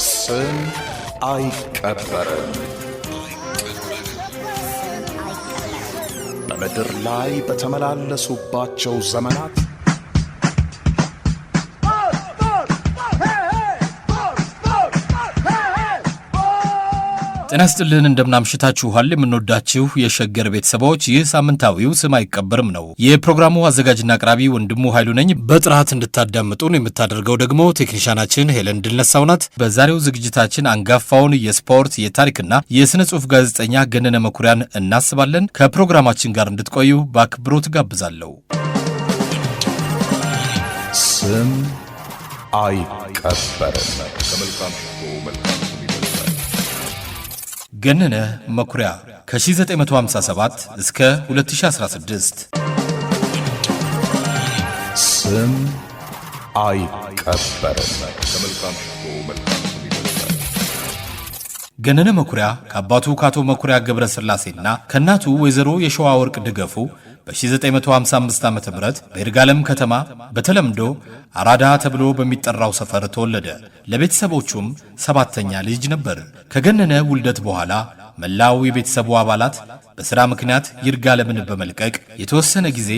ስም አይቀበርም። በምድር ላይ በተመላለሱባቸው ዘመናት ጤና ይስጥልን እንደምናምሽታችኋል የምንወዳችሁ የሸገር ቤተሰቦች ይህ ሳምንታዊው ስም አይቀበርም ነው። የፕሮግራሙ አዘጋጅና አቅራቢ ወንድሙ ኃይሉ ነኝ። በጥራት እንድታዳምጡን የምታደርገው ደግሞ ቴክኒሻናችን ሄለን ድልነሳው ናት። በዛሬው ዝግጅታችን አንጋፋውን የስፖርት የታሪክና የስነ ጽሑፍ ጋዜጠኛ ገነነ መኩሪያን እናስባለን። ከፕሮግራማችን ጋር እንድትቆዩ በአክብሮት ጋብዛለሁ። ስም አይቀበርም። ከመልካም ገነነ መኩሪያ ከ1957 እስከ 2016 ስም አይቀበርም። ገነነ መኩሪያ ከአባቱ ከአቶ መኩሪያ ገብረ ስላሴና ከእናቱ ወይዘሮ የሸዋ ወርቅ ድገፉ በ1955 ዓ.ም በይርጋለም ከተማ በተለምዶ አራዳ ተብሎ በሚጠራው ሰፈር ተወለደ። ለቤተሰቦቹም ሰባተኛ ልጅ ነበር። ከገነነ ውልደት በኋላ መላው የቤተሰቡ አባላት በሥራ ምክንያት ይርጋለምን በመልቀቅ የተወሰነ ጊዜ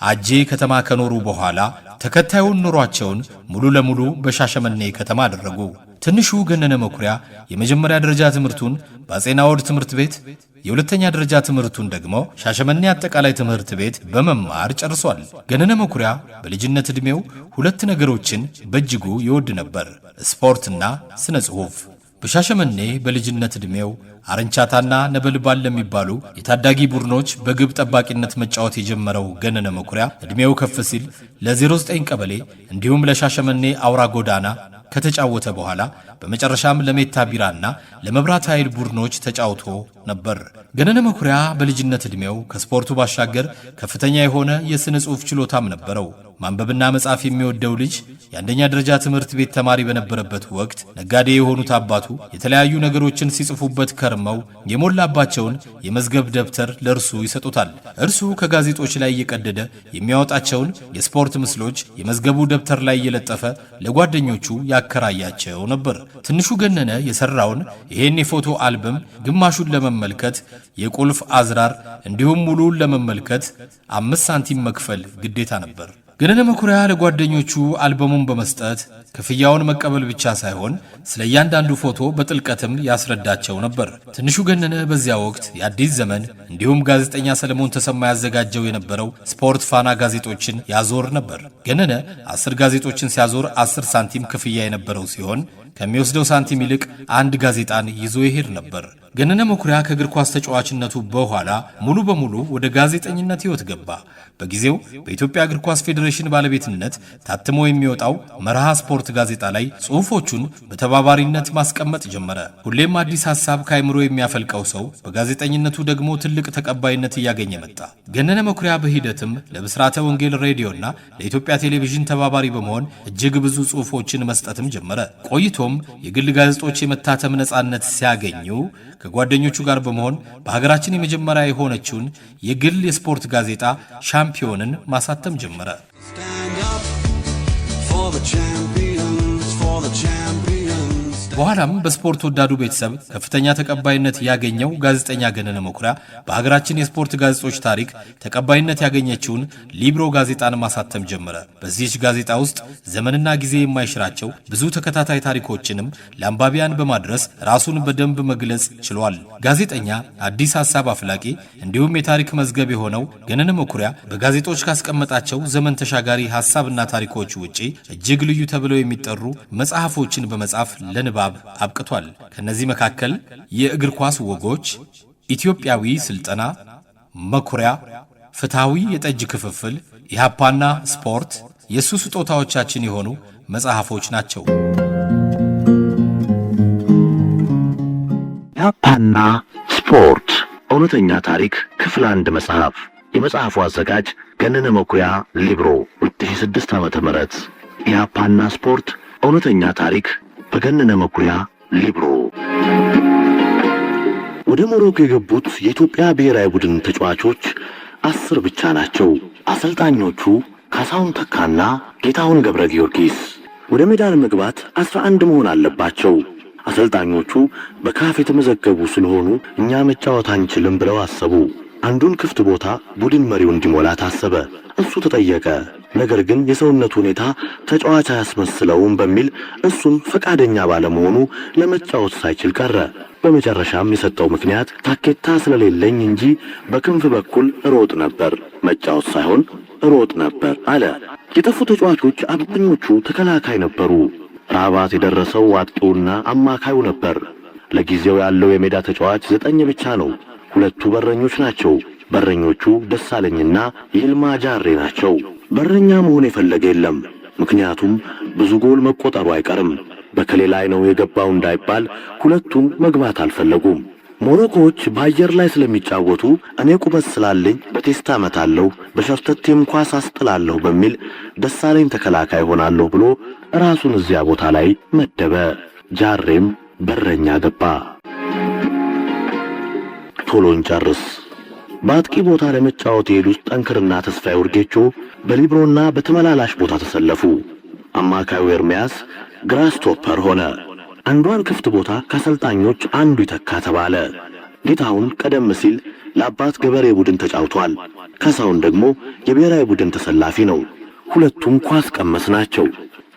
አጄ ከተማ ከኖሩ በኋላ ተከታዩን ኑሯቸውን ሙሉ ለሙሉ በሻሸመኔ ከተማ አደረጉ። ትንሹ ገነነ መኩሪያ የመጀመሪያ ደረጃ ትምህርቱን በአፄ ናኦድ ትምህርት ቤት፣ የሁለተኛ ደረጃ ትምህርቱን ደግሞ ሻሸመኔ አጠቃላይ ትምህርት ቤት በመማር ጨርሷል። ገነነ መኩሪያ በልጅነት ዕድሜው ሁለት ነገሮችን በእጅጉ ይወድ ነበር፣ ስፖርትና ስነ ጽሑፍ። በሻሸመኔ በልጅነት ዕድሜው አረንቻታና ነበልባል ለሚባሉ የታዳጊ ቡድኖች በግብ ጠባቂነት መጫወት የጀመረው ገነነ መኩሪያ ዕድሜው ከፍ ሲል ለ09 ቀበሌ እንዲሁም ለሻሸመኔ አውራ ጎዳና ከተጫወተ በኋላ በመጨረሻም ለሜታ ቢራና ለመብራት ኃይል ቡድኖች ተጫውቶ ነበር። ገነነ መኩሪያ በልጅነት ዕድሜው ከስፖርቱ ባሻገር ከፍተኛ የሆነ የሥነ ጽሑፍ ችሎታም ነበረው። ማንበብና መጻፍ የሚወደው ልጅ የአንደኛ ደረጃ ትምህርት ቤት ተማሪ በነበረበት ወቅት ነጋዴ የሆኑት አባቱ የተለያዩ ነገሮችን ሲጽፉበት ከርመው የሞላባቸውን የመዝገብ ደብተር ለእርሱ ይሰጡታል። እርሱ ከጋዜጦች ላይ እየቀደደ የሚያወጣቸውን የስፖርት ምስሎች የመዝገቡ ደብተር ላይ እየለጠፈ ለጓደኞቹ ያከራያቸው ነበር። ትንሹ ገነነ የሰራውን ይሄን የፎቶ አልበም ግማሹን ለመመልከት የቁልፍ አዝራር እንዲሁም ሙሉውን ለመመልከት 5 ሳንቲም መክፈል ግዴታ ነበር። ገነነ መኩሪያ ለጓደኞቹ አልበሙን በመስጠት ክፍያውን መቀበል ብቻ ሳይሆን ስለ እያንዳንዱ ፎቶ በጥልቀትም ያስረዳቸው ነበር። ትንሹ ገነነ በዚያ ወቅት የአዲስ ዘመን እንዲሁም ጋዜጠኛ ሰለሞን ተሰማ ያዘጋጀው የነበረው ስፖርት ፋና ጋዜጦችን ያዞር ነበር። ገነነ 10 ጋዜጦችን ሲያዞር 10 ሳንቲም ክፍያ የነበረው ሲሆን ከሚወስደው ሳንቲም ይልቅ አንድ ጋዜጣን ይዞ ይሄድ ነበር። ገነነ መኩሪያ ከእግር ኳስ ተጫዋችነቱ በኋላ ሙሉ በሙሉ ወደ ጋዜጠኝነት ሕይወት ገባ። በጊዜው በኢትዮጵያ እግር ኳስ ፌዴሬሽን ባለቤትነት ታትሞ የሚወጣው መርሃ ስፖርት ጋዜጣ ላይ ጽሑፎቹን በተባባሪነት ማስቀመጥ ጀመረ። ሁሌም አዲስ ሐሳብ ከአይምሮ የሚያፈልቀው ሰው በጋዜጠኝነቱ ደግሞ ትልቅ ተቀባይነት እያገኘ መጣ። ገነነ መኩሪያ በሂደትም ለብስራተ ወንጌል ሬዲዮና ለኢትዮጵያ ቴሌቪዥን ተባባሪ በመሆን እጅግ ብዙ ጽሑፎችን መስጠትም ጀመረ። ቆይቶም የግል ጋዜጦች የመታተም ነጻነት ሲያገኙ ከጓደኞቹ ጋር በመሆን በሀገራችን የመጀመሪያ የሆነችውን የግል የስፖርት ጋዜጣ ሻምፒዮንን ማሳተም ጀመረ። በኋላም በስፖርት ወዳዱ ቤተሰብ ከፍተኛ ተቀባይነት ያገኘው ጋዜጠኛ ገነነ መኩሪያ በሀገራችን የስፖርት ጋዜጦች ታሪክ ተቀባይነት ያገኘችውን ሊብሮ ጋዜጣን ማሳተም ጀመረ። በዚህች ጋዜጣ ውስጥ ዘመንና ጊዜ የማይሽራቸው ብዙ ተከታታይ ታሪኮችንም ለአንባቢያን በማድረስ ራሱን በደንብ መግለጽ ችሏል። ጋዜጠኛ፣ አዲስ ሐሳብ አፍላቂ እንዲሁም የታሪክ መዝገብ የሆነው ገነነ መኩሪያ በጋዜጦች ካስቀመጣቸው ዘመን ተሻጋሪ ሐሳብና ታሪኮች ውጪ እጅግ ልዩ ተብለው የሚጠሩ መጽሐፎችን በመጻፍ ለንባብ አብቅቷል። ከነዚህ መካከል የእግር ኳስ ወጎች፣ ኢትዮጵያዊ ስልጠና፣ መኩሪያ፣ ፍትሃዊ የጠጅ ክፍፍል፣ ኢሃፓና ስፖርት የሱ ስጦታዎቻችን የሆኑ መጽሐፎች ናቸው። ኢሃፓና ስፖርት እውነተኛ ታሪክ ክፍል 1 መጽሐፍ። የመጽሐፉ አዘጋጅ ገነነ መኩሪያ ሊብሮ 2006 ዓ.ም። ኢሃፓና ስፖርት እውነተኛ ታሪክ በገነነ መኩሪያ ሊብሮ። ወደ ሞሮኮ የገቡት የኢትዮጵያ ብሔራዊ ቡድን ተጫዋቾች 10 ብቻ ናቸው። አሰልጣኞቹ ካሳሁን ተካና ጌታሁን ገብረ ጊዮርጊስ። ወደ ሜዳ ለመግባት 11 መሆን አለባቸው። አሰልጣኞቹ በካፍ የተመዘገቡ ስለሆኑ እኛ መጫወት አንችልም ብለው አሰቡ። አንዱን ክፍት ቦታ ቡድን መሪው እንዲሞላ ታሰበ። እሱ ተጠየቀ። ነገር ግን የሰውነቱ ሁኔታ ተጫዋች አያስመስለውም በሚል እሱም ፈቃደኛ ባለመሆኑ ለመጫወት ሳይችል ቀረ። በመጨረሻም የሰጠው ምክንያት ታኬታ ስለሌለኝ እንጂ በክንፍ በኩል ሮጥ ነበር፣ መጫወት ሳይሆን ሮጥ ነበር አለ። የጠፉ ተጫዋቾች አብዛኞቹ ተከላካይ ነበሩ። ራባት የደረሰው አጥቂውና አማካዩ ነበር። ለጊዜው ያለው የሜዳ ተጫዋች 9 ብቻ ነው። 2 በረኞች ናቸው። በረኞቹ ደሳለኝና ይልማ ጃሬ ናቸው። በረኛ መሆን የፈለገ የለም፣ ምክንያቱም ብዙ ጎል መቆጠሩ አይቀርም። በከሌ ላይ ነው የገባው እንዳይባል ሁለቱም መግባት አልፈለጉም። ሞሮኮዎች በአየር ላይ ስለሚጫወቱ እኔ ቁመት ስላለኝ በቴስታ መታለሁ፣ በሸርተቴም ኳስ አስጥላለሁ በሚል ደሳለኝ ተከላካይ ሆናለሁ ብሎ ራሱን እዚያ ቦታ ላይ መደበ። ጃሬም በረኛ ገባ። ቶሎን ጨርስ። በአጥቂ ቦታ ለመጫወት የሄዱት ጠንክርና ተስፋዬ ወርጌቾ በሊብሮና በተመላላሽ ቦታ ተሰለፉ። አማካዩ ኤርሚያስ ግራ ስቶፐር ሆነ። አንዷን ክፍት ቦታ ከአሰልጣኞች አንዱ ይተካ ተባለ። ጌታሁን ቀደም ሲል ለአባት ገበሬ ቡድን ተጫውቷል። ካሳሁን ደግሞ የብሔራዊ ቡድን ተሰላፊ ነው። ሁለቱም ኳስ ቀመስ ናቸው።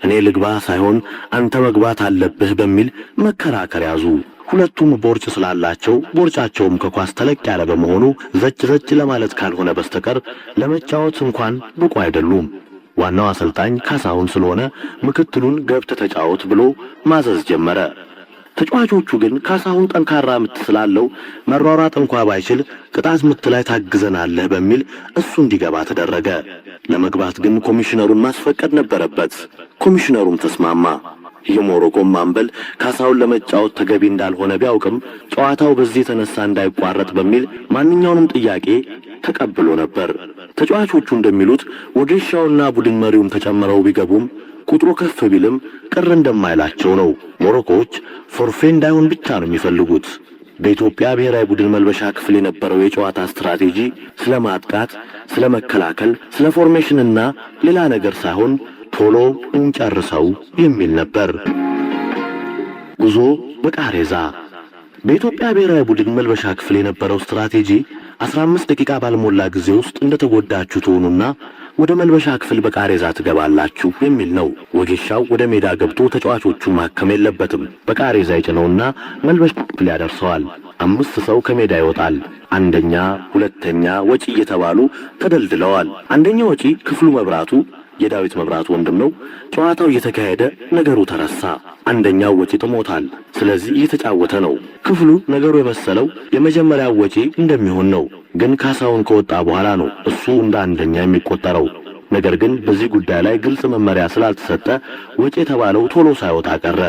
እኔ ልግባ ሳይሆን አንተ መግባት አለብህ በሚል መከራከር ያዙ። ሁለቱም ቦርጭ ስላላቸው ቦርጫቸውም ከኳስ ተለቅ ያለ በመሆኑ ዘጭ ለማለት ካልሆነ በስተቀር ለመጫወት እንኳን ብቁ አይደሉም። ዋናው አሰልጣኝ ካሳሁን ስለሆነ ምክትሉን ገብተህ ተጫወት ብሎ ማዘዝ ጀመረ። ተጫዋቾቹ ግን ካሳሁን ጠንካራ ምት ስላለው መሯሯጥ እንኳ ባይችል ቅጣት ምት ላይ ታግዘናለህ በሚል እሱ እንዲገባ ተደረገ። ለመግባት ግን ኮሚሽነሩን ማስፈቀድ ነበረበት። ኮሚሽነሩም ተስማማ። የሞሮኮም ማንበል ካሳሁን ለመጫወት ተገቢ እንዳልሆነ ቢያውቅም ጨዋታው በዚህ የተነሳ እንዳይቋረጥ በሚል ማንኛውንም ጥያቄ ተቀብሎ ነበር። ተጫዋቾቹ እንደሚሉት ወጌሻውና ቡድን መሪውም ተጨምረው ቢገቡም ቁጥሩ ከፍ ቢልም ቅር እንደማይላቸው ነው። ሞሮኮዎች ፎርፌ እንዳይሆን ብቻ ነው የሚፈልጉት። በኢትዮጵያ ብሔራዊ ቡድን መልበሻ ክፍል የነበረው የጨዋታ ስትራቴጂ ስለ ማጥቃት፣ ስለ መከላከል፣ ስለ ፎርሜሽንና ሌላ ነገር ሳይሆን ቶሎ እንጨርሰው የሚል ነበር። ጉዞ በቃሬዛ። በኢትዮጵያ ብሔራዊ ቡድን መልበሻ ክፍል የነበረው ስትራቴጂ 15 ደቂቃ ባልሞላ ጊዜ ውስጥ እንደተጎዳችሁ ትሆኑና ወደ መልበሻ ክፍል በቃሬዛ ትገባላችሁ የሚል ነው። ወጌሻው ወደ ሜዳ ገብቶ ተጫዋቾቹን ማከም የለበትም። በቃሬዛ ይጭነውና መልበሻ ክፍል ያደርሰዋል። 5 ሰው ከሜዳ ይወጣል። አንደኛ፣ ሁለተኛ ወጪ እየተባሉ ተደልድለዋል። አንደኛ ወጪ ክፍሉ መብራቱ የዳዊት መብራቱ ወንድም ነው። ጨዋታው እየተካሄደ ነገሩ ተረሳ። አንደኛው ወጪ ተሞታል። ስለዚህ እየተጫወተ ነው። ክፍሉ ነገሩ የመሰለው የመጀመሪያው ወጪ እንደሚሆን ነው። ግን ካሳሁን ከወጣ በኋላ ነው እሱ እንደ አንደኛ የሚቆጠረው። ነገር ግን በዚህ ጉዳይ ላይ ግልጽ መመሪያ ስላልተሰጠ ወጪ የተባለው ቶሎ ሳይወጣ ቀረ።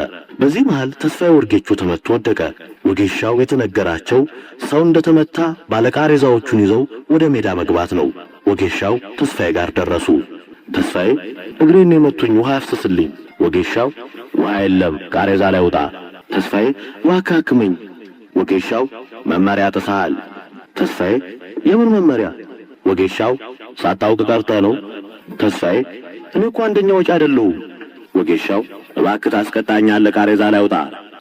በዚህ መሃል ተስፋዬ ወርጌቾ ተመቶ ወደቀ። ወጌሻው የተነገራቸው ሰው እንደተመታ ባለቃሬዛዎቹን ይዘው ወደ ሜዳ መግባት ነው። ወጌሻው ተስፋዬ ጋር ደረሱ። ተስፋዬ እግሬን የመቱኝ ውሃ ያፍስስልኝ። ወጌሻው ውሃ የለም ቃሬዛ ላይ ውጣ። ተስፋዬ ዋካ አክመኝ። ወጌሻው መመሪያ ጥሰሃል። ተስፋዬ የምን መመሪያ? ወጌሻው ሳታውቅ ቀርተህ ነው። ተስፋዬ እኔ እኮ አንደኛ ወጪ አይደለሁም። ወጌሻው እባክህ ታስቀጣኛለህ፣ ቃሬዛ ላይ ውጣ።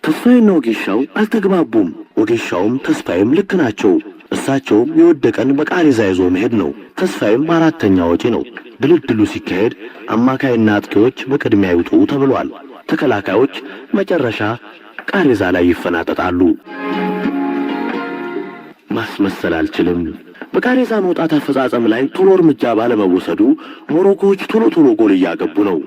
ተስፋዬና ወጌሻው አልተግባቡም። ወጌሻውም ተስፋዬም ልክ ናቸው። እሳቸውም የወደቀን በቃሬዛ ይዞ መሄድ ነው። ተስፋዬም አራተኛ ወጪ ነው። ድልድሉ ሲካሄድ አማካይና አጥቂዎች በቅድሚያ ይውጡ ተብሏል። ተከላካዮች መጨረሻ ቃሬዛ ላይ ይፈናጠጣሉ። ማስመሰል አልችልም። በቃሬዛ መውጣት አፈጻጸም ላይ ቶሎ እርምጃ ባለመወሰዱ ሞሮኮዎች ቶሎ ጎል እያገቡ ነው።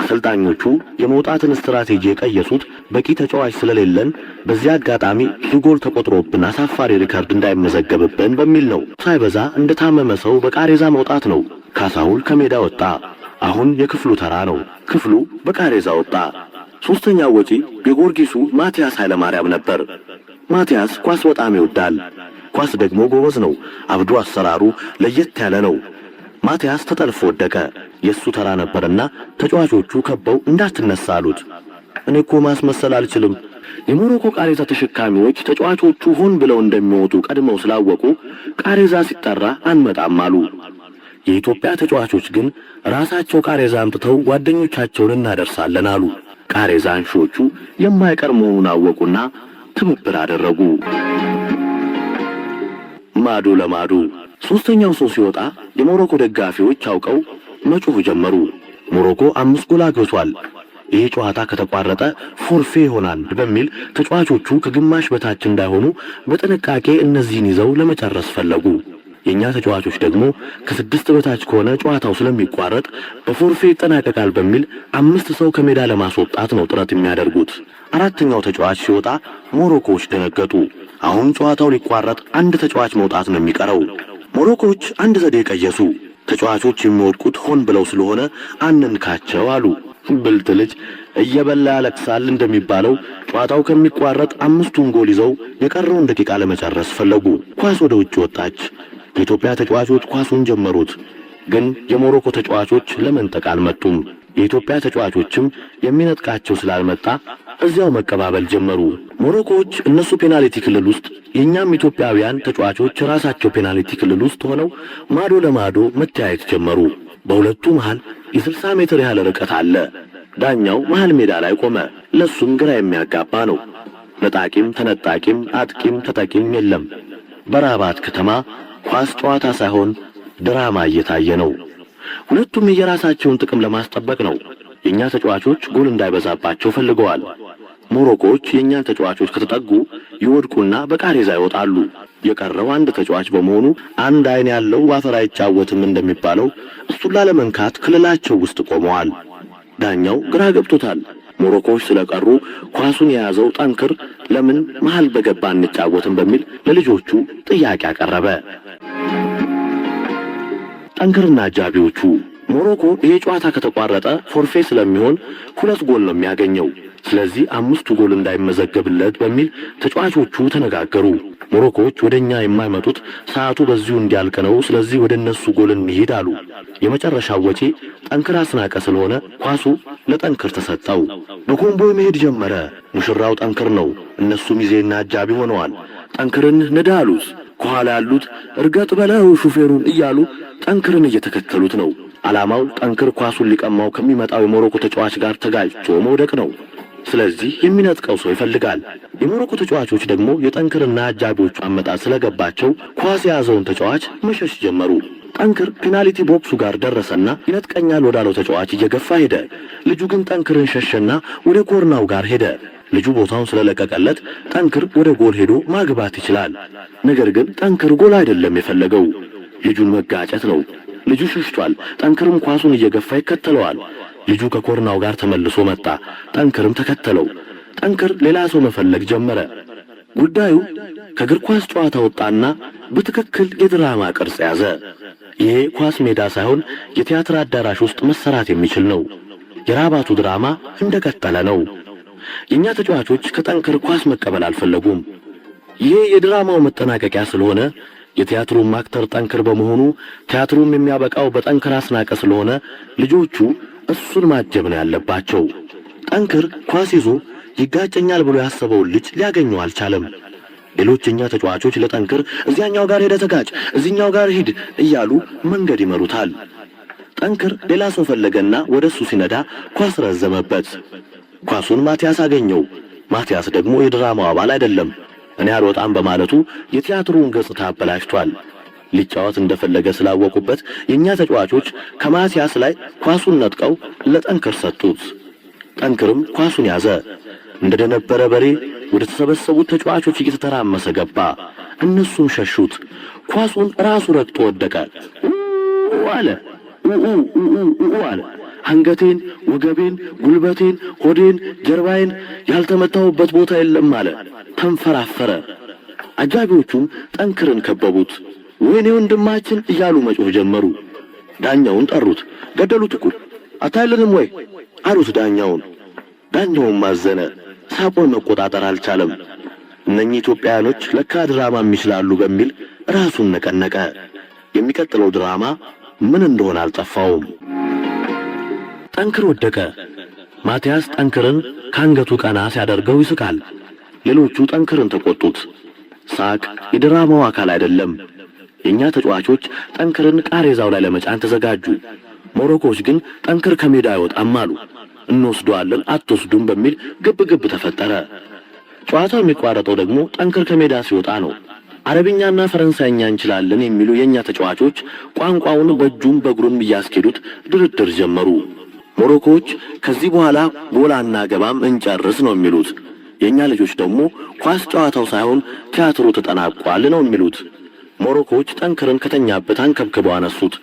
አሰልጣኞቹ የመውጣትን ስትራቴጂ የቀየሱት በቂ ተጫዋች ስለሌለን በዚያ አጋጣሚ ብዙ ጎል ተቆጥሮብን አሳፋሪ ሪከርድ እንዳይመዘገብብን በሚል ነው። ሳይበዛ እንደታመመ ሰው በቃሬዛ መውጣት ነው። ካሳሁን ከሜዳ ወጣ። አሁን የክፍሉ ተራ ነው። ክፍሉ በቃሬዛ ወጣ። ሶስተኛው ወጪ የጊዮርጊሱ ማቲያስ ኃይለማርያም ነበር። ማቲያስ ኳስ በጣም ይወዳል። ኳስ ደግሞ ጎበዝ ነው። አብዱ አሰራሩ ለየት ያለ ነው። ማቲያስ ተጠልፎ ወደቀ። የሱ ተራ ነበርና ተጫዋቾቹ ከበው እንዳትነሳ አሉት። እኔ እኮ ማስመሰል አልችልም። የሞሮኮ ቃሬዛ ተሸካሚዎች ተጫዋቾቹ ሆን ብለው እንደሚወጡ ቀድመው ስላወቁ ቃሬዛ ሲጠራ አንመጣም አሉ። የኢትዮጵያ ተጫዋቾች ግን ራሳቸው ቃሬዛ አምጥተው ጓደኞቻቸውን እናደርሳለን አሉ። ቃሬዛ አንሺዎቹ የማይቀር መሆኑን አወቁና ትብብር አደረጉ። ማዶ ለማዶ ሶስተኛው ሰው ሲወጣ የሞሮኮ ደጋፊዎች አውቀው መጮህ ጀመሩ። ሞሮኮ 5 ጎል አግብቷል። ይሄ ጨዋታ ከተቋረጠ ፎርፌ ይሆናል በሚል ተጫዋቾቹ ከግማሽ በታች እንዳይሆኑ በጥንቃቄ እነዚህን ይዘው ለመጨረስ ፈለጉ። የኛ ተጫዋቾች ደግሞ ከ6 በታች ከሆነ ጨዋታው ስለሚቋረጥ በፎርፌ ይጠናቀቃል በሚል 5 ሰው ከሜዳ ለማስወጣት ነው ጥረት የሚያደርጉት። አራተኛው ተጫዋች ሲወጣ ሞሮኮዎች ደነገጡ። አሁን ጨዋታው ሊቋረጥ አንድ ተጫዋች መውጣት ነው የሚቀረው። ሞሮኮዎች አንድ ዘዴ ቀየሱ። ተጫዋቾች የሚወድቁት ሆን ብለው ስለሆነ አንንካቸው አሉ። ብልጥ ልጅ እየበላ ያለቅሳል እንደሚባለው ጨዋታው ከሚቋረጥ 5ቱን ጎል ይዘው የቀረውን ደቂቃ ለመጨረስ ፈለጉ። ኳስ ወደ ውጭ ወጣች። የኢትዮጵያ ተጫዋቾች ኳሱን ጀመሩት፣ ግን የሞሮኮ ተጫዋቾች ለመንጠቅ አልመጡም። የኢትዮጵያ ተጫዋቾችም የሚነጥቃቸው ስላልመጣ እዚያው መቀባበል ጀመሩ። ሞሮኮዎች እነሱ ፔናልቲ ክልል ውስጥ፣ የኛም ኢትዮጵያውያን ተጫዋቾች ራሳቸው ፔናልቲ ክልል ውስጥ ሆነው ማዶ ለማዶ መተያየት ጀመሩ። በሁለቱ መሃል የ60 ሜትር ያህል ርቀት አለ። ዳኛው መሃል ሜዳ ላይ ቆመ። ለሱም ግራ የሚያጋባ ነው። ነጣቂም ተነጣቂም አጥቂም ተጠቂም የለም። በራባት ከተማ ኳስ ጨዋታ ሳይሆን ድራማ እየታየ ነው። ሁለቱም የራሳቸውን ጥቅም ለማስጠበቅ ነው። የኛ ተጫዋቾች ጎል እንዳይበዛባቸው ፈልገዋል። ሞሮኮዎች የኛን ተጫዋቾች ከተጠጉ ይወድቁና በቃሬዛ ይወጣሉ። የቀረው አንድ ተጫዋች በመሆኑ አንድ አይን ያለው አፈር አይጫወትም እንደሚባለው እሱን ላለመንካት ክልላቸው ውስጥ ቆመዋል። ዳኛው ግራ ገብቶታል። ሞሮኮዎች ስለቀሩ ኳሱን የያዘው ጠንክር ለምን መሃል በገባ እንጫወትም በሚል ለልጆቹ ጥያቄ አቀረበ። ጠንክርና አጃቢዎቹ ሞሮኮ ይሄ ጨዋታ ከተቋረጠ ፎርፌ ስለሚሆን 2 ጎል ነው የሚያገኘው። ስለዚህ 5 ጎል እንዳይመዘገብለት በሚል ተጫዋቾቹ ተነጋገሩ። ሞሮኮዎች ወደኛ የማይመጡት ሰዓቱ በዚሁ እንዲያልቅ ነው፣ ስለዚህ ወደ እነሱ ጎል እንሂድ አሉ። የመጨረሻው ወጪ ጠንክር አስናቀ ስለሆነ ኳሱ ለጠንክር ተሰጠው። በኮምቦይ መሄድ ጀመረ። ሙሽራው ጠንክር ነው። እነሱ ሚዜና አጃቢ ሆነዋል። ጠንክርን ንዳ አሉት። ከኋላ ያሉት እርገጥ በለው ሹፌሩን እያሉ ጠንክርን እየተከተሉት ነው። ዓላማው ጠንክር ኳሱን ሊቀማው ከሚመጣው የሞሮኮ ተጫዋች ጋር ተጋጭቶ መውደቅ ነው። ስለዚህ የሚነጥቀው ሰው ይፈልጋል። የሞሮኮ ተጫዋቾች ደግሞ የጠንክርና አጃቢዎቹ አመጣጥ ስለገባቸው ኳስ የያዘውን ተጫዋች መሸሽ ጀመሩ። ጠንክር ፔናልቲ ቦክሱ ጋር ደረሰና ይነጥቀኛል ወዳለው ተጫዋች እየገፋ ሄደ። ልጁ ግን ጠንክርን ሸሸና ወደ ኮርናው ጋር ሄደ። ልጁ ቦታውን ስለለቀቀለት ጠንክር ወደ ጎል ሄዶ ማግባት ይችላል። ነገር ግን ጠንክር ጎል አይደለም የፈለገው፣ ልጁን መጋጨት ነው። ልጁ ሸሽቷል። ጠንክርም ኳሱን እየገፋ ይከተለዋል። ልጁ ከኮርናው ጋር ተመልሶ መጣ። ጠንክርም ተከተለው። ጠንክር ሌላ ሰው መፈለግ ጀመረ። ጉዳዩ ከእግር ኳስ ጨዋታ ወጣና በትክክል የድራማ ቅርጽ ያዘ። ይሄ ኳስ ሜዳ ሳይሆን የቲያትር አዳራሽ ውስጥ መሰራት የሚችል ነው። የራባቱ ድራማ እንደቀጠለ ነው። የኛ ተጫዋቾች ከጠንክር ኳስ መቀበል አልፈለጉም። ይሄ የድራማው መጠናቀቂያ ስለሆነ የቲያትሩም አክተር ጠንክር በመሆኑ ቲያትሩም የሚያበቃው በጠንክር አስናቀ ስለሆነ ልጆቹ እሱን ማጀብ ነው ያለባቸው። ጠንክር ኳስ ይዞ ይጋጨኛል ብሎ ያሰበውን ልጅ ሊያገኘው አልቻለም። ሌሎች የኛ ተጫዋቾች ለጠንክር እዚያኛው ጋር ሄደ ተጋጭ፣ እዚህኛው ጋር ሂድ እያሉ መንገድ ይመሩታል። ጠንክር ሌላ ሰው ፈለገና ወደሱ ሲነዳ ኳስ ረዘመበት። ኳሱን ማቲያስ አገኘው። ማቲያስ ደግሞ የድራማው አባል አይደለም። እኔ አልወጣም በማለቱ የቲያትሩን ገጽታ አበላሽቷል። ሊጫወት እንደፈለገ ስላወቁበት የኛ ተጫዋቾች ከማቲያስ ላይ ኳሱን ነጥቀው ለጠንክር ሰጡት። ጠንክርም ኳሱን ያዘ። እንደደነበረ በሬ ወደ ተሰበሰቡት ተጫዋቾች እየተተራመሰ ገባ። እነሱም ሸሹት። ኳሱን ራሱ ረግጦ ወደቀ። አለ አለ አንገቴን፣ ወገቤን፣ ጉልበቴን፣ ሆዴን፣ ጀርባዬን ያልተመታሁበት ቦታ የለም አለ። ተንፈራፈረ። አጃቢዎቹም ጠንክርን ከበቡት። ወይኔ ወንድማችን እያሉ መጮህ ጀመሩ። ዳኛውን ጠሩት። ገደሉት እኮ አታይልንም ወይ አሉት ዳኛውን። ዳኛውም ማዘነ። ሳቆን መቆጣጠር አልቻለም። እነኚህ ኢትዮጵያውያኖች ለካ ድራማም ይችላሉ በሚል ራሱን ነቀነቀ። የሚቀጥለው ድራማ ምን እንደሆነ አልጠፋውም። ጠንክር ወደቀ። ማቲያስ ጠንክርን ካንገቱ ቀና ሲያደርገው ይስቃል። ሌሎቹ ጠንክርን ተቆጡት። ሳቅ የድራማው አካል አይደለም። የኛ ተጫዋቾች ጠንክርን ቃሬዛው ላይ ለመጫን ተዘጋጁ። ሞሮኮዎች ግን ጠንክር ከሜዳ አይወጣም አሉ። እንወስደዋለን አትወስዱም በሚል ግብ ተፈጠረ። ጨዋታው የሚቋረጠው ደግሞ ጠንክር ከሜዳ ሲወጣ ነው። አረብኛና ፈረንሳይኛ እንችላለን የሚሉ የኛ ተጫዋቾች ቋንቋውን በእጁም በእግሩም እያስኬዱት ድርድር ጀመሩ። ሞሮኮዎች ከዚህ በኋላ ጎላና ገባም እንጨርስ ነው የሚሉት። የኛ ልጆች ደግሞ ኳስ ጨዋታው ሳይሆን ቲያትሩ ተጠናቋል ነው የሚሉት። ሞሮኮዎች ጠንክርን ከተኛበት አንከብክበው አነሱት፣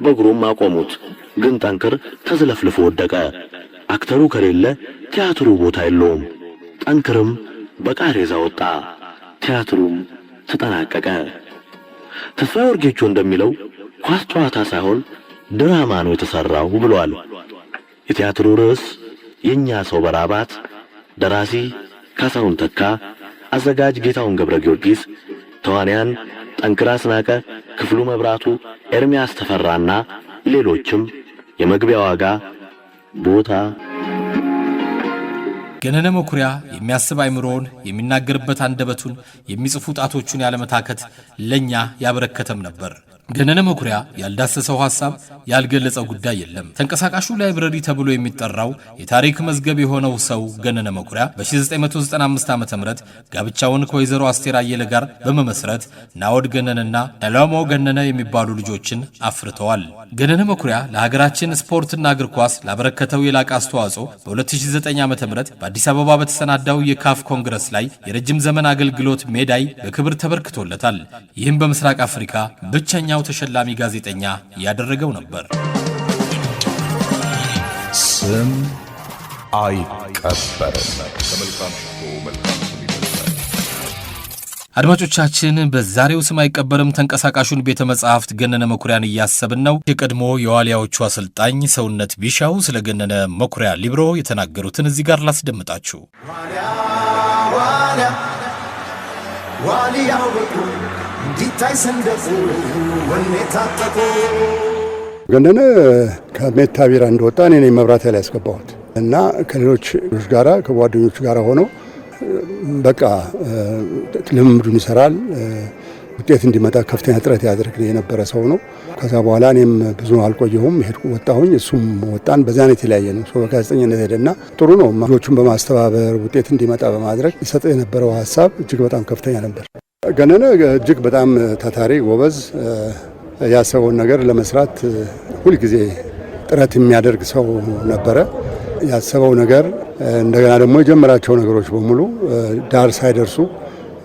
በእግሩም አቆሙት። ግን ጠንክር ተዝለፍልፎ ወደቀ። አክተሩ ከሌለ ቲያትሩ ቦታ የለውም። ጠንክርም በቃሬዛ ወጣ፣ ቲያትሩም ተጠናቀቀ። ተስፋዬ ወርጌቾ እንደሚለው ኳስ ጨዋታ ሳይሆን ድራማ ነው የተሰራው ብሏል። የቲያትሩ ርዕስ የኛ ሰው በራባት፣ ደራሲ ካሳሁን ተካ፣ አዘጋጅ ጌታውን ገብረ ጊዮርጊስ፣ ተዋንያን ጠንክር አስናቀ፣ ክፍሉ መብራቱ፣ ኤርሚያስ ተፈራና ሌሎችም። የመግቢያ ዋጋ ቦታ ገነነ መኩሪያ የሚያስብ አይምሮውን፣ የሚናገርበት አንደበቱን፣ የሚጽፉ ጣቶቹን ያለመታከት ለኛ ያበረከተም ነበር። ገነነ መኩሪያ ያልዳሰሰው ሐሳብ ያልገለጸው ጉዳይ የለም። ተንቀሳቃሹ ላይብረሪ ተብሎ የሚጠራው የታሪክ መዝገብ የሆነው ሰው ገነነ መኩሪያ በ1995 ዓ.ም ጋብቻውን ከወይዘሮ አስቴር አየለ ጋር በመመስረት ናወድ ገነነና ሰሎሞ ገነነ የሚባሉ ልጆችን አፍርተዋል። ገነነ መኩሪያ ለሀገራችን ስፖርትና እግር ኳስ ላበረከተው የላቀ አስተዋጽኦ በ2009 ዓ.ም በአዲስ አበባ በተሰናዳው የካፍ ኮንግረስ ላይ የረጅም ዘመን አገልግሎት ሜዳይ በክብር ተበርክቶለታል። ይህም በምስራቅ አፍሪካ ብቸኛው ተሸላሚ ጋዜጠኛ ያደረገው ነበር። ስም አይቀበርም። ከመልካም ሽቶ መልካም ስም ይበልጣል። አድማጮቻችን በዛሬው ስም አይቀበርም ተንቀሳቃሹን ቤተ መጻሕፍት ገነነ መኩሪያን እያሰብን ነው። የቀድሞ የዋሊያዎቹ አሰልጣኝ ሰውነት ቢሻው ስለ ገነነ መኩሪያ ሊብሮ የተናገሩትን እዚህ ጋር ላስደምጣችሁ። ዋሊያው በቁ እንዲታይ ሰንደቁ ወኔ ታጠቁ። ገነነ ከሜታ ቢራ እንደወጣ እኔ ነኝ መብራት ላይ ያስገባሁት እና ከሌሎች ጋራ ከጓደኞቹ ጋራ ሆነው በቃ ልምምዱን ይሰራል። ውጤት እንዲመጣ ከፍተኛ ጥረት ያደርግ የነበረ ሰው ነው። ከዛ በኋላ እኔም ብዙ አልቆየሁም፣ ሄድኩ ወጣሁኝ፣ እሱም ወጣን። በዛን የተለያየ ነው። በጋዜጠኝነት ሄደና ጥሩ ነው። ልጆቹን በማስተባበር ውጤት እንዲመጣ በማድረግ ይሰጥ የነበረው ሀሳብ እጅግ በጣም ከፍተኛ ነበር። ገነነ እጅግ በጣም ታታሪ ጎበዝ፣ ያሰበውን ነገር ለመስራት ሁልጊዜ ጥረት የሚያደርግ ሰው ነበረ። ያሰበው ነገር እንደገና ደግሞ የጀመራቸው ነገሮች በሙሉ ዳር ሳይደርሱ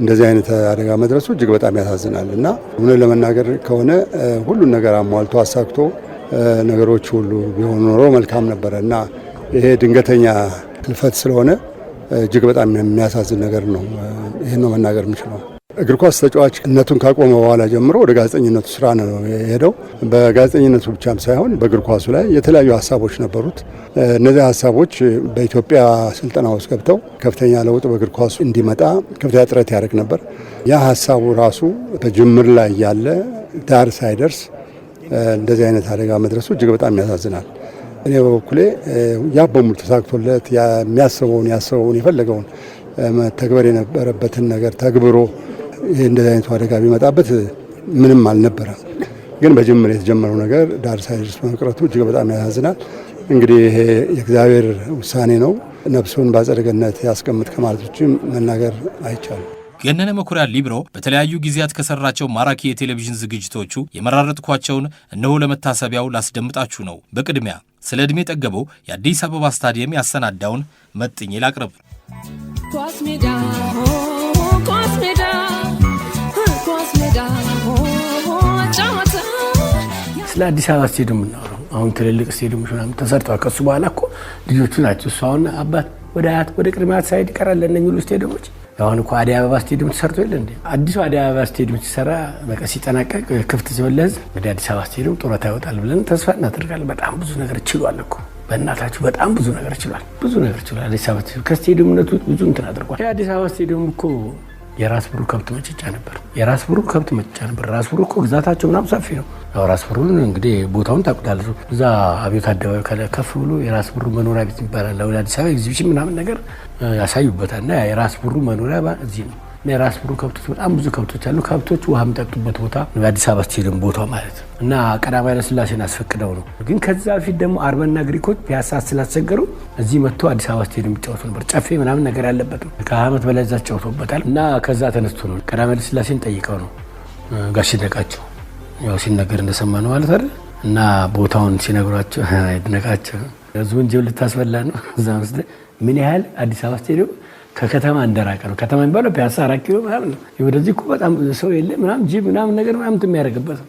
እንደዚህ አይነት አደጋ መድረሱ እጅግ በጣም ያሳዝናል እና እውነት ለመናገር ከሆነ ሁሉን ነገር አሟልቶ አሳክቶ ነገሮች ሁሉ ቢሆኑ ኖሮ መልካም ነበረ እና ይሄ ድንገተኛ ህልፈት ስለሆነ እጅግ በጣም የሚያሳዝን ነገር ነው። ይሄን ነው መናገር የምችለው። እግር ኳስ ተጫዋችነቱን ካቆመ በኋላ ጀምሮ ወደ ጋዜጠኝነቱ ስራ ነው የሄደው። በጋዜጠኝነቱ ብቻም ሳይሆን በእግር ኳሱ ላይ የተለያዩ ሀሳቦች ነበሩት። እነዚህ ሀሳቦች በኢትዮጵያ ስልጠና ውስጥ ገብተው ከፍተኛ ለውጥ በእግር ኳሱ እንዲመጣ ከፍተኛ ጥረት ያደርግ ነበር። ያ ሀሳቡ ራሱ በጅምር ላይ ያለ ዳር ሳይደርስ እንደዚህ አይነት አደጋ መድረሱ እጅግ በጣም ያሳዝናል። እኔ በበኩሌ ያ በሙሉ ተሳክቶለት ያሰበውን የፈለገውን ተግበር የነበረበትን ነገር ተግብሮ እንደዚህ አይነቱ አደጋ ቢመጣበት ምንም አልነበረም። ግን በጅምር የተጀመረው ነገር ዳር ሳይደርስ በመቅረቱ እጅግ በጣም ያሳዝናል። እንግዲህ ይሄ የእግዚአብሔር ውሳኔ ነው። ነፍሱን በአጸደ ገነት ያስቀምጥ ከማለት ውጭ መናገር አይቻልም። ገነነ መኩሪያ ሊብሮ በተለያዩ ጊዜያት ከሰራቸው ማራኪ የቴሌቪዥን ዝግጅቶቹ የመራረጥኳቸውን እነሆ ለመታሰቢያው ላስደምጣችሁ ነው። በቅድሚያ ስለ ዕድሜ ጠገበው የአዲስ አበባ ስታዲየም ያሰናዳውን መጥኜ ላቅርብ። ኳስ ሜዳ ኳስ ሜዳ ኳስ ሜዳ ጫወታ። ስለ አዲስ አበባ ስቴዲየም እናወራው። አሁን ትልልቅ ስቴዲየሞች ምናምን ተሰርተዋል። ከሱ በኋላ እኮ ልጆቹ ናቸው። እሱ አሁን አባት ወደ አያት ወደ ቅድመ አያት ሳይድ ይቀራል ለእነኚህ ሁሉ ስቴዲየሞች። አሁን እኮ አዲስ አበባ ስቴዲየም ተሰርቶ የለ እንዴ? አዲሱ አዲስ አበባ ስቴዲየም ሲሰራ በቃ ሲጠናቀቅ ክፍት ሲሆን ለህዝብ ወደ አዲስ አበባ ስቴዲየም ጡረታ ይወጣል ብለን ተስፋ እናደርጋለን። በጣም ብዙ ነገር ችሏል እኮ በእናታችሁ በጣም ብዙ ነገር ችሏል። አዲስ አበባ ስቴዲየም ከስቴዲየምነቱ ብዙ እንትን አድርጓል። የአዲስ አበባ ስቴዲየም እኮ የራስ ብሩ ከብት መጨጫ ነበር። ራስ ብሩ እኮ ግዛታቸው ምናምን ሰፊ ነው። ያው ራስ ብሩን እንግዲህ ቦታውን ታውቁታላችሁ። እዛ አብዮት አደባባይ ከፍ ብሎ የራስ ብሩ መኖሪያ ቤት ይባላል። ለአዲስ አበባ ኤግዚቢሽን ምናምን ነገር ያሳዩበታል እና የራስ ብሩ መኖሪያ እዚህ ነው። የራስ ብሩ ከብቶች በጣም ብዙ ከብቶች አሉ። ከብቶች ውሃ የሚጠጡበት ቦታ አዲስ አበባ ስቴዲየም ቦታ ማለት ነው። እና ቀዳማዊ ኃይለ ሥላሴን አስፈቅደው ነው። ግን ከዛ በፊት ደግሞ አርበና ግሪኮች ፒያሳ ስላስቸገሩ እዚህ መጥቶ አዲስ አበባ ስቴዲየም ይጫወቱ ነበር። ጨፌ ምናምን ነገር ያለበት ነው። ከዓመት በላይ እዛ ተጫውቶበታል። እና ከዛ ተነስቶ ነው ቀዳማዊ ኃይለ ሥላሴን ጠይቀው ነው ጋሽ ይድነቃቸው ያው ሲነገር እንደሰማ ነው ማለት አይደል። እና ቦታውን ሲነግሯቸው ይድነቃቸው ህዝቡን ጅብ ልታስበላ ነው እዛ መስለ ምን ያህል አዲስ አበባ ስቴዲየም ከከተማ እንደራቀ ነው። ከተማ የሚባለው ፒያሳ 4 ኪሎ ምናምን ነው። ወደዚህ እኮ በጣም ሰው የለ ምናምን ጅብ ምናምን ነገር ምናምን የሚያደርግበት ነው።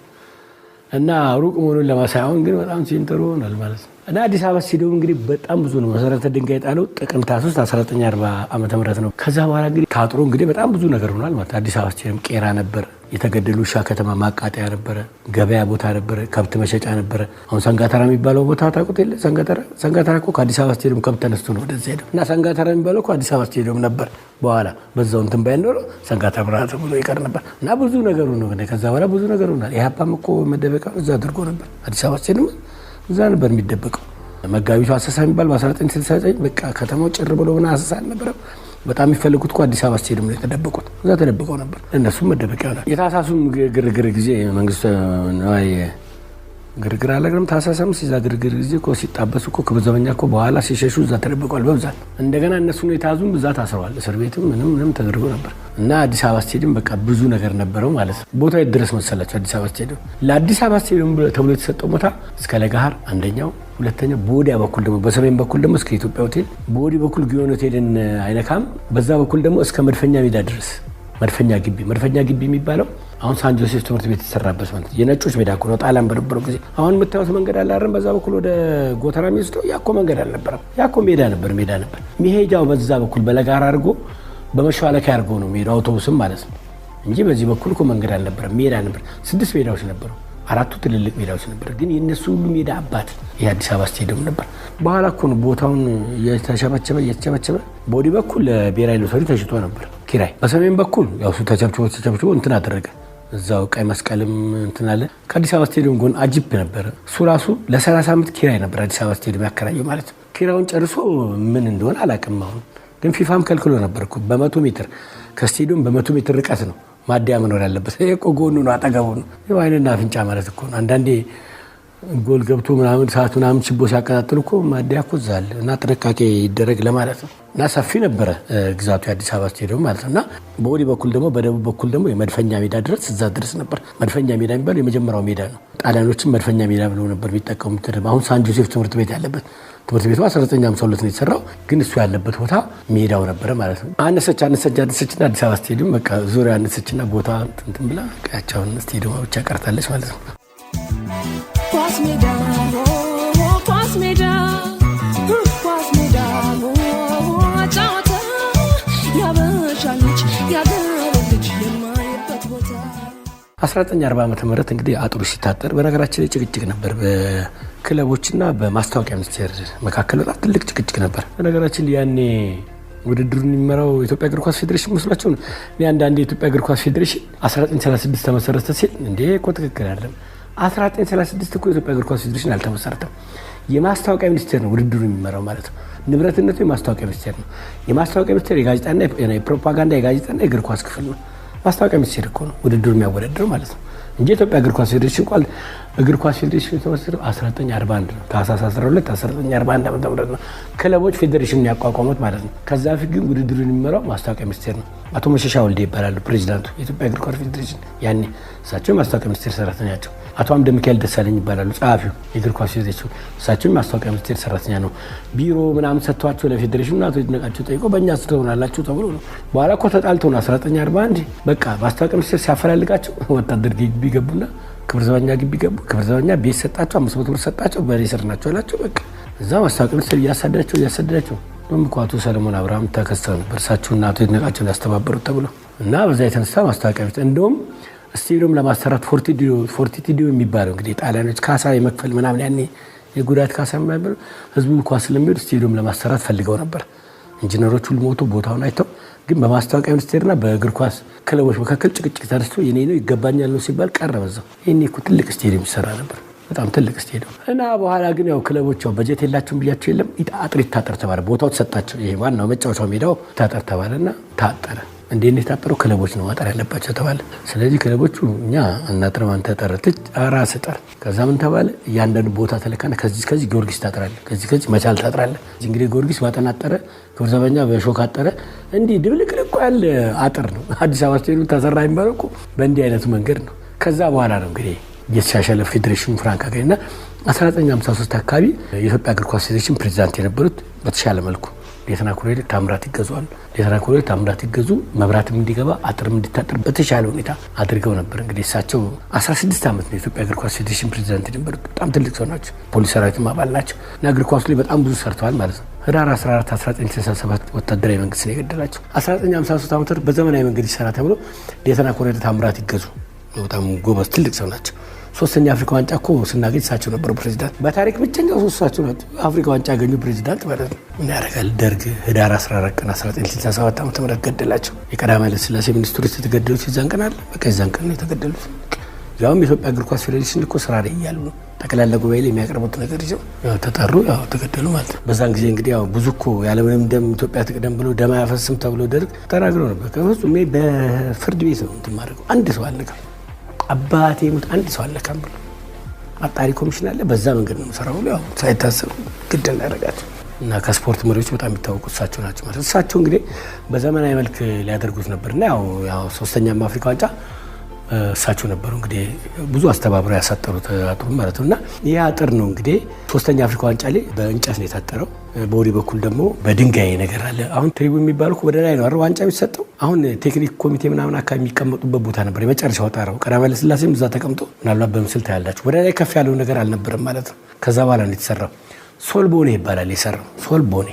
እና ሩቅ መሆኑን ለማሳየት ግን በጣም ሲንተሩ ሆኗል ማለት ነው። እና አዲስ አበባ ስቴዲየም እንግዲህ በጣም ብዙ ነው። መሰረተ ድንጋይ ጣለው ጥቅምት 3 1940 ዓመተ ምህረት ነው። ከዛ በኋላ እንግዲህ ታጥሮ እንግዲህ በጣም ብዙ ነገር ሆኗል ማለት አዲስ አበባ ስቴዲየም ቄራ ነበር፣ የተገደሉ ውሻ ከተማ ማቃጠያ ነበረ፣ ገበያ ቦታ ነበረ፣ ከብት መሸጫ ነበረ። አሁን ሰንጋተራ የሚባለው ቦታ ታውቁት የለ? ሰንጋተራ እኮ ከአዲስ አበባ ስቴዲየም ከብት ተነስቶ ነው ወደዚያ ሄደው እና ሰንጋተራ የሚባለው እኮ አዲስ አበባ ስቴዲየም ነበር። በኋላ በዛው እንትን ባይኖር ሰንጋተራ ተብሎ ይቀር ነበር። እና ብዙ ነገሩ ነው። ከዛ በኋላ ብዙ ነገር ሆኗል። ኢህአፓም እኮ መደበቂያው እዛ አድርጎ ነበር። አዲስ አበባ ስቴዲየም እዛ ነበር የሚደበቀው። መጋቢቱ አሰሳ የሚባል በ1969 በቃ ከተማው ጭር ብሎ ሆነ። አሰሳ አልነበረም። በጣም የሚፈልጉት እኮ አዲስ አበባ ስቴዲየም ነው የተደበቁት። እዛ ተደብቀው ነበር። እነሱም መደበቂያ ነው። የታሳሱም ግርግር ጊዜ መንግስት ነዋይ ግርግር አለግረም ታሳሳም ሲዛ ግርግር ጊዜ እኮ ሲጣበሱ እኮ ክብር ዘበኛ እኮ በኋላ ሲሸሹ እዛ ተደብቀዋል በብዛት። እንደገና እነሱ ነው የታዙም ብዛት ታስረዋል። እስር ቤትም ምንም ተደርጎ ነበር። እና አዲስ አበባ ስቴዲየም በቃ ብዙ ነገር ነበረው ማለት ነው። ቦታ ድረስ መሰላቸው አዲስ አበባ ስቴዲየም ለአዲስ አበባ ስቴዲየም ተብሎ የተሰጠው ቦታ እስከ ለጋሃር አንደኛው፣ ሁለተኛው በወዲያ በኩል ደግሞ በሰሜን በኩል ደግሞ እስከ ኢትዮጵያ ሆቴል፣ በወዲ በኩል ጊዮን ሆቴልን አይነካም። በዛ በኩል ደግሞ እስከ መድፈኛ ሜዳ ድረስ መድፈኛ ግቢ የሚባለው አሁን ሳን ጆሴፍ ትምህርት ቤት የተሰራበት ማለት የነጮች ሜዳ እኮ ነው። ጣሊያን በነበረው ጊዜ አሁን የምታዩት መንገድ አለ አይደል? በዛ በኩል ወደ ጎተራ የሚወስደው ያኮ መንገድ አልነበረም። ያኮ ሜዳ ነበር። መሄጃው በዛ በኩል በለጋር አድርጎ በመሿለኪያ አድርጎ ነው ሜዳው አውቶቡስም ማለት ነው እንጂ በዚህ በኩል እኮ መንገድ አልነበረም። ሜዳ ነበር። 6 ሜዳዎች ነበሩ። 4ቱ ትልልቅ ሜዳዎች ነበር። ግን የነሱ ሁሉ ሜዳ አባት የአዲስ አበባ ስቴዲየም ነበር። በኋላ እኮ ነው ቦታውን እየተቸበቸበ በወዲ በኩል ለብሔራዊ ሎተሪ ተሽጦ ነበር ኪራይ። በሰሜን በኩል ያው እሱ ተቸብችቦ እንትን አደረገ። እዛው ቀይ መስቀልም እንትን አለ። ከአዲስ አበባ ስቴዲየም ጎን አጂፕ ነበረ። እሱ ራሱ ለ30 ዓመት ኪራይ ነበር አዲስ አበባ ስቴዲየም ያከራየው ማለት ነው። ኪራዩን ጨርሶ ምን እንደሆነ አላውቅም። አሁን ግን ፊፋም ከልክሎ ነበር እኮ በ100 ሜትር ከስቴዲየም በ100 ሜትር ርቀት ነው ማዲያ መኖር ያለበት። ይሄ እኮ ጎኑ ነው፣ አጠገቡ ነው። ይኸው አይንና አፍንጫ ማለት እኮ ነው። አንዳንዴ ጎል ገብቶ ምናምን ሰዓት ምናምን ችቦ ሲያቀጣጥሉ እኮ ማዲያ እኮ እዛ አለ እና ጥንቃቄ ይደረግ ለማለት ነው። እና ሰፊ ነበረ ግዛቱ የአዲስ አበባ ስቴዲየም ማለት ነው። እና በወዲህ በኩል ደግሞ በደቡብ በኩል ደግሞ የመድፈኛ ሜዳ ድረስ እዛ ድረስ ነበር። መድፈኛ ሜዳ የሚባለው የመጀመሪያው ሜዳ ነው። ጣሊያኖችም መድፈኛ ሜዳ ብለው ነበር የሚጠቀሙት። አሁን ሳን ጆሴፍ ትምህርት ቤት ያለበት ትምህርት ቤቱ 1952 ነው የተሰራው። ግን እሱ ያለበት ቦታ ሜዳው ነበረ ማለት ነው። አነሰችና አዲስ አበባ ስቴዲየም በቃ ዙሪያ አነሰችና ቦታ እንትን ብላ ያቻውን ስቴዲየም ብቻ ቀርታለች ማለት ነው። ኳስ ሜዳ ጫወታ ያበሻለች ያገረች የማይበት ቦታ 1940 ዓመተ ምህረት እንግዲህ አጥሩ ሲታጠር በነገራችን ላይ ጭቅጭቅ ነበር በክለቦችና በማስታወቂያ ሚኒስቴር መካከል በጣም ትልቅ ጭቅጭቅ ነበር። በነገራችን ላይ ያኔ ውድድሩን የሚመራው የኢትዮጵያ እግር ኳስ ፌዴሬሽን መስሏቸው ነው። አንዳንዴ የኢትዮጵያ እግር ኳስ ፌዴሬሽን 1936 ተመሰረተ ሲል እንዴ እኮ ትክክል አይደለም። 1936 እኮ የኢትዮጵያ እግር ኳስ ፌዴሬሽን አልተመሰረተም። የማስታወቂያ ሚኒስቴር ነው ውድድሩን የሚመራው ማለት ነው። ንብረትነቱ የማስታወቂያ ሚኒስቴር ነው። የማስታወቂያ ሚኒስቴር የጋዜጣና የፕሮፓጋንዳ የጋዜጣና የእግር ኳስ ክፍል ነው። ማስታወቂያ ሚኒስቴር እኮ ነው ውድድሩ የሚያወዳድረው ማለት ነው እንጂ የኢትዮጵያ እግር ኳስ ፌዴሬሽን እንኳን እግር ኳስ ፌዴሬሽን የተመሰረተው 1941 ነው። ታህሳስ 12 1941 ዓ.ም ነው ክለቦች ፌዴሬሽኑን ያቋቋሙት ማለት ነው። ከዛ በፊት ግን ውድድሩን የሚመራው ማስታወቂያ ሚኒስቴር ነው። አቶ መሸሻ ወልዴ ይባላሉ ፕሬዚዳንቱ የኢትዮጵያ እግር ኳስ ፌዴሬሽን ያኔ። እሳቸው የማስታወቂያ ሚኒስቴር ሰራተኛ ናቸው። አቶ አምደ ሚካኤል ደሳለኝ ይባላሉ ጸሐፊው የእግር ኳስ ፌዴሬሽን። እሳቸው የማስታወቂያ ሚኒስቴር ሰራተኛ ነው። ቢሮ ምናምን ሰጥቷቸው ለፌዴሬሽኑ አቶ ይድነቃቸው ጠይቆ በእኛ ስትሆናላችሁ ተብሎ ነው። በኋላ እኮ ተጣልተው ነው 1941 በቃ ማስታወቂያ ሚኒስቴር ሲያፈላልጋቸው ወታደር ግቢ ገቡና ክብር ዘበኛ ግቢ ገቡ። ክብር ዘበኛ ቤት ሰጣቸው፣ 500 ብር ሰጣቸው። በሬ ስር ናቸው አላቸው። በቃ እዛ ማስታወቂያ ሚኒስቴር እያሳደዳቸው አቶ ሰለሞን አብርሃም ተከሰው ነበር እሳቸውና አቶ ይድነቃቸውን ያስተባበሩት ተብሎ እና በዛ የተነሳ ማስታወቂያ ሚኒስቴር እንደውም ስቴዲየም ለማሰራት ፎርቲቲዲዮ የሚባለው እንግዲህ ጣሊያኖች ካሳ የመክፈል ምናምን ያኔ የጉዳት ካሳ የማይባል ህዝቡ ኳስ ስለሚወድ ስቴዲየም ለማሰራት ፈልገው ነበር። ኢንጂነሮች ሁሉ ሞቶ ቦታውን አይተው ግን በማስታወቂያ ሚኒስቴርና በእግር ኳስ ክለቦች መካከል ጭቅጭቅ ተነስቶ የኔ ነው ይገባኛል ነው ሲባል ቀረ በዛው። ይሄኔ እኮ ትልቅ ስቴዲየም ይሰራ ነበር በጣም ትልቅ ስቴዲየም እና በኋላ ግን ያው ክለቦች ያው በጀት የላቸውም ብያቸው የለም አጥር ይታጠር ተባለ። ቦታው ተሰጣቸው። ይሄ ዋናው መጫወቻው ሜዳው ታጠር ተባለና ታጠረ። እንዴት ነው የታጠረው? ክለቦች ነው ማጠር ያለባቸው ተባለ። ስለዚህ ክለቦቹ እኛ እናጥረው አንተ ጠርተህ ራስ ጠር። ከዛ ምን ተባለ? እያንዳንዱ ቦታ ተለካና ከዚህ ጊዮርጊስ ታጥራለህ፣ ከዚህ መቻል ታጥራለህ። እንግዲህ ጊዮርጊስ ባጠናጠረ ክብር ዘበኛ በሾክ አጠረ። እንዲህ ድብልቅልቅ ያለ አጥር ነው። አዲስ አበባ ስቴዲየም ተሰራ የሚባለው እኮ በእንዲህ አይነቱ መንገድ ነው። ከዛ በኋላ ነው እንግዲህ የተሻሻለ ፌዴሬሽኑ ፍራንክ አገኘና 1953 አካባቢ የኢትዮጵያ እግር ኳስ ፌዴሬሽን ፕሬዚዳንት የነበሩት በተሻለ መልኩ ሌተና ኮሎኔል ታምራት ይገዙ አሉ። ሌተና ኮሎኔል ታምራት ይገዙ መብራትም እንዲገባ አጥርም እንዲታጠር በተሻለ ሁኔታ አድርገው ነበር። እንግዲህ እሳቸው 16 ዓመት ነው የኢትዮጵያ እግር ኳስ ፌዴሬሽን ፕሬዚዳንት የነበሩት። በጣም ትልቅ ሰው ናቸው። ፖሊስ ሰራዊትም አባል ናቸው እና እግር ኳሱ ላይ በጣም ብዙ ሰርተዋል ማለት ነው። ህዳር 14 1967 ወታደራዊ መንግስት ነው የገደላቸው። 1953 ዓመት በዘመናዊ መንገድ ይሰራ ተብሎ ሌተና ኮሎኔል ታምራት ይገዙ በጣም ጎበዝ ትልቅ ሰው ናቸው። ሶስተኛ አፍሪካ ዋንጫ እኮ ስናገኝ እሳቸው ነበሩ ፕሬዚዳንት። በታሪክ ብቸኛው እሳቸው ናቸው አፍሪካ ዋንጫ ያገኙ ፕሬዚዳንት ማለት ነው። ምን ያደርጋል ደርግ ህዳር 14 ቀን 1967 ዓ.ም ገደላቸው። የቀዳማዊ ኃይለ ሥላሴ ሚኒስትሮች የተገደሉት የዛን ቀን አለ። በቃ የዛን ቀን ነው የተገደሉት። ያውም የኢትዮጵያ እግር ኳስ ፌዴሬሽን እኮ ስራ ላይ እያሉ ነው ጠቅላላ ጉባኤ ላይ የሚያቀርቡት ነገር ይዘው ተጠሩ፣ ተገደሉ ማለት ነው። በዛን ጊዜ እንግዲህ ያው ብዙ እኮ ያለምንም ደም ኢትዮጵያ ትቅደም ብሎ ደም አያፈስም ተብሎ ደርግ ተናግሮ ነበር። ከፍጹም በፍርድ ቤት ነው እንትን ማድረገው አንድ ሰው አልነካም አባቴ ሙት አንድ ሰው አልነካም ብሎ አጣሪ ኮሚሽን አለ። በዛ መንገድ ነው ሰራው ብሎ ያው ሳይታሰብ ግድ እናደርጋቸው እና ከስፖርት መሪዎች በጣም የሚታወቁት እሳቸው ናቸው ማለት ነው። እሳቸው እንግዲህ በዘመናዊ መልክ ሊያደርጉት ነበርና ያው ሶስተኛም አፍሪካ ዋንጫ እሳቸው ነበሩ እንግዲህ ብዙ አስተባብረው ያሳጠሩት አጥሩ ማለት ነውና ይሄ አጥር ነው እንግዲህ ሶስተኛ አፍሪካ ዋንጫ ላይ በእንጨት ነው የታጠረው። በወዲህ በኩል ደግሞ በድንጋይ ነገር አለ። አሁን ትሪቡን የሚባለው ወደ ላይ ነው አይደል ዋንጫ የሚሰጠው። አሁን ቴክኒክ ኮሚቴ ምናምን አካባቢ የሚቀመጡበት ቦታ ነበር የመጨረሻው ጣራው። ቀዳማዊ ኃይለ ሥላሴም እዛ ተቀምጦ ምናልባት በምስል ታያላችሁ። ወደ ላይ ከፍ ያለው ነገር አልነበረም ማለት ነው። ከዛ በኋላ ነው የተሰራው። ሶልቦኔ ይባላል የሰራው ሶልቦኔ።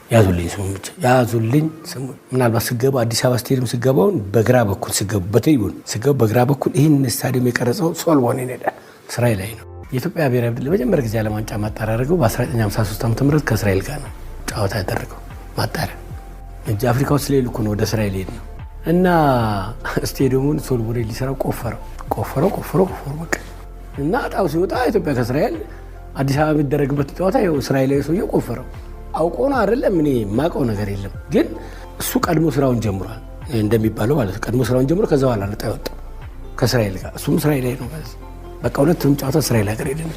ያዙልኝ ስሙ ብቻ ያዙልኝ ስሙ። ምናልባት ስገቡ አዲስ አበባ ስቴዲየም ስገባውን በግራ በኩል ስገቡ በትሪቡን ስገቡ በግራ በኩል ይህን ስታዲየም የቀረጸው ሶልቦኔ ነው። እስራኤል ላይ ነው የኢትዮጵያ ብሔራዊ ቡድን ለመጀመሪያ ጊዜ ዓለም ዋንጫ ማጣሪያ ያደረገው በ1953 ዓ.ም ከእስራኤል ጋር ነው ጨዋታ ያደረገው ማጣሪያ እንጂ አፍሪካ ውስጥ ሌሉ እኮ ነው ወደ እስራኤል ሄድ ነው እና ስቴዲየሙን ሶልቦኔ ሊሰራው ቆፈረው በቃ እና ጣው ሲወጣ ኢትዮጵያ ከእስራኤል አዲስ አበባ የሚደረግበት ጨዋታ ይኸው እስራኤላዊ ሰውዬው ቆፈረው አውቆ ነው አይደለም። እኔ የማውቀው ነገር የለም ግን እሱ ቀድሞ ስራውን ጀምሯል እንደሚባለው ማለት ቀድሞ ስራውን ጀምሮ ከዛ በኋላ ነው የወጣው ከእስራኤል ጋር። እሱም እስራኤላዊ ነው ማለት በቃ ሁለቱም ጨዋታ እስራኤል ሀገር ሄደን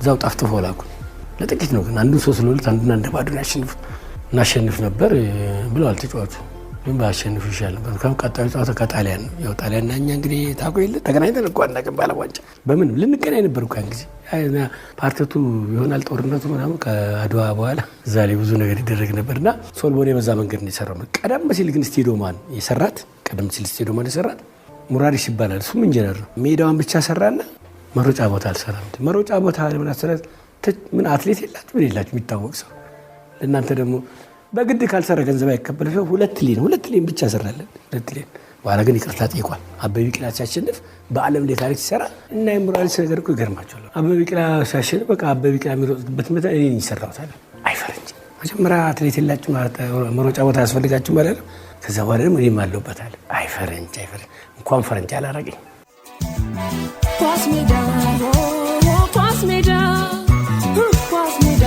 እዛው ጣፍጥፎ ላኩ። ለጥቂት ነው ግን አንዱን 3-2 አንዱን 1-0 እናሸንፍ ነበር ብለዋል ተጫዋቹ። ግን ባሸንፍ ይሻል ነበር። ቀጣዩ ጨዋታ ከጣሊያን ነው። ያው ጣሊያንና እኛ እንግዲህ ታውቀው የለ ተገናኝተን እንኳን እናቀም ባለ ዋንጫ በምን ልንገናኝ ነበር እኮ ያን ጊዜ ፓርቲቱ ይሆናል ጦርነቱ ምናምን ከአድዋ በኋላ እዛ ላይ ብዙ ነገር ይደረግ ነበርና ሶልቦኔ በዛ መንገድ ነው የሰራው። ቀደም ሲል ግን ስቴዲየሟን የሰራት ሙራሪስ ይባላል። እሱም ኢንጂነር ነው። ሜዳዋን ብቻ ሰራና መሮጫ ቦታ አልሰራም። መሮጫ ቦታ ለምን አሰራት? ምን አትሌት የላችሁ ምን የላችሁ የሚታወቅ ሰው ለእናንተ ደግሞ በግድ ካልሰራ ገንዘብ አይከበልሽ። ሁለት ሌን ብቻ ሰራለን። በኋላ ግን ይቅርታ ጠይቋል። አበበ ቢቂላ ሲያሸንፍ በዓለም ላይ ታሪክ ሲሰራ እና የሙራሪስ ነገር እኮ ይገርማቸዋል። አበበ ቢቂላ ሲያሸንፍ በቃ አበበ ቢቂላ የሚሮጥበት መታ እኔ ይሰራውታል። አይፈረንጅ መጀመሪያ አትሌት የላችሁ ማለት መሮጫ ቦታ ያስፈልጋችሁ ማለት ነው። ከዛ በኋላ ደግሞ እኔም አለሁበታል። አይፈረንጅ እንኳን ፈረንጅ አላረገኝ ኳስ ሜዳ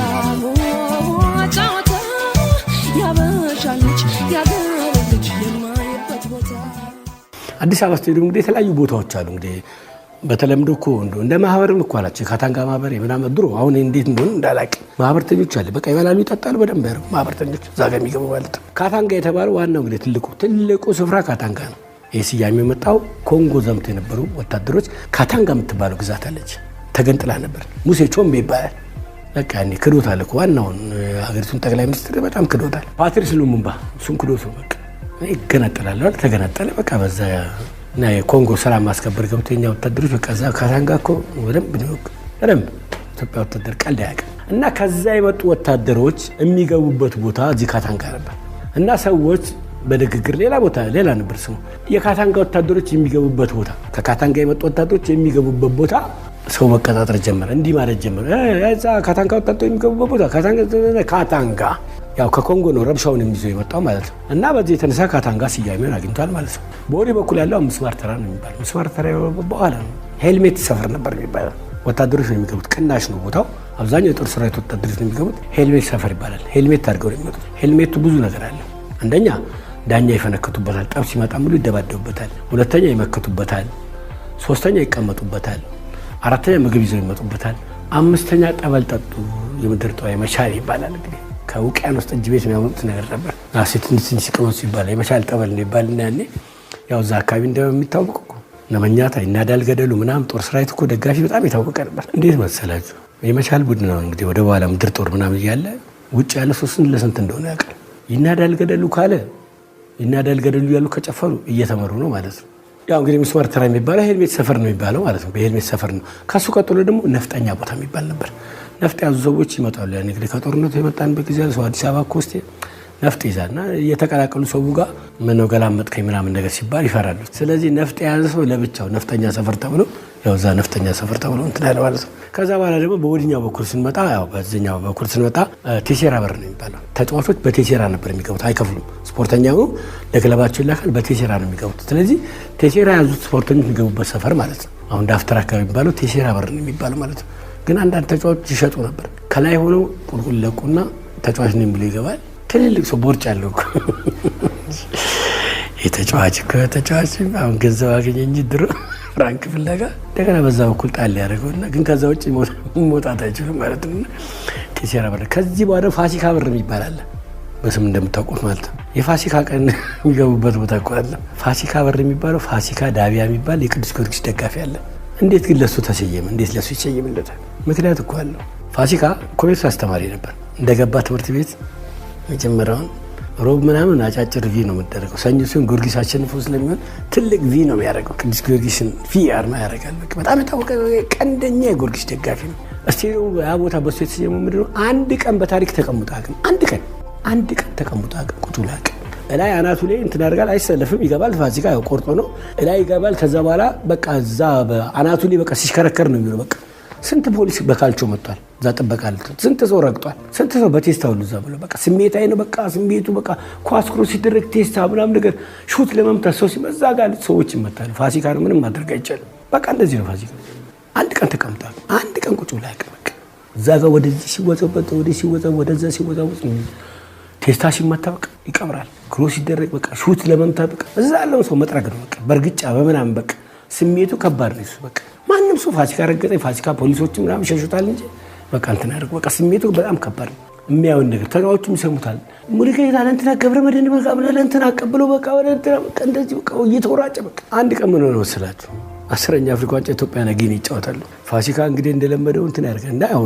ጫወታ ያበሻልች ያገረልች የማይበት ቦታ አዲስ አበባ ስቴዲየም እንግዲህ የተለያዩ ቦታዎች አሉ። እንግዲህ በተለምዶ እኮ እንደ ማህበርም እኮ አላቸው። የካታንጋ ማህበር የምናምን ድሮ አሁን እንዴት እንደሆነ እንዳላቅ ማህበርተኞች አለ። በቃ ይበላሉ ይጠጣሉ በደንብ ያደርጉ ማህበርተኞች እዛ ጋር የሚገቡ ማለት ነው። ካታንጋ የተባለው ዋናው እንግዲህ ትልቁ ስፍራ ካታንጋ ነው። ይህ ስያሜ የመጣው ኮንጎ ዘምቶ የነበሩ ወታደሮች ካታንጋ የምትባለው ግዛት አለች ተገንጥላ ነበር። ሙሴ ቾምቤ ይባላል። በቃ እኔ ክዶታል እኮ ዋናውን ሀገሪቱን ጠቅላይ ሚኒስትር በጣም ክዶታል። ፓትሪስ ሉሙምባ እሱን ክዶቱ በቃ ይገነጠላል ተገነጠለ። በቃ በዛ እና የኮንጎ ሰላም ማስከበር ገብቶ የኛ ወታደሮች በቃ እዛ ካታንጋ እኮ በደንብ ኢትዮጵያ ወታደር ቀልድ አያውቅም። እና ከዛ የመጡ ወታደሮች የሚገቡበት ቦታ እዚህ ካታንጋ ነበር እና ሰዎች በንግግር ሌላ ነበር ስሙ። የካታንጋ ወታደሮች የሚገቡበት ቦታ ከካታንጋ የመጡ ወታደሮች የሚገቡበት ቦታ ሰው መቀጣጠር ጀመረ። እንዲህ ማለት ጀመረ። እዛ ካታንጋ ወጣቶች የሚገቡበት ቦታ ካታንጋ ያው ከኮንጎ ነው ረብሻውን የሚይዘው የመጣው ማለት ነው። እና በዚህ የተነሳ ካታንጋ ስያሜውን አግኝቷል ማለት ነው። በወዲህ በኩል ያለው ምስማር ተራ ነው የሚባለው። ምስማር ተራ በኋላ ነው ሄልሜት ሰፈር ነበር የሚባለው። ወታደሮች ነው የሚገቡት። ቅናሽ ነው ቦታው። አብዛኛው የጦር ሰራዊት ወታደሮች ነው የሚገቡት። ሄልሜት ሰፈር ይባላል። ሄልሜት አድርገው ነው የሚመጡት። ሄልሜቱ ብዙ ነገር አለ። አንደኛ ዳኛ ይፈነክቱበታል፣ ጠብ ሲመጣ ሙሉ ይደባደቡበታል። ሁለተኛ ይመክቱበታል። ሶስተኛ ይቀመጡበታል። አራተኛ ምግብ ይዘው ይመጡበታል። አምስተኛ ጠበል ጠጡ። የምድር ጠዋይ መቻል ይባላል። እንግዲህ ከውቅያኖስ ጠጅ ቤት የሚያመጡት ነገር ነበር። ትንሽ ሲቀመጡ ይባላል የመቻል ጠበል ነው ይባል እና ያኔ ያው እዛ አካባቢ እንደሚታወቅ ለመኛታ ይናዳል ገደሉ ምናምን ጦር ሰራዊት እኮ ደጋፊ በጣም የታወቀ ነበር። እንዴት መሰላችሁ? የመቻል ቡድን ነው እንግዲህ ወደ በኋላ ምድር ጦር ምናምን እያለ ውጭ ያለ ሶስት ለስንት እንደሆነ ያውቃል። ይናዳል ገደሉ ካለ ይናዳል ገደሉ ያሉ ከጨፈሩ እየተመሩ ነው ማለት ነው። ያው እንግዲህ ምስማር ተራ የሚባለው ሄልሜት ሰፈር ነው የሚባለው ማለት ነው። በሄልሜት ሰፈር ነው። ከሱ ቀጥሎ ደግሞ ነፍጠኛ ቦታ የሚባል ነበር። ነፍጥ ያዙ ሰዎች ይመጣሉ። ያን እንግዲህ ከጦርነቱ የመጣንበት ጊዜ ሰው አዲስ አበባ እኮ ውስጥ ነፍጥ ይዛልና እየተቀላቀሉ ሰው ጋር ምነው ገላመጥከኝ ምናምን ነገር ሲባል ይፈራሉ። ስለዚህ ነፍጥ የያዘ ሰው ለብቻው ነፍጠኛ ሰፈር ተብሎ ያው እዛ ነፍጠኛ ሰፈር ተብሎ እንትን ያለ ማለት ነው። ከዛ በኋላ ደግሞ በወዲኛው በኩል ስንመጣ ያው በዚህኛው በኩል ስንመጣ ቴሴራ በር ነው የሚባለው። ተጫዋቾች በቴሴራ ነበር የሚገቡት፣ አይከፍሉም። ስፖርተኛው ለክለባቸው ይላካል፣ በቴሴራ ነው የሚገቡት። ስለዚህ ቴሴራ ያዙት ስፖርተኞች የሚገቡበት ሰፈር ማለት ነው። አሁን ዳፍተር አካባቢ የሚባለው ቴሴራ በር ነው የሚባለው ማለት ነው። ግን አንዳንድ ተጫዋቾች ይሸጡ ነበር። ከላይ ሆነው ቁልቁል ለቁና ተጫዋች ነኝ ብሎ ይገባል። ትልልቅ ሰው ቦርጭ ያለው እኮ የተጫዋች እኮ ተጫዋች አሁን ገንዘብ አገኘ እንጂ ድሮ ፍራንክ ፍለጋ እንደገና በዛ በኩል ጣል ያደረገውና ግን ከዛ ውጭ መውጣት አይችሉም ማለት ነው። ቴሴራ በር። ከዚህ በኋላ ፋሲካ በር የሚባል አለ፣ በስም እንደምታውቁት ማለት ነው። የፋሲካ ቀን የሚገቡበት ቦታ እኮ አለ። ፋሲካ በር የሚባለው ፋሲካ ዳቢያ የሚባል የቅዱስ ጊዮርጊስ ደጋፊ አለ። እንዴት ግን ለሱ ተሰየመ? እንዴት ለሱ ይሰየምለታል? ምክንያት እኮ አለው። ፋሲካ ኮሜርስ አስተማሪ ነበር። እንደገባ ትምህርት ቤት መጀመሪያውን ሮብ ምናምን አጫጭር ቪ ነው የምደረገው። ሰኞ ሲሆን ጊዮርጊስ አሸንፎ ስለሚሆን ትልቅ ቪ ነው የሚያደርገው። ቅዱስ ጊዮርጊስን ቪ አርማ ያደርጋል። በጣም የታወቀ ቀንደኛ የጊዮርጊስ ደጋፊ ነው። እስቲ ያ ቦታ በሱ የተሰየመው ምንድን ነው? አንድ ቀን በታሪክ ተቀምጦ አቅም አንድ ቀን ተቀምጦ አቅም ቁጭ ብሎ አቅም እላይ አናቱ ላይ እንትን ያደርጋል። አይሰለፍም፣ ይገባል። ፋሲካ ያው ቆርጦ ነው እላይ ይገባል። ከዛ በኋላ በቃ እዛ አናቱ ላይ በቃ ሲሽከረከር ነው የሚለው። በቃ ስንት ፖሊስ በካልቾ መጥቷል። እዛ ጥበቃ ስንት ሰው ረግጧል። ስንት ሰው በቴስታ ሁሉ እዛ ብሎ በቃ ስሜታዊ ነው። በቃ ስሜቱ በቃ ኳስ ክሮስ ሲደረግ ቴስታ ምናምን ነገር ሹት ለመምታት ሰው ሲመዛ ጋር ሰዎች ይመታሉ። ፋሲካ ነው፣ ምንም ማድረግ አይቻልም። በቃ እንደዚህ ነው ፋሲካ። አንድ ቀን ተቀምጧል። አንድ ቀን ቁጭ ብሎ አያውቅም። በቃ እዛ ጋር ወደዚህ ሲወጣበት ወደዚህ ሲወጣ ወደዛ ሲወጣ ቴስታ ሲመታ በቃ ይቀብራል። ክሮስ ሲደረግ በቃ ሹት ለመምታት በቃ እዛ ያለው ሰው መጥረግ ነው። በቃ በእርግጫ በምናምን በቃ ስሜቱ ከባድ ነው። በቃ ማንም ሰው ፋሲካ ረገጠ ፋሲካ ፖሊሶች ምናምን ሸሹታል እንጂ በቃ እንትን ያደርግ በቃ ስሜቱ በጣም ከባድ ነው። የሚያዩን ነገር ተጫዋቾቹም ይሰሙታል። ሙሉጌታ ለእንትና ገብረመድህን በቃ ለእንትና አቀብሎ በቃ ወደ እንትና በቃ እንደዚህ በቃ እየተወራጨ በቃ አንድ ቀን ምን ሆነ መሰላችሁ? 10ኛ አፍሪካ ዋንጫ ኢትዮጵያና ጊኒ ይጫወታሉ። ፋሲካ እንግዲህ እንደለመደው እንትን ያደርጋል እና ያው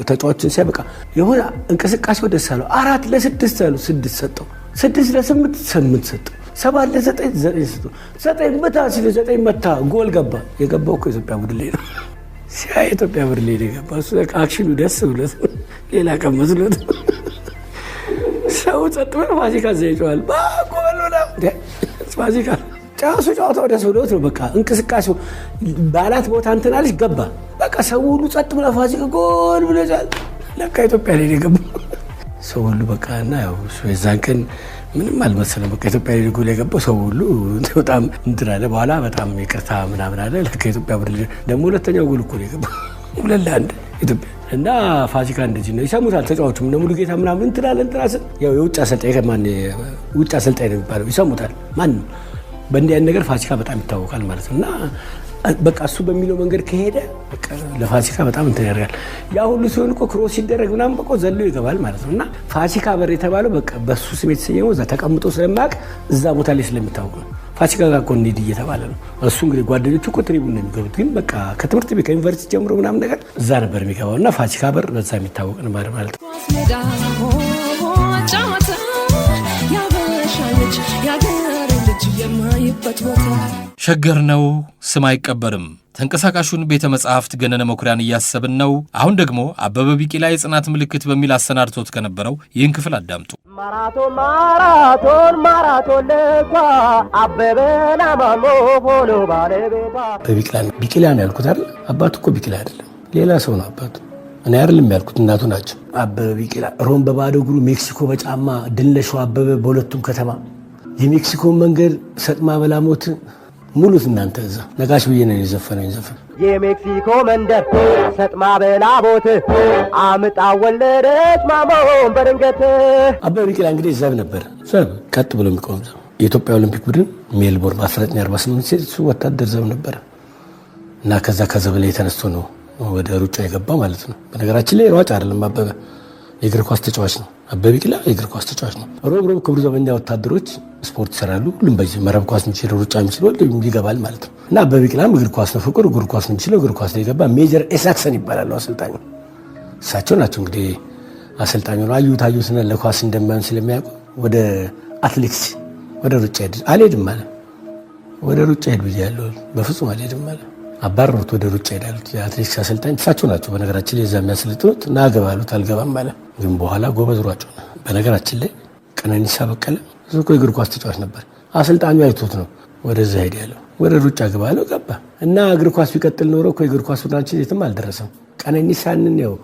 ተጫዋቾችን ሲያይ በቃ የሆነ እንቅስቃሴው ደስ አለው። 4-6 አሉ። 6 ሰጠው። 6-8 8 ሰጠው። 7-9 9 ሰጠው። 9 መታ ሲል 9 መታ ጎል ገባ። የገባው እኮ ኢትዮጵያ ቡድን ላይ ነው። ሲያይ ኢትዮጵያ ቡድን ላይ ገባ። እሱ አክሽኑ ደስ ብሎት ሌላ ቀን መስሎት ሰው ጸጥ ብሎ ፋሲካ ዘይጫዋል ባጎል ነው ፋሲካ ጫሱ ጫዋታው ደስ ብሎት ነው። በቃ እንቅስቃሴው ባላት ቦታ እንትን አለች ገባ። በቃ ሰው ሁሉ ጸጥ ብሎ ፋሲካ ጎል ብሎ ጫል ለካ ኢትዮጵያ ላይ ገባ ሰው ሁሉ በቃ እና ያው የዛን ቀን ምንም አልመሰለም። በቃ ኢትዮጵያ ላይ ጎል የገባው ሰው ሁሉ በጣም እንትን አለ። በኋላ በጣም ይቅርታ ምናምን አለ። ለካ ኢትዮጵያ ቡድን ደግሞ ሁለተኛው ጎል እኮ ነው የገባው 2-1 ኢትዮጵያ እና ፋሲካ እንደዚህ ነው ይሰሙታል ተጫዋቾቹም። እነ ሙሉጌታ ምናምን እንትን አለ እንትን አሰ ያው የውጭ አሰልጣኝ ከማን ውጭ አሰልጣኝ ነው የሚባለው ይሰሙታል። ማን በእንዲህ አይነት ነገር ፋሲካ በጣም ይታወቃል ማለት ነው። እና በቃ እሱ በሚለው መንገድ ከሄደ በቃ ለፋሲካ በጣም እንትን ያደርጋል። ያ ሁሉ ሲሆን እኮ ክሮስ ሲደረግ ምናምን በቃ ዘሎ ይገባል ማለት ነው። እና ፋሲካ በር የተባለው በቃ በሱ ስም የተሰየመው እዛ ተቀምጦ ስለማያውቅ እዛ ቦታ ላይ ስለሚታወቅ ነው። ፋሲካ ጋር እኮ እንሂድ እየተባለ ነው። እሱ እንግዲህ ጓደኞቹ እኮ ትሪቡን ነው የሚገቡት፣ ግን በቃ ከትምህርት ቤት ከዩኒቨርሲቲ ጀምሮ ምናምን ነገር እዛ ነበር የሚገባው። እና ፋሲካ በር በዛ የሚታወቅ ነበር ማለት ነው። ሸገር ነው ስም አይቀበርም። ተንቀሳቃሹን ቤተ መጻሕፍት ገነነ መኩሪያን እያሰብን ነው። አሁን ደግሞ አበበ ቢቂላ የጽናት ምልክት በሚል አሰናድቶት ከነበረው ይህን ክፍል አዳምጡ። ማራቶን ለኳ አበበና ማሞ ሆኖ ባለቤቷ ቢቂላ ነው ያልኩት አይደል? አባቱ እኮ ቢቂላ አይደለም፣ ሌላ ሰው ነው አባቱ። እኔ አይደለም ያልኩት፣ እናቱ ናቸው። አበበ ቢቂላ ሮም በባዶ እግሩ ሜክሲኮ በጫማ ድል ነሽው አበበ በሁለቱም ከተማ የሜክሲኮን መንገድ ሰጥማ በላሞት ሙሉት እናንተ እዛ ነጋሽ ብዬ ነው የዘፈነው ዘፈን። የሜክሲኮ መንደር ሰጥማ በላቦት አምጣ ወለደች ማሞን በድንገት። አበበ ቢቂላ እንግዲህ ዘብ ነበር። ዘብ ቀጥ ብሎ የሚቆም ዘብ። የኢትዮጵያ ኦሎምፒክ ቡድን ሜልቦርን በ1948 እሱ ወታደር ዘብ ነበር እና ከዘብ ላይ ተነስቶ ነው ወደ ሩጫ የገባው ማለት ነው። በነገራችን ላይ ሯጭ አይደለም አበበ፣ የእግር ኳስ ተጫዋች ነው። አበበ ቢቂላ የእግር ኳስ ተጫዋች ነው። ሮብ ክብር ዘበኛ ወታደሮች ስፖርት ይሰራሉ። ሁሉም በዚህ መረብ ኳስ የሚችል ሩጫ የሚችል ሁሉም ይገባል ማለት ነው። እና አበበ ቢቂላም እግር ኳስ ነው ፍቅር፣ እግር ኳስ ነው የሚችለው፣ እግር ኳስ ነው የገባ። ሜጀር ኤሳክሰን ይባላሉ አሰልጣኙ። እሳቸው ናቸው እንግዲህ አሰልጣኙ ነው። አዩትና ለኳስ እንደማይሆን ስለሚያውቁ ወደ አትሌቲክስ ወደ ሩጫ አልሄድም ማለት ወደ ሩጫ ሄድ ብያለሁ፣ በፍጹም አልሄድም ማለት አባረሩት። ወደ ሩጫ ሄዳሉት። የአትሌቲክስ አሰልጣኝ እሳቸው ናቸው። በነገራችን ላይ እዛ የሚያሰለጥኑት እና አገባሉት አልገባም ማለት ግን በኋላ ጎበዝ ሯጭ ሆነ። በነገራችን ላይ ቀነኒሳ በቀለ እሱ እኮ የእግር ኳስ ተጫዋች ነበር። አሰልጣኙ አይቶት ነው ወደዛ ሄድ ያለው። ወደ ሩጫ ገባ አለው ገባ። እና እግር ኳስ ቢቀጥል ኖሮ እኮ የእግር ኳስ ቡድናችን የትም አልደረሰም። ቀነኒሳንን ያው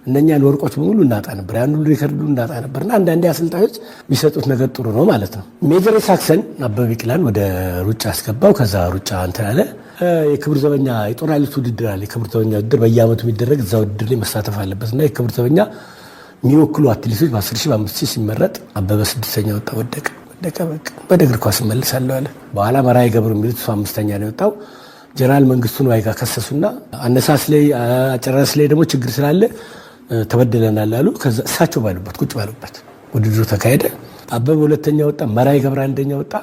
እነኛን ወርቆች በሙሉ እናጣ ነበር፣ ያን ሁሉ ሪከርዱ እናጣ ነበርና አንዳንዴ አሰልጣኞች የሚሰጡት ነገር ጥሩ ነው ማለት ነው። ሜጀር ሳክሰን አበበ ቢቂላን ወደ ሩጫ አስገባው። ከዛ ሩጫ እንትን አለ። የክብር ዘበኛ የጦር ኃይሎች ውድድር አለ። የክብር ዘበኛ ውድድር በየዓመቱ የሚደረግ እዛ ውድድር ላይ መሳተፍ አለበት እና የክብር ዘበኛ የሚወክሉ አትሌቶች በ10,000 በ5,000 ሲመረጥ አበበ 6ኛ ወጣ። ወደቀ። በቃ ወደ እግር ኳስ እመልሳለሁ አለ። በኋላ መራዊ ገብሩ የሚሉት እሱ 5ኛ ነው የወጣው። ጀነራል መንግስቱን ዋይጋ ከሰሱና አነሳስ ላይ አጨራረስ ላይ ደግሞ ችግር ስላለ ተበደለናል አሉ። ከዛ እሳቸው ባሉበት ቁጭ ባሉበት ውድድሩ ተካሄደ። አበበ 2ኛ ወጣ፣ መራዊ ገብረ 1ኛ ወጣ።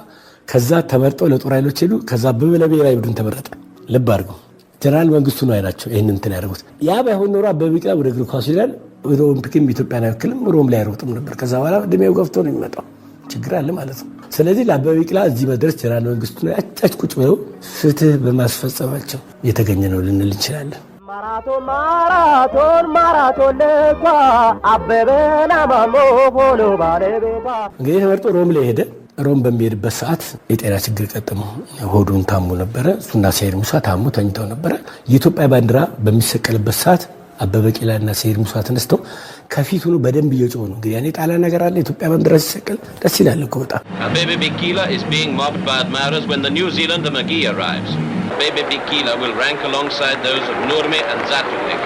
ከዛ ተመርጠው ለጦር ኃይሎች ሄዱ። ከዛ አበበ ለብሔራዊ ቡድን ተመረጠ። ልብ አድርገው ጀነራል መንግስቱ ነው አይናቸው ይሄን እንትን ያደርጉት። ያ ባይሆን ኖሮ አበበ ቢቂላ ወደ እግር ኳሱ ይላል ወደ ኦሎምፒክም ኢትዮጵያን አይወክልም፣ ሮም ላይ አይሮጥም ነበር። ከዛ በኋላ እድሜው ገፍቶ ነው የሚመጣው። ችግር አለ ማለት ነው። ስለዚህ ለአበበ ቢቂላ እዚህ መድረስ ጀነራል መንግስቱ ነው ያጫጭ ቁጭ ብለው ፍትህ በማስፈጸማቸው የተገኘ ነው ልንል እንችላለን። ማራቶን ለኳ አበበና ማሞ ሆኖ ባለቤቷ። እንግዲህ ተመርጦ ሮም ላይ ሄደ። ሮም በሚሄድበት ሰዓት የጤና ችግር ገጠመው። ሆዱን ታሞ ነበረ። እሱና ሰይድ ሙሳ ታሞ ተኝተው ነበረ። የኢትዮጵያ ባንዲራ በሚሰቀልበት ሰዓት አበበ ቢቂላና ሰይድ ሙሳ ተነስተው ከፊት ሆኖ በደንብ እየጮሁ ነው። እንግዲህ ያኔ ጣሊያን ነገር አለ። ኢትዮጵያ ባንዲራ ሲሰቀል ደስ ይላል እኮ በጣም። አበበ ቢቂላ is being mobbed by admirers when the New Zealander McGee arrives. Abbebe Bikila will rank alongside those of Nurmi and Zatulik.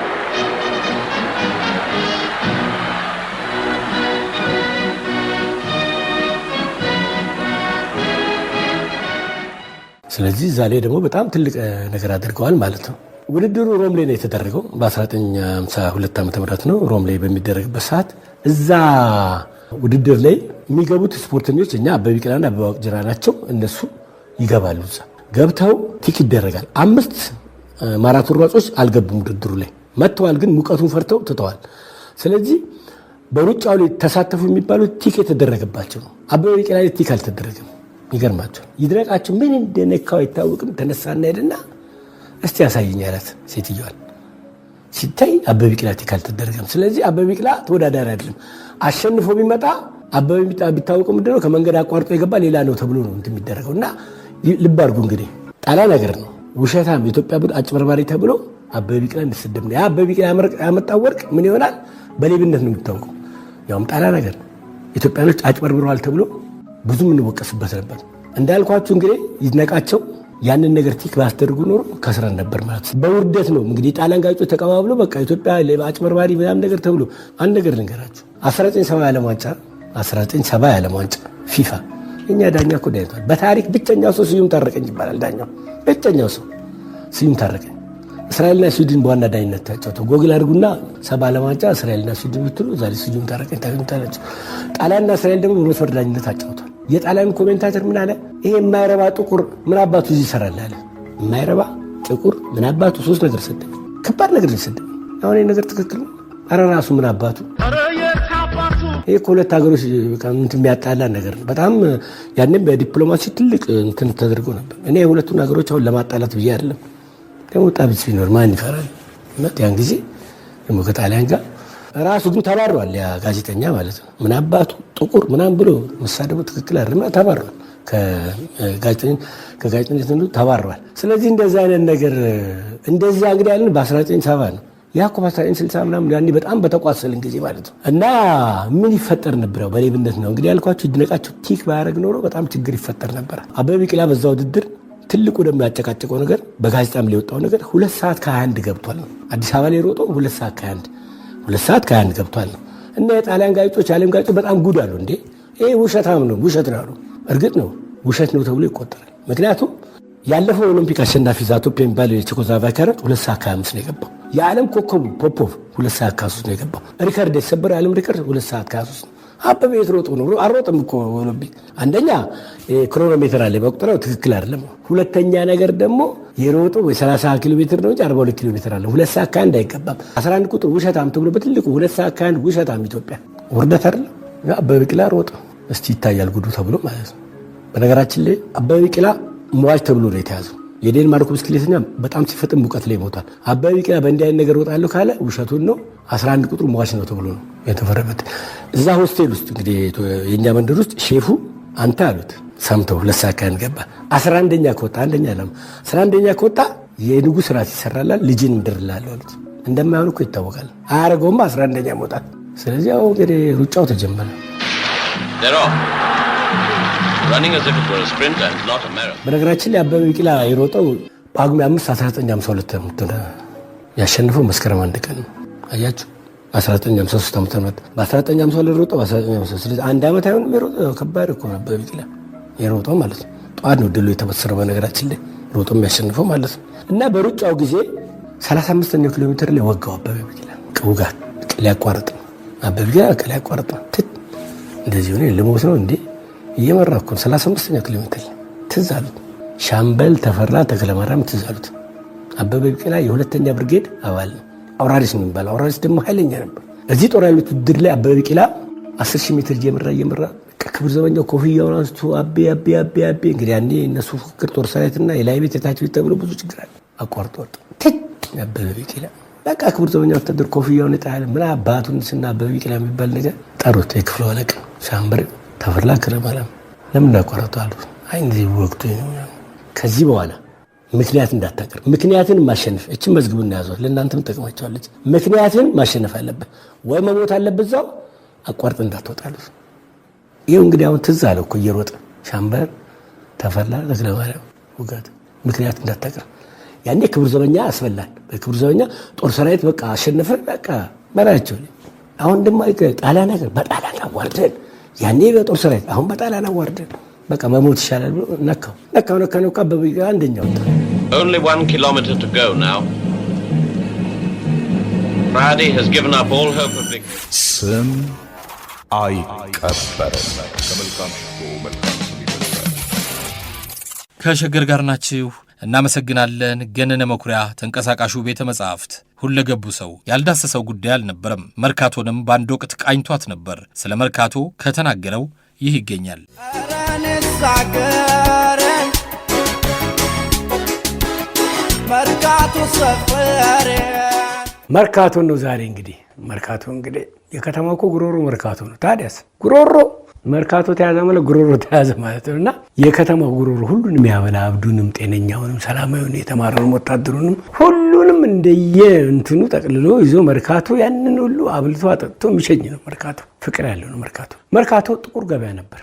ስለዚህ ዛሬ ደግሞ በጣም ትልቅ ነገር አድርገዋል ማለት ነው። ውድድሩ ሮም ላይ ነው የተደረገው። በ1952 ዓ.ም ነው ሮም ላይ በሚደረግበት ሰዓት እዛ ውድድር ላይ የሚገቡት ስፖርተኞች እኛ አበበ ቢቂላና አበበ ዋቅጅራ ናቸው። እነሱ ይገባሉ። እዛ ገብተው ቲክ ይደረጋል። 5 ማራቶን ሯጮች አልገቡም ውድድሩ ላይ መጥተዋል፣ ግን ሙቀቱን ፈርተው ትተዋል። ስለዚህ በሩጫው ላይ ተሳተፉ የሚባሉት ቲክ የተደረገባቸው ነው። አበበ ቢቂላ ላይ ቲክ አልተደረገም። ይገርማቸው ይድረቃቸው ምን እንደነካው አይታወቅም። ተነሳና ሄደና እስቲ ያሳየኝ አላት ሴትዮዋን። ሲታይ አበበ ቢቂላ ቲክ አልተደረገም። ስለዚህ አበበ ቢቂላ ተወዳዳሪ አይደለም። አሸንፎ ቢመጣ አበበ ቢቂላ ቢታወቅ ምንድነው ከመንገድ አቋርጦ የገባ ሌላ ነው ተብሎ ነው እንደሚደረገው። እና ልብ አድርጉ እንግዲህ ጣሊያን ነገር ነው ውሸታም የኢትዮጵያ ቡድን አጭበርባሪ ተብሎ አበበ ቢቂላ እንድትሰደብ ነው። ያ አበበ ቢቂላ ያመጣው ወርቅ ምን ይሆናል? በሌብነት ነው የሚታወቀው። ያውም ጣሊያን ነገር ኢትዮጵያኖች አጭበርብረዋል ተብሎ ብዙ የምንወቀስበት ነበር። እንዳልኳችሁ እንግዲህ ይድነቃቸው ያንን ነገር ቲክ ባስደርጉ ኖሮ ከስረን ነበር ማለት ነው። በውርደት ነው እንግዲህ ጣሊያን ጋጮች ተቀባብሎ በቃ ኢትዮጵያ አጭበርባሪ ምናምን ነገር ተብሎ አንድ ነገር ልንገራችሁ። 1970 የዓለም ዋንጫ ፊፋ እኛ ዳኛ እኮ ዳኝቷል። በታሪክ ብቸኛው ሰው ስዩም ታረቀኝ ይባላል። ዳኛው ብቸኛው ሰው ስዩም ታረቀኝ። እስራኤልና ስዊድን በዋና ዳኝነት ታጫውተው ጎግል አድርጉና 70 ዓለም ዋንጫ እስራኤልና ስዊድን ብትሉ ዛሬ ስዩም ታረቀኝ ታገኙታላችሁ። ጣሊያንና እስራኤል ደግሞ በመስመር ዳኝነት ታጫውተዋል። የጣሊያን ኮሜንታተር ምን አለ? ይሄ የማይረባ ጥቁር ምን አባቱ እዚህ ይሰራል አለ። የማይረባ ጥቁር ምን አባቱ 3 ነገር ሰደበ። ከባድ ነገር ሰደበ። አሁን ይሄ ነገር ትክክል ነው? ኧረ ራሱ ምን አባቱ ይሄ ከሁለት ሀገሮች እንትን የሚያጣላ ነገር ነው። በጣም ያንን በዲፕሎማሲ ትልቅ እንትን ተደርጎ ነበር። እኔ የሁለቱን ሀገሮች አሁን ለማጣላት ብዬ አይደለም። ደግሞ ጣቢት ቢኖር ማን ይፈራል? ያን ጊዜ ደግሞ ከጣሊያን ጋር ራሱ ግን ተባሯል። ያ ጋዜጠኛ ማለት ነው። ምን አባቱ ጥቁር ምናምን ብሎ መሳደቡ ትክክል አይደለም። ተባሯል። ከጋዜጠኝነት ተባሯል። ስለዚህ እንደዚህ አይነት ነገር እንደዛ እንግዲህ ያለን በ1970 ነው። ያ እኮ በ1960 ምናምን ያኔ በጣም በተቋሰልን ጊዜ ማለት ነው። እና ምን ይፈጠር ነበር? ያው በሌብነት ነው እንግዲህ ያልኳችሁ። ይድነቃቸው ቲክ ባያደርግ ኖሮ በጣም ችግር ይፈጠር ነበር። አበበ ቢቂላ በዛ ውድድር ትልቁ ደግሞ ያጨቃጨቀው ነገር በጋዜጣም ሊወጣው ነገር 2 ሰዓት ከ21 ገብቷል ነው። አዲስ አበባ ላይ ሮጦ 2 ሰዓት ከ21 ገብቷል ነው። እና የጣሊያን ጋዜጦች ዓለም ጋዜጦች በጣም ጉድ አሉ። እንዴ ይሄ ውሸታም ነው፣ ውሸት ነው። እርግጥ ነው ውሸት ነው ተብሎ ይቆጠራል። ምክንያቱም ያለፈው ኦሎምፒክ አሸናፊ ዛቶፕ የሚባል የቼኮስሎቫኪያ 2 ሰዓት ከ25 ነው የገባው። የዓለም ኮከቡ ፖፖቭ 2 ሰዓት ከ23 ነው የገባው። ሪከርድ የተሰበረ የዓለም ሪከርድ 2 ሰዓት ከ23 ነው። አበበ የት ሮጦ ነው? አልሮጥም እኮ ኦሎምፒክ። አንደኛ ክሮኖሜትር አለ መቁጠሪያው ትክክል አይደለም። ሁለተኛ ነገር ደግሞ የሮጦ ወይ 30 ኪሎ ሜትር ነው እንጂ 42 ኪሎ ሜትር አለ። 2 ሰዓት ከ1 አይገባም። 11 ቁጥር ውሸታም ተብሎ በትልቁ 2 ሰዓት ከ1 ውሸታም ኢትዮጵያ ውርደት አይደለም። አበበ ቢቂላ ሮጦ እስቲ ይታያል ጉዱ ተብሎ ማለት ነው። በነገራችን ላይ አበበ ቢቂላ ሟች ተብሎ ነው የተያዘው። የዴንማርክ ብስክሌተኛ በጣም ሲፈጥን ሙቀት ላይ ይሞታል። አበበ ቢቂላ በእንዲህ አይነት ነገር ወጣለሁ ካለ ውሸቱን ነው። 11 ቁጥሩ ሟች ነው ተብሎ ነው የተፈረበት። እዛ ሆስቴል ውስጥ እንግዲህ የኛ መንደር ውስጥ ሼፉ አንተ አሉት ሰምተው 2 ሰዓት ከ1 ገባ። 11ኛ ከወጣ አንደኛ ነው 11ኛ ከወጣ የንጉሥ ራት ይሰራላል ልጅን ምድርላለሁ አሉት። እንደማይሆን እኮ ይታወቃል። አያረገውም 11ኛ መውጣት። ስለዚህ ያው እንግዲህ ሩጫው ተጀመረ። በነገራችን ላይ አበበ ቢቂላ የሮጠው ጳጉሜ 5 1952 ያሸንፈው መስከረም 1 ቀን ነው። አያችሁ 1953 ዓመተ ምህረት በ1952 ሮጠው በ1953 ስለዚህ 1 ዓመት አይሆንም የሮጠው። ከባድ እኮ ነው አበበ ቢቂላ የሮጠው ማለት ነው። ጠዋት ነው ድሉ የተበሰረው በነገራችን ላይ ሮጦ የሚያሸንፈው ማለት ነው። እና በሩጫው ጊዜ 35ኛው ኪሎ ሜትር ላይ ወጋው አበበ ቢቂላ ቅውጋት ሊያቋርጥ ነው። አበበ ቢቂላ ሊያቋርጥ ነው። እንደዚህ ሆነ ልሞት ነው እንዴ እየመራ እኮ 35ኛው ኪሎ ሜትር ትዝ አሉት። ሻምበል ተፈራ ተክለማርያም ትዝ አሉት። አበበ ቢቂላ የ2ኛ ብርጌድ አባል ነው። አውራሪስ ነው የሚባለው። አውራሪስ ደግሞ ኃይለኛ ነበር። እዚህ ጦር ኃይሎች ውድድር ላይ አበበ ቢቂላ 10,000 ሜትር እየመራ ክብር ዘበኛው ኮፍያውን አንስቶ አቤ እንግዲህ ያኔ እነሱ ፍክር ጦር ሰራዊትና የላይ ቤት የታች ቤት ተብሎ ብዙ ችግር አለ። አቋርጦ ወጣ። አበበ ቢቂላ በቃ ክብር ዘበኛው ወታደር ኮፍያውን የጣለ ምን አባቱን ስና አበበ ቢቂላ የሚባል ነገር ጠሩት። የክፍለ አለቃ ሻምበል ተፈራ ተክለማርያም ለምን እንዳቋረጡ አሉት። አይ እንደዚህ ወቅቱ ነው። ከዚህ በኋላ ምክንያት እንዳታቀርብ፣ ምክንያትን ማሸነፍ እቺን መዝግቡና ያዟት፣ ለእናንተም ጠቅማቸዋለች። ምክንያትን ማሸነፍ አለበት ወይ መሞት አለበት፣ እዛው አቋርጥ እንዳትወጣሉት። ይሄው እንግዲህ አሁን ትዝ አለው እኮ እየሮጠ ሻምበል ተፈራ ተክለማርያም ውጋት ምክንያት እንዳታቀርብ። ያኔ ክብር ዘበኛ አስበላል። በክብር ዘበኛ ጦር ሰራዊት በቃ አሸነፈ በቃ መራቸው። አሁን ደግሞ ጣሊያን ነገር በጣሊያን አዋርደን ያኔ በጦር ሰራዊት አሁን በጣሊያን አዋርደን በቃ መሞት ይሻላል ብሎ ነካው አበበ ቢቂላ አንደኛው ወጣ። Only 1 kilometer to go now. Friday has given up all hope of victory. ስም አይቀበርም። ከመልካም ሽቶ መልካም ስም ይበልጣል። ከሸገር ጋር ናችሁ። እናመሰግናለን። ገነነ መኩሪያ ተንቀሳቃሹ ቤተ መጻሕፍት ሁለገቡ ሰው ያልዳሰሰው ጉዳይ አልነበረም። መርካቶንም በአንድ ወቅት ቃኝቷት ነበር። ስለ መርካቶ ከተናገረው ይህ ይገኛል። መርካቶ ነው ዛሬ እንግዲህ መርካቶ እንግዲህ የከተማው እኮ ጉሮሮ መርካቶ ነው። ታዲያስ ጉሮሮ መርካቶ ተያዘ ማለት ጉሮሮ ተያዘ ማለት ነው። እና የከተማው ጉሮሮ ሁሉንም ያበላ አብዱንም፣ ጤነኛውንም፣ ሰላማዊውን፣ የተማረውን፣ ወታደሩንም ሁሉንም እንደየ እንትኑ ጠቅልሎ ይዞ መርካቶ ያንን ሁሉ አብልቶ አጠጥቶ የሚሸኝ ነው። መርካቶ ፍቅር ያለው ነው። መርካቶ ጥቁር ገበያ ነበር።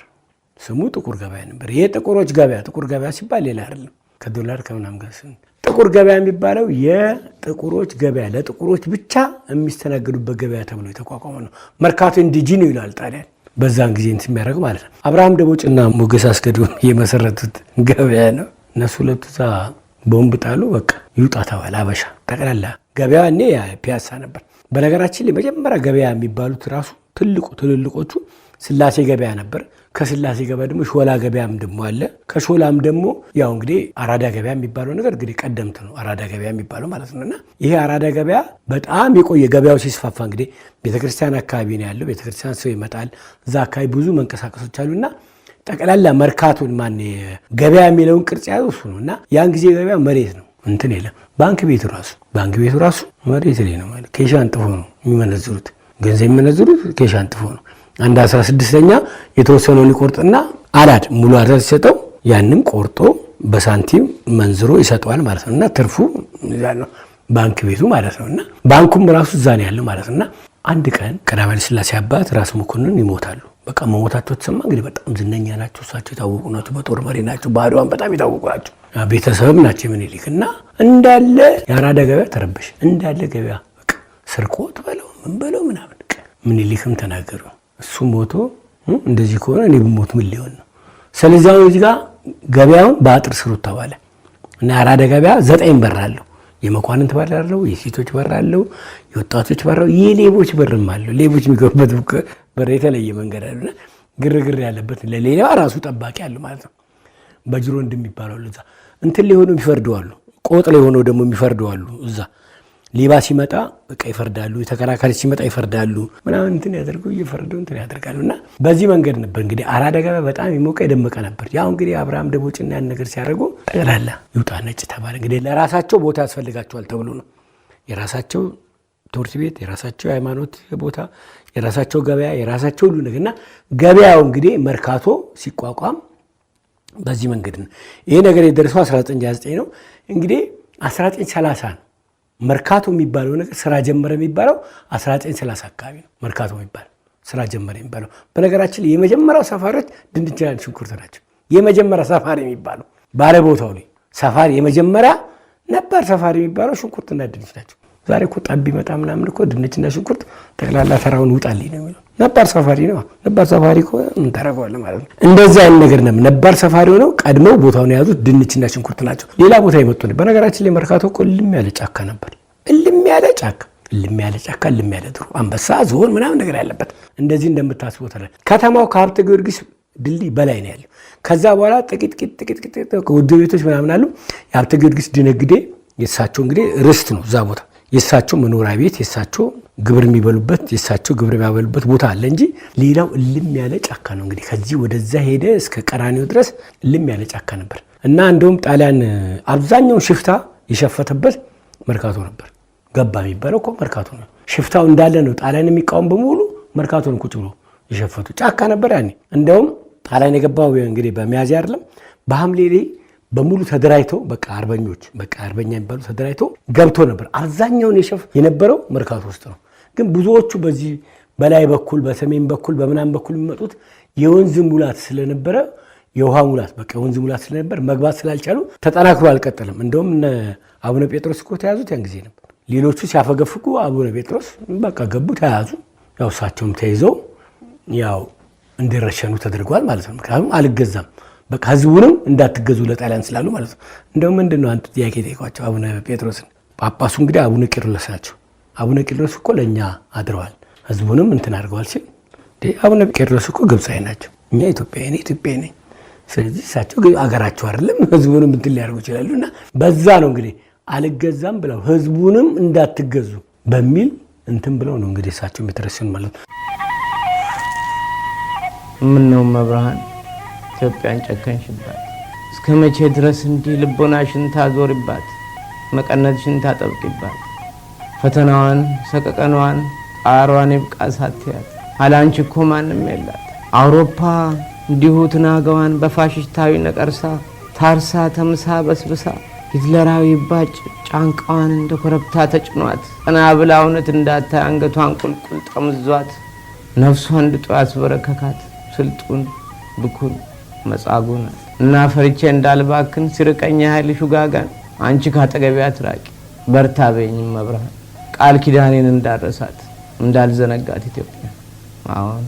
ስሙ ጥቁር ገበያ ነበር። ይሄ ጥቁሮች ገበያ ጥቁር ገበያ ሲባል ሌላ አይደለም። ከዶላር ከምናም ጋር ጥቁር ገበያ የሚባለው የጥቁሮች ገበያ ለጥቁሮች ብቻ የሚስተናገዱበት ገበያ ተብሎ የተቋቋመ ነው። መርካቶ ኢንዲጂ ነው ይላል ጣሊያን። በዛን ጊዜ እንትን የሚያደርግ ማለት ነው። አብርሃም ደቦጭና ሞገስ አስገዶም የመሰረቱት ገበያ ነው። እነሱ ለብትዛ ቦምብ ጣሉ። በቃ ይውጣ ተባለ። አበሻ ጠቅላላ ገበያ እኔ ፒያሳ ነበር። በነገራችን ላይ መጀመሪያ ገበያ የሚባሉት ራሱ ትልልቆቹ ስላሴ ገበያ ነበር። ከስላሴ ገበያ ደግሞ ሾላ ገበያም ደግሞ አለ። ከሾላም ደግሞ ያው እንግዲህ አራዳ ገበያ የሚባለው ነገር እንግዲህ ቀደምት ነው። አራዳ ገበያ የሚባለው ማለት ነውና ይሄ አራዳ ገበያ በጣም የቆየ ገበያው ሲስፋፋ እንግዲህ ቤተክርስቲያን አካባቢ ነው ያለው። ቤተክርስቲያን ሰው ይመጣል። እዛ አካባቢ ብዙ መንቀሳቀሶች አሉና ጠቅላላ መርካቶን ገበያ የሚለውን ቅርጽ ያለው እሱ ነውና ያን ጊዜ ገበያ መሬት ነው እንትን የለም። ባንክ ቤቱ ራሱ መሬት ላይ ነው ማለት ኬሻ አንጥፎ ነው የሚመነዝሩት። ገንዘብ የሚመነዝሩት ኬሻ አንጥፎ ነው። አንድ 16ኛ የተወሰነውን ይቆርጥና አላድ ሙሉ አዳር ሲሰጠው ያንን ቆርጦ በሳንቲም መንዝሮ ይሰጠዋል ማለት ነውና ትርፉ እዛ ነው ባንክ ቤቱ ማለት ነውና ባንኩም ራሱ እዛ ነው ያለው ማለት ነውና አንድ ቀን ቀዳማዊ ሥላሴ አባት ራስ መኮንን ይሞታሉ። በቃ መሞታቸው ተሰማ። እንግዲህ በጣም ዝነኛ ናቸው እሳቸው የታወቁ ናቸው። በጦር መሪ ናቸው። በአድዋም በጣም የታወቁ ናቸው። ቤተሰብም ናቸው ምኒልክ እና እንዳለ የአራዳ ገበያ ተረበሽ እንዳለ ገበያ በቃ ስርቆት በለው ምን በለው ምናምን ምኒልክም ተናገሩ። እሱ ሞቶ እንደዚህ ከሆነ እኔ ብሞት ምን ሊሆን ነው? ስለዚህ አሁን እዚህ ጋር ገበያውን በአጥር ስሩት ተባለ እና የአራዳ ገበያ 9 በር አለው። የመኳንንት በር አለው፣ የሴቶች በር አለው፣ የወጣቶች በር አለው፣ የሌቦች በርም አለው። ሌቦች የሚገቡበት በር የተለየ መንገድ አለና ግርግር ያለበት ለሌላ ራሱ ጠባቂ አለ ማለት ነው። በጅሮ እንደሚባለው ለዛ እንትን ሊሆኑ ይፈርደዋሉ። ቆጥ ላይ ሆነው ደግሞ የሚፈርደዋሉ። እዛ ሌባ ሲመጣ በቃ ይፈርዳሉ፣ የተከራካሪ ሲመጣ ይፈርዳሉ ምናምን እንትን ያደርጉ እየፈረዱ እንትን ያደርጋሉና በዚህ መንገድ ነበር እንግዲህ አራዳ ገበያ በጣም ይሞቀ የደመቀ ነበር። ያው እንግዲህ አብርሃም ደቦጭና ያን ነገር ሲያደርጉ ጠቅላላ ይውጣ ነጭ ተባለ። እንግዲህ ለራሳቸው ቦታ ያስፈልጋቸዋል ተብሎ ነው። የራሳቸው ትምህርት ቤት፣ የራሳቸው ሃይማኖት ቦታ፣ የራሳቸው ገበያ፣ የራሳቸው ሁሉ ነገርና ገበያው እንግዲህ መርካቶ ሲቋቋም በዚህ መንገድ ነው። ይሄ ነገር የደረሰው 1929 ነው። እንግዲህ 1930 ነው መርካቶ የሚባለው ነገር ስራ ጀመረ የሚባለው 1930 አካባቢ ነው። መርካቶ የሚባለው ስራ ጀመረ የሚባለው በነገራችን የመጀመሪያው ሰፋሪዎች ድንችና ሽንኩርት ናቸው። የመጀመሪያ ሰፋሪ የሚባለው ባለቦታው ላይ ሰፋሪ የመጀመሪያ ነበር ሰፋሪ የሚባለው ሽንኩርትና ድንች ናቸው። ዛሬ እኮ ጠብ ይመጣ ምናምን እኮ ድንችና ሽንኩርት ጠቅላላ ተራውን ውጣልኝ ነው የሚለው። ነባር ሰፋሪ ነው። ነባር ሰፋሪ እኮ ምን ታረጋዋለህ ማለት ነው። እንደዛ አይነት ነገር ነው። ነባር ሰፋሪ ሆነው ቀድመው ቦታውን የያዙት ድንችና ሽንኩርት ናቸው። ሌላ ቦታ ይመጡ ነው። በነገራችን ላይ መርካቶ እኮ እልም ያለ ጫካ ነበር። እልም ያለ ጫካ፣ እልም ያለ ድሮ አንበሳ፣ ዝሆን ምናምን ነገር ያለበት እንደዚህ እንደምታስበው ተረ ከተማው ከሀብተ ጊዮርጊስ ድልድይ በላይ ነው ያለው። ከዛ በኋላ ጥቂት ውድ ቤቶች ምናምን አሉ። የሀብተ ጊዮርጊስ ድነግዴ የእሳቸው እንግዲህ ርስት ነው እዛ ቦታ የእሳቸው መኖሪያ ቤት የእሳቸው ግብር የሚበሉበት የእሳቸው ግብር የሚያበሉበት ቦታ አለ እንጂ ሌላው እልም ያለ ጫካ ነው። እንግዲህ ከዚህ ወደዛ ሄደ እስከ ቀራኒዮ ድረስ እልም ያለ ጫካ ነበር እና እንደውም ጣሊያን አብዛኛውን ሽፍታ የሸፈተበት መርካቶ ነበር። ገባ የሚባለው እኮ መርካቶ ነው። ሽፍታው እንዳለ ነው። ጣሊያን የሚቃወም በሙሉ መርካቶ ነው ቁጭ ብሎ የሸፈቱ ጫካ ነበር ያኔ። እንደውም ጣሊያን የገባው እንግዲህ በሚያዝያ አይደለም በሐምሌ ላይ በሙሉ ተደራጅተው በቃ አርበኛ የሚባሉ ተደራጅተው ገብቶ ነበር። አብዛኛውን የነበረው መርካቶ ውስጥ ነው። ግን ብዙዎቹ በዚህ በላይ በኩል በሰሜን በኩል በምናም በኩል የሚመጡት የወንዝ ሙላት ስለነበረ የውሃ ሙላት በቃ የወንዝ ሙላት ስለነበር መግባት ስላልቻሉ ተጠናክሮ አልቀጠለም። እንደውም አቡነ ጴጥሮስ እኮ ተያዙት ያን ጊዜ ነበር። ሌሎቹ ሲያፈገፍጉ አቡነ ጴጥሮስ በቃ ገቡ፣ ተያዙ። ያው እሳቸውም ተይዘው ያው እንዲረሸኑ ተደርጓል ማለት ነው። ምክንያቱም አልገዛም በቃ ህዝቡንም እንዳትገዙ ለጣሊያን ስላሉ ማለት ነው። እንደውም ምንድነው አንተ ጥያቄ ጠይቋቸው አቡነ ጴጥሮስን። ጳጳሱ እንግዲህ አቡነ ቄርሎስ ናቸው። አቡነ ቄርሎስ እኮ ለኛ አድረዋል ህዝቡንም እንትን አድርገዋል ሲል አቡነ ቄርሎስ እኮ ግብፃዊ ናቸው። እኛ ኢትዮጵያዊ ነኝ። ስለዚህ እሳቸው አገራቸው አይደለም ህዝቡንም እንትን ሊያደርጉ ይችላሉና በዛ ነው እንግዲህ አልገዛም ብለው ህዝቡንም እንዳትገዙ በሚል እንትን ብለው ነው እንግዲህ እሳቸው የተረሸኑ ማለት ነው። ምን ነው መብርሃን ኢትዮጵያን ጨከንሽባት? እስከ መቼ ድረስ እንዲህ ልቦናሽን ታዞሪባት፣ መቀነትሽን ታጠብቂባት? ፈተናዋን ሰቀቀኗን ጣሯን ይብቃ ሳትያት አላንቺ እኮ ማንም የላት። አውሮፓ እንዲሁ ትናገዋን በፋሽስታዊ ነቀርሳ ታርሳ ተምሳ በስብሳ ሂትለራዊ ባጭ ጫንቃዋን እንደ ኮረብታ ተጭኗት ቀና ብላ እውነት እንዳታይ አንገቷን ቁልቁል ጠምዟት ነፍሷን ድጦ ያስበረከካት ስልጡን ብኩን መጻጉዕ ናት። እና ፈርቼ እንዳልባክን ሲርቀኝ ኃይልሽ ውጋጋን አንቺ ካጠገቤ አትራቂ በርታ በይኝ መብርሃን ቃል ኪዳኔን እንዳረሳት እንዳልዘነጋት ኢትዮጵያ። አሁን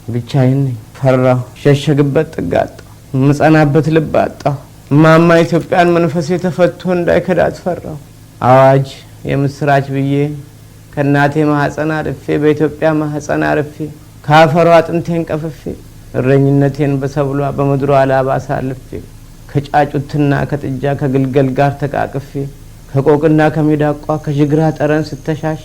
ብቻዬን ነኝ ፈራሁ ሸሸግበት ጥጋጣ ምጸናበት ልብ አጣሁ። ማማ ኢትዮጵያን መንፈሴ ተፈቶ እንዳይከዳት ፈራሁ። አዋጅ የምስራች ብዬ ከናቴ ማህፀን አርፌ በኢትዮጵያ ማህፀን አርፌ ካፈሯ አጥንቴን ቀፍፌ እረኝነቴን በሰብሏ በምድሯ አላባ አሳልፌ ከጫጩትና ከጥጃ ከግልገል ጋር ተቃቅፌ ከቆቅና ከሚዳቋ ከጅግራ ጠረን ስተሻሽ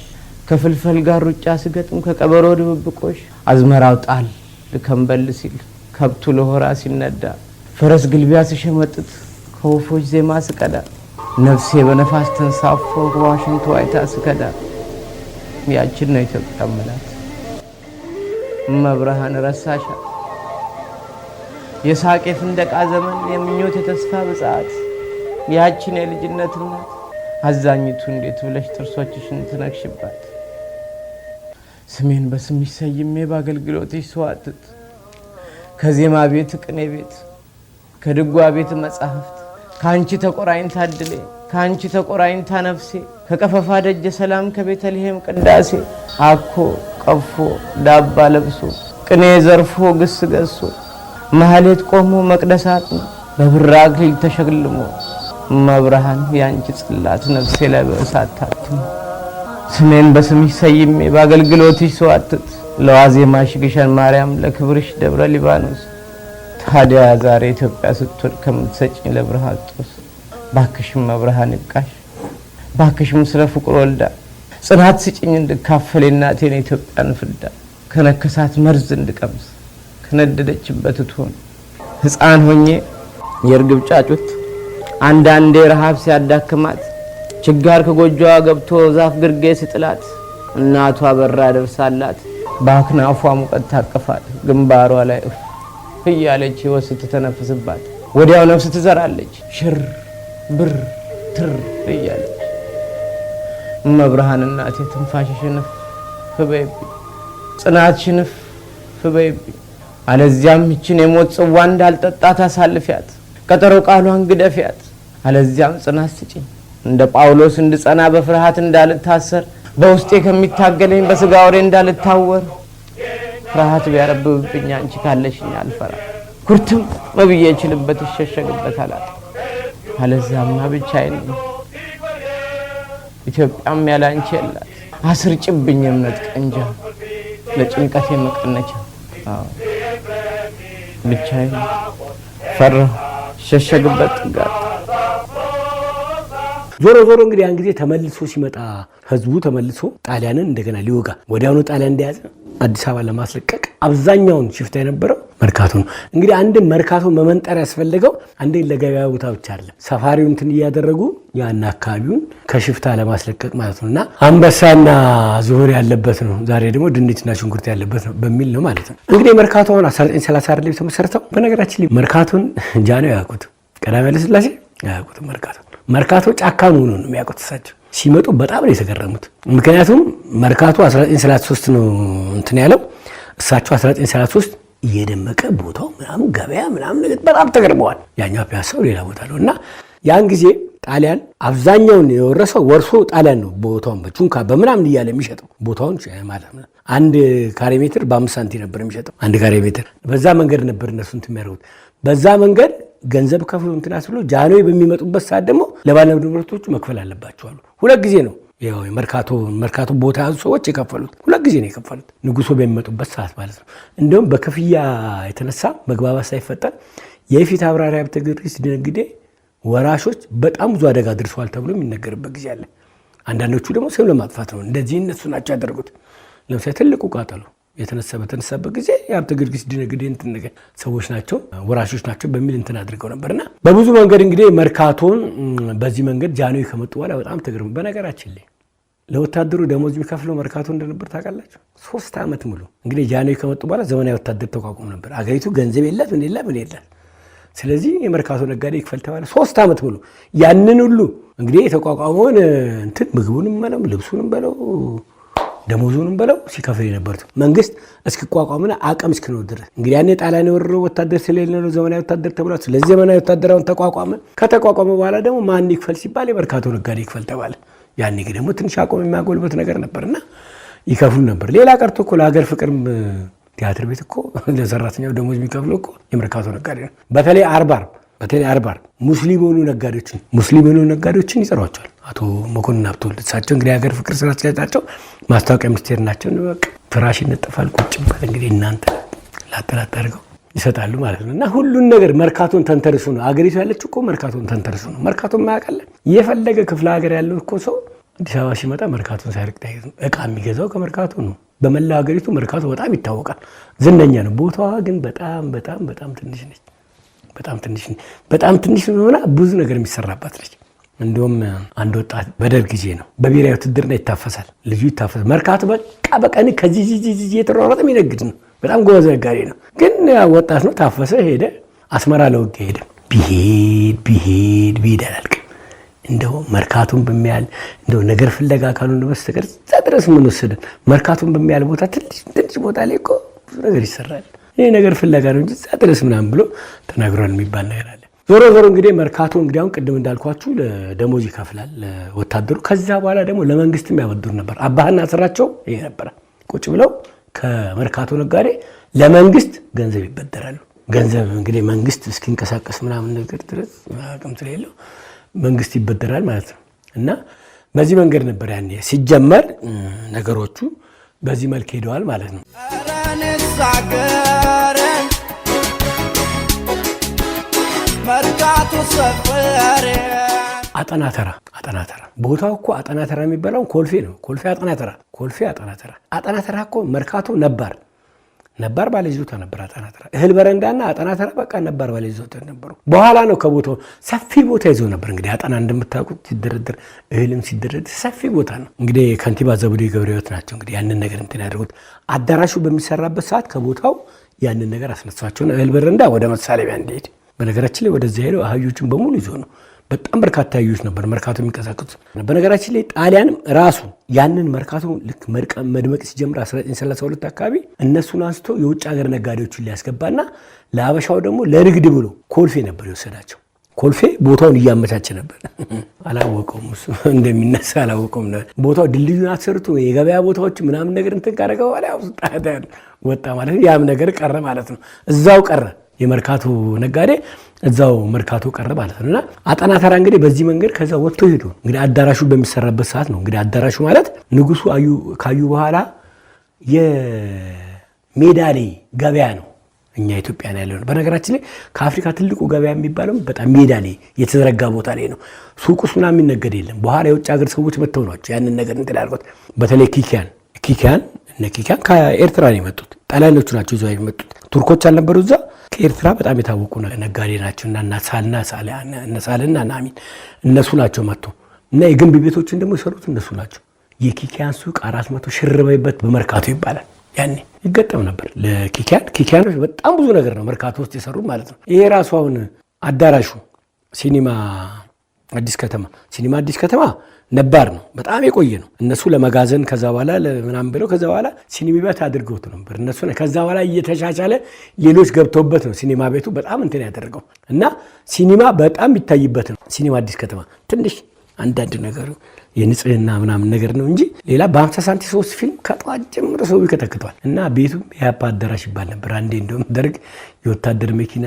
ከፍልፈል ጋር ሩጫ ስገጥም ከቀበሮ ድብብቆሽ አዝመራው ጣል ልከምበል ሲል ከብቱ ለሆራ ሲነዳ ፈረስ ግልቢያ ሲሸመጥት ከወፎች ዜማ ስቀዳ ነፍሴ በነፋስ ተንሳፎ በዋሽንት ዋይታ ስከዳ ያችን ነው ኢትዮጵያ መላት። መብርሃን ረሳሻት የሳቄ ፍንደቃ ዘመን የምኞት የተስፋ ብጻት ያችን የልጅነት እናት አዛኝቱ እንዴት ብለሽ ጥርሶችሽን ትነክሽባት? ስሜን በስምሽ ሰይሜ በአገልግሎትሽ ስዋትት ከዜማ ቤት ቅኔ ቤት ከድጓ ቤት መጻሕፍት ካንቺ ተቆራኝታ ድሌ ካንቺ ተቆራኝታ ነፍሴ ከቀፈፋ ደጀ ሰላም ከቤተልሔም ቅዳሴ አኮ ቀፎ ዳባ ለብሶ ቅኔ ዘርፎ ግስ ገሶ ማህሌት ቆሞ መቅደሳት በብራ አክሊል ተሸልሞ መብርሃን ያንቺ ጽላት ነፍሴ ላይ በእሳት ታትሞ ስሜን በስምሽ ሰይሜ በአገልግሎትሽ ሰዋትት ለዋዜማሽ ግሸን ማርያም ለክብርሽ ደብረ ሊባኖስ ታዲያ ዛሬ ኢትዮጵያ ስትወድ ከምትሰጪኝ ለብርሃን ጦስ ባክሽም መብርሃን ይብቃሽ ባክሽም ስለ ፍቅር ወልዳ ጽናት ስጪኝ እንድካፈል እናቴን ኢትዮጵያን ፍዳ ከነከሳት መርዝ እንድቀምስ ከነደደችበት ትሆን ሕፃን ሆኜ የርግብ ጫጩት አንዳንዴ ረሃብ ሲያዳክማት ችጋር ከጎጆዋ ገብቶ ዛፍ ግርጌ ሲጥላት እናቷ በራ ደርሳላት ባክናፏ ሙቀት ታቀፋት ግንባሯ ላይ እያለች ወስት ተነፍስባት ወዲያው ነፍስ ትዘራለች ሽር ብር ትር እያለች መብርሃን እናቴ ትንፋሽሽን ፍበይብ ጽናትሽን ፍበይብ አለዚያም እቺን የሞት ጽዋ እንዳልጠጣ ታሳልፊያት ቀጠሮ ቃሏን ግደፊያት አለዚያም ጽናት ስጪኝ እንደ ጳውሎስ እንድጸና በፍርሃት እንዳልታሰር በውስጤ ከሚታገለኝ በስጋ ወሬ እንዳልታወር ፍርሃት ቢያረብብኝ አንቺ ካለሽኝ አልፈራ ኩርትም መብዬ ይችልበት ይሸሸግበት አላት አለዚያማ ብቻዬን ኢትዮጵያም ያላንቺ የላት አስርጭብኝ እምነት ቀንጃ ለጭንቀቴ መቀነቻ ብቻዬን ፈራ ሸሸግበት ጥጋት ዞሮ እንግዲህ ያን ጊዜ ተመልሶ ሲመጣ ህዝቡ ተመልሶ ጣሊያንን እንደገና ሊወጋ ወዲያውኑ ጣሊያን እንደያዘ አዲስ አበባ ለማስለቀቅ አብዛኛውን ሽፍታ የነበረው መርካቶ ነው። እንግዲህ አንድ መርካቶ መመንጠር ያስፈልገው አንዴ ለገበያ ቦታ ብቻ አይደለም ሰፋሪውን እንትን ያደረጉ ያን አካባቢውን ከሽፍታ ለማስለቀቅ ማለት ነውና አንበሳና ዝሆን ያለበት ነው ዛሬ ደግሞ ድንችና ሽንኩርት ያለበት ነው በሚል ነው ማለት ነው። እንግዲህ መርካቶውን 1930 አይደለም የተመሰረተው። በነገራችን ላይ መርካቶን ጃኖ ያውቁት ቀዳማዊ ኃይለ ሥላሴ ያውቁት መርካቶ ጫካ መሆኑን ነው የሚያውቁት እሳቸው ሲመጡ በጣም ነው የተገረሙት። ምክንያቱም መርካቶ 1933 ነው እንትን ያለው እሳቸው 1933 እየደመቀ ቦታው ምናምን ገበያ ምናምን ነገር በጣም ተገርመዋል። ያኛው ፒያሳው ሌላ ቦታ ነውና ያን ጊዜ ጣሊያን አብዛኛውን የወረሰው ወርሶ ጣሊያን ነው ቦታውን በቹንካ በምናምን እያለ የሚሸጠው ቦታውን ማለት ነው። አንድ ካሬ ሜትር በ5 ሳንቲም ነበር የሚሸጠው አንድ ካሬ ሜትር። በዛ መንገድ ነበር እነሱ እንትን የሚያደርጉት በዛ መንገድ ገንዘብ ከፍሎ እንትን አስብሎ ጃንሆይ በሚመጡበት ሰዓት ደግሞ ለባለ ንብረቶቹ መክፈል አለባቸው አሉ። ሁለት ጊዜ ነው ያው መርካቶ ቦታ ያዙ ሰዎች የከፈሉት ሁለት ጊዜ ነው የከፈሉት ንጉሶ በሚመጡበት ሰዓት ማለት ነው። እንደውም በክፍያ የተነሳ መግባባት ሳይፈጠር የፊት አብራሪ ሀብተ ጊዮርጊስ ድንግዴ ወራሾች በጣም ብዙ አደጋ ደርሰዋል ተብሎ የሚነገርበት ጊዜ አለ። አንዳንዶቹ ደግሞ ስም ለማጥፋት ነው እንደዚህ እነሱ ናቸው ያደረጉት። ለምሳሌ ትልቁ ቃጠሎ የተነሳበት ጊዜ የሀብተ ጊዮርጊስ ድንግዴ እንትን ነገር ሰዎች ናቸው ወራሾች ናቸው በሚል እንትን አድርገው ነበርና በብዙ መንገድ እንግዲህ መርካቶን በዚህ መንገድ ጃንሆይ ከመጡ በኋላ በጣም ተገርሙ። በነገራችን ላይ ለወታደሩ ደሞዝ የሚከፍለው መርካቶ እንደነበር ታውቃላችሁ። 3 ዓመት ሙሉ እንግዲህ ጃንሆይ ከመጡ በኋላ ዘመናዊ ወታደር ተቋቁሞ ነበር። አገሪቱ ገንዘብ የላት ምን የላት። ስለዚህ የመርካቶ ነጋዴ ይክፈል ተባለ 3 ዓመት ሙሉ። ያንን ሁሉ እንግዲህ የተቋቋመውን እንትን ምግቡንም በለው ልብሱንም በለው ደሞዙንም በለው ሲከፍል የነበሩት መንግስት እስኪቋቋምና አቅም እስኪኖር ድረስ እንግዲህ ያኔ ጣሊያን የወረረው ወታደር ስለሌለ ነው ዘመናዊ ወታደር ተብሏል። ስለዚህ ዘመናዊ ወታደራውን ተቋቋመ። ከተቋቋመ በኋላ ደግሞ ማን ይክፈል ሲባል የመርካቶ ነጋዴ ይክፈል ተባለ። ያኔ ደግሞ ትንሽ አቅም የሚያጎልበት ነገር ነበርና ይከፍሉ ነበር። ሌላ ቀርቶ እኮ ለሀገር ፍቅርም ቲያትር ቤት እኮ ለሰራተኛው ደሞዝ የሚከፍለው እኮ የመርካቶ ነጋዴ ነው። በተለይ አርባር ሙስሊም የሆኑ ነጋዴዎችን ይጠሯቸዋል። አቶ መኮንን ሀብተወልድ እሳቸው እንግዲህ ሀገር ፍቅር ስራ አስኪያጃቸው ማስታወቂያ ሚኒስቴር ናቸው። በቃ ፍራሽ ይነጠፋል ቁጭበት እንግዲህ እናንተ ላጠላት አድርገው ይሰጣሉ ማለት ነው። እና ሁሉን ነገር መርካቶን ተንተርሱ ነው አገሪቱ ያለችው እኮ መርካቶን ተንተርሱ ነው። መርካቶን ማያውቃለ የፈለገ ክፍለ ሀገር ያለው እኮ ሰው አዲስ አበባ ሲመጣ መርካቶን ሳይርቅ እቃ የሚገዛው ከመርካቶ ነው። በመላ ሀገሪቱ መርካቶ በጣም ይታወቃል፣ ዝነኛ ነው። ቦታዋ ግን በጣም ትንሽ ነች። በጣም ትንሽ ሆና ብዙ ነገር የሚሰራባት ነች። እንደውም አንድ ወጣት በደርግ ጊዜ ነው በብሔራዊ ውትድርና ይታፈሳል። ልጁ ይታፈሳል። መርካቶ በቀን ከዚህ እየተሯሯጠ የሚነግድ ነው። በጣም ጎበዝ ነጋዴ ነው። ግን ወጣት ነው፣ ታፈሰ፣ ሄደ አስመራ ለውጊያ ሄደ። ቢሄድ አላልቅም። እንደው መርካቶን በሚያል እንደው ነገር ፍለጋ ካልሆነ በስተቀር እዛ ድረስ ምን ወሰደን? መርካቶን በሚያል ቦታ ትንሽ ቦታ ላይ እኮ ብዙ ነገር ይሰራል። ይሄ ነገር ፍለጋ ነው እንጂ ድረስ ምናምን ብሎ ተናግሯል የሚባል ነገር አለ። ዞሮ እንግዲህ መርካቶ እንግዲህ አሁን ቅድም እንዳልኳችሁ ለደሞዝ ይከፍላል ለወታደሩ። ከዛ በኋላ ደግሞ ለመንግስትም ያበድሩ ነበር። አባህና ስራቸው ይሄ ነበር። ቁጭ ብለው ከመርካቶ ነጋዴ ለመንግስት ገንዘብ ይበደራሉ። ገንዘብ እንግዲህ መንግስት እስኪንቀሳቀስ ምናምን ነገር ድረስ አቅም ስለሌለው መንግስት ይበደራል ማለት ነው። እና በዚህ መንገድ ነበር ያኔ ሲጀመር ነገሮቹ በዚህ መልክ ሄደዋል ማለት ነው። አጠናተራ ቦታው እኮ አጠናተራ የሚባለው ኮልፌ ነው። ኮልፌ አጠናተራ እኮ መርካቶ ነባር ባለይዞታ ነበር። አጠናተራ እህል በረንዳና አጠናተራ በቃ ነባር ባለይዞታ ነበሩ። በኋላ ነው ከቦታው ሰፊ ቦታ ይዘው ነበር። እንግዲህ አጠና እንደምታውቁት ሲደረደር እህልም ሲደረደር ሰፊ ቦታ ነው። እንግዲህ ከንቲባ ዘውዴ ገብረሕይወት ናቸው እንግዲህ ያንን ነገር እንትን ያደርጉት። አዳራሹ በሚሰራበት ሰዓት ከቦታው ያንን ነገር አስነሳቸውና እህል በረንዳ ወደ መሳለቢያ እንዲሄድ። በነገራችን ላይ ወደዚህ ሄደው አህዮችን በሙሉ ይዞ ነው። በጣም በርካታ አህዮች ነበር መርካቶ የሚንቀሳቀሱ። በነገራችን ላይ ጣሊያንም ራሱ ያንን መርካቶ ልክ መድመቅ ሲጀምር 1932 አካባቢ እነሱን አንስቶ የውጭ ሀገር ነጋዴዎችን ሊያስገባና ለአበሻው ደግሞ ለንግድ ብሎ ኮልፌ ነበር የወሰዳቸው። ኮልፌ ቦታውን እያመቻቸ ነበር። አላወቀውም፣ እሱ እንደሚነሳ አላወቀውም። ቦታው ድልድዩን አሰርቶ የገበያ ቦታዎች ምናምን ነገር እንትን ካደረገ በኋላ ወጣ ማለት ነው። ያም ነገር ቀረ ማለት ነው። እዛው ቀረ። የመርካቶ ነጋዴ እዛው መርካቶ ቀረ ማለት ነው። እና አጠናተራ እንግዲህ በዚህ መንገድ ከዛ ወጥቶ ሄዶ እንግዲህ አዳራሹ በሚሰራበት ሰዓት ነው። እንግዲህ አዳራሹ ማለት ንጉሱ ካዩ በኋላ የሜዳሌ ገበያ ነው። እኛ ኢትዮጵያ ነው ያለው። በነገራችን ላይ ከአፍሪካ ትልቁ ገበያ የሚባለው በጣም ሜዳሌ የተዘረጋ ቦታ ላይ ነው። ሱቁስ ምናምን የሚነገድ የለም። በኋላ የውጭ ሀገር ሰዎች መጥተው ናቸው ያንን ነገር እንትን ያልኩት። በተለይ ኪኪያን ከኤርትራ ነው የመጡት። ጣሊያኖቹ ናቸው ይዘው የመጡት። ቱርኮች አልነበሩ እዛ። ከኤርትራ በጣም የታወቁ ነጋዴ ናቸው እና ሳልና ናሚን እነሱ ናቸው መጥቶ እና የግንብ ቤቶችን ደግሞ የሰሩት እነሱ ናቸው። የኪኪያን ሱቅ 400 ሽርበይበት በመርካቶ ይባላል። ያኔ ይገጠም ነበር ለኪኪያኖች በጣም ብዙ ነገር ነው መርካቶ ውስጥ የሰሩ ማለት ነው። ይሄ ራሱ አሁን አዳራሹ ሲኒማ አዲስ ከተማ ነባር ነው፣ በጣም የቆየ ነው። እነሱ ለመጋዘን ከዛ በኋላ ለምናምን ብለው ከዛ በኋላ ሲኒማ ቤት አድርገውት ነበር እነሱ። ከዛ በኋላ እየተሻሻለ ሌሎች ገብተውበት ነው ሲኒማ ቤቱ በጣም እንትን ያደረገው እና ሲኒማ በጣም ይታይበት ነው። ሲኒማ አዲስ ከተማ ትንሽ አንዳንድ ነገር የንጽህና ምናምን ነገር ነው እንጂ ሌላ በ50 ሳንቲም 3 ፊልም ከጠዋት ጀምሮ ሰው ይከተክቷል። እና ቤቱም የአፓ አዳራሽ ይባል ነበር። አንዴ እንደውም ደርግ የወታደር መኪና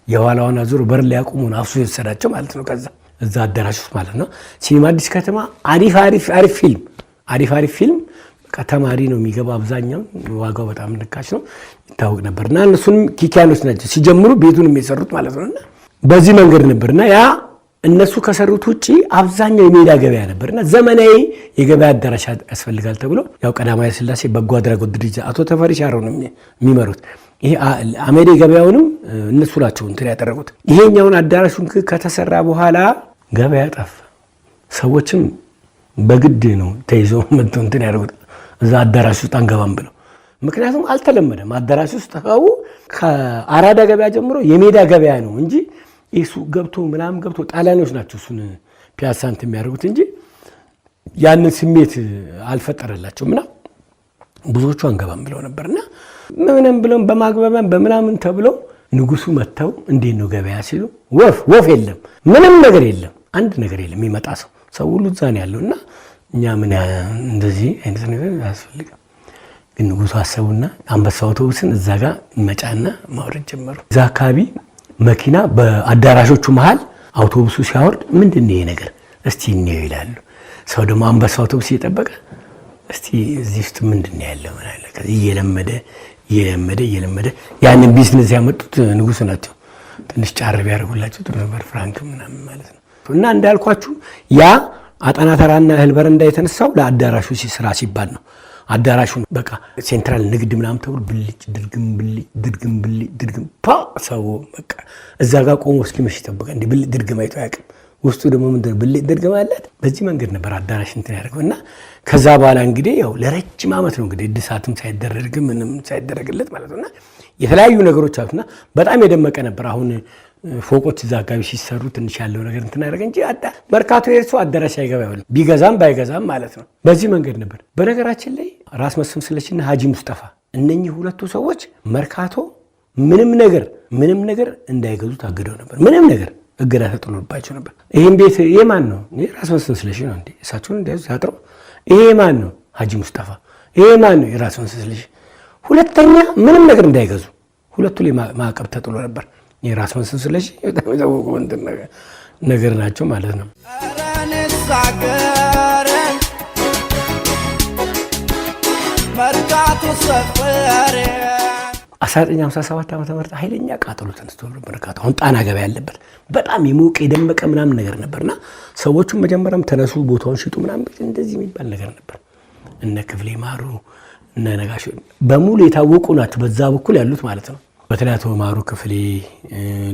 የኋላዋን አዙሮ በር ላይ ያቆሙን አፍሶ የወሰዳቸው ማለት ነው። ከዛ እዛ አዳራሽ ውስጥ ማለት ነው። ሲኒማ አዲስ ከተማ አሪፍ ፊልም ተማሪ ነው የሚገባ አብዛኛው። ዋጋው በጣም ርካሽ ነው ይታወቅ ነበርና እነሱንም ኪኪያኖች ናቸው ሲጀምሩ ቤቱንም የሰሩት ማለት ነውና በዚህ መንገድ ነበርና ያ እነሱ ከሰሩት ውጪ አብዛኛው የሜዳ ገበያ ነበርና ዘመናዊ የገበያ አዳራሽ ያስፈልጋል ተብሎ ያው ቀዳማዊ ኃይለ ሥላሴ በጎ አድራጎት ድርጅት አቶ ተፈሪ ሻረው ነው የሚመሩት። ይሄ አሜዲ ገበያውንም እነሱ ናቸው እንትን ያደረጉት። ይሄኛውን አዳራሹን ከተሰራ በኋላ ገበያ ጠፋ። ሰዎችም በግድ ነው ተይዘው መጥተው እንትን ያደረጉት እዛ አዳራሽ ውስጥ አንገባም ብለው። ምክንያቱም አልተለመደም። አዳራሽ ውስጥ ተካው ከአራዳ ገበያ ጀምሮ የሜዳ ገበያ ነው እንጂ እሱ ገብቶ ጣሊያኖች ናቸው እሱን ፒያሳንት የሚያደርጉት እንጂ ያንን ስሜት አልፈጠረላቸውምና ብዙዎቹ አንገባም ብለው ነበርና ምንም ብለው በማግባባን በምናምን ተብለው ንጉሱ መተው እንዴት ነው ገበያ ሲሉ ወፍ የለም፣ ምንም ነገር የለም፣ አንድ ነገር የለም። የሚመጣ ሰው ሁሉ እዛ ነው ያለውና እኛ ምን እንደዚህ አይነት ነገር ያስፈልጋል። ግን ንጉሱ አሰቡና አንበሳ አውቶቡስን እዛ ጋር መጫና ማውረድ ጀመሩ። እዛ አካባቢ መኪና በአዳራሾቹ መሃል አውቶቡሱ ሲያወርድ ምንድነው ይሄ ነገር እስቲ እንየው ይላሉ። ሰው ደግሞ አንበሳ አውቶቡስ እየጠበቀ እስቲ እዚህ ውስጥ ምንድነው ያለው ማለት ነው። ከዚህ እየለመደ ያንን ቢዝነስ ያመጡት ንጉሱ ናቸው። ትንሽ ጫር ቢያደርጉላቸው ጥሩ ነበር፣ ፍራንክ ምናምን ማለት ነው። እና እንዳልኳችሁ ያ አጠናተራና እህል በረንዳ የተነሳው ለአዳራሹ ስራ ሲባል ነው። አዳራሹን በቃ ሴንትራል ንግድ ምናምን ተብሎ ብልጭ ድርግም ሰው በቃ እዛ ጋር ቆሞ እስኪመሽ ይጠብቃል። እንደ ብልጭ ድርግም አይቶ አያውቅም። ውስጡ ደግሞ ምንድነው ብልጭ ድርግም አላት። በዚህ መንገድ ነበር አዳራሽ እንትን ያደርገውና ከዛ በኋላ እንግዲህ ያው ለረጅም ዓመት ነው እንግዲህ እድሳትም ሳይደረግ ምንም ሳይደረግለት ማለት ነውና የተለያዩ ነገሮች አሉና በጣም የደመቀ ነበር። አሁን ፎቆች እዛ አካባቢ ሲሰሩ ትንሽ ያለው ነገር እንትን ያደረገ እንጂ መርካቶ የእርሱ አዳራሽ አይገባም ቢገዛም ባይገዛም ማለት ነው። በዚህ መንገድ ነበር። በነገራችን ላይ ራስ መስፍን ስለሽና ሀጂ ሙስጠፋ እነኚህ ሁለቱ ሰዎች መርካቶ ምንም ነገር እንዳይገዙ ታግደው ነበር። ምንም ነገር እገዳ ተጥሎባቸው ነበር። ይሄን ቤት የማን ነው? የራስ መስፍን ስለሺ ነው እንዴ? እሳቸውን እንደዚህ ያጥረው ይሄ ማን ነው? ሀጂ ሙስጠፋ። ይሄ ማን ነው? የራስ መስፍን ስለሺ። ሁለተኛ ምንም ነገር እንዳይገዙ ሁለቱ ላይ ማዕቀብ ተጥሎ ነበር። የራስ መስፍን ስለሺ በጣም የታወቁ ነገር ናቸው ማለት ነው። 1957 ዓመተ ምህረት ኃይለኛ ቃጠሎ ተነስቶ ነበር መርካቶ። አሁን ጣና ገበያ ያለበት በጣም የሞቀ የደመቀ ምናምን ነገር ነበርና ሰዎቹም መጀመሪያም ተነሱ ቦታውን ሽጡ ምናምን እንደዚህ የሚባል ነገር ነበር። እነ ክፍሌ ማሩ እነ ነጋሽ በሙሉ የታወቁ ናቸው በዛ በኩል ያሉት ማለት ነው። በተለይ አቶ ማሩ ክፍሌ፣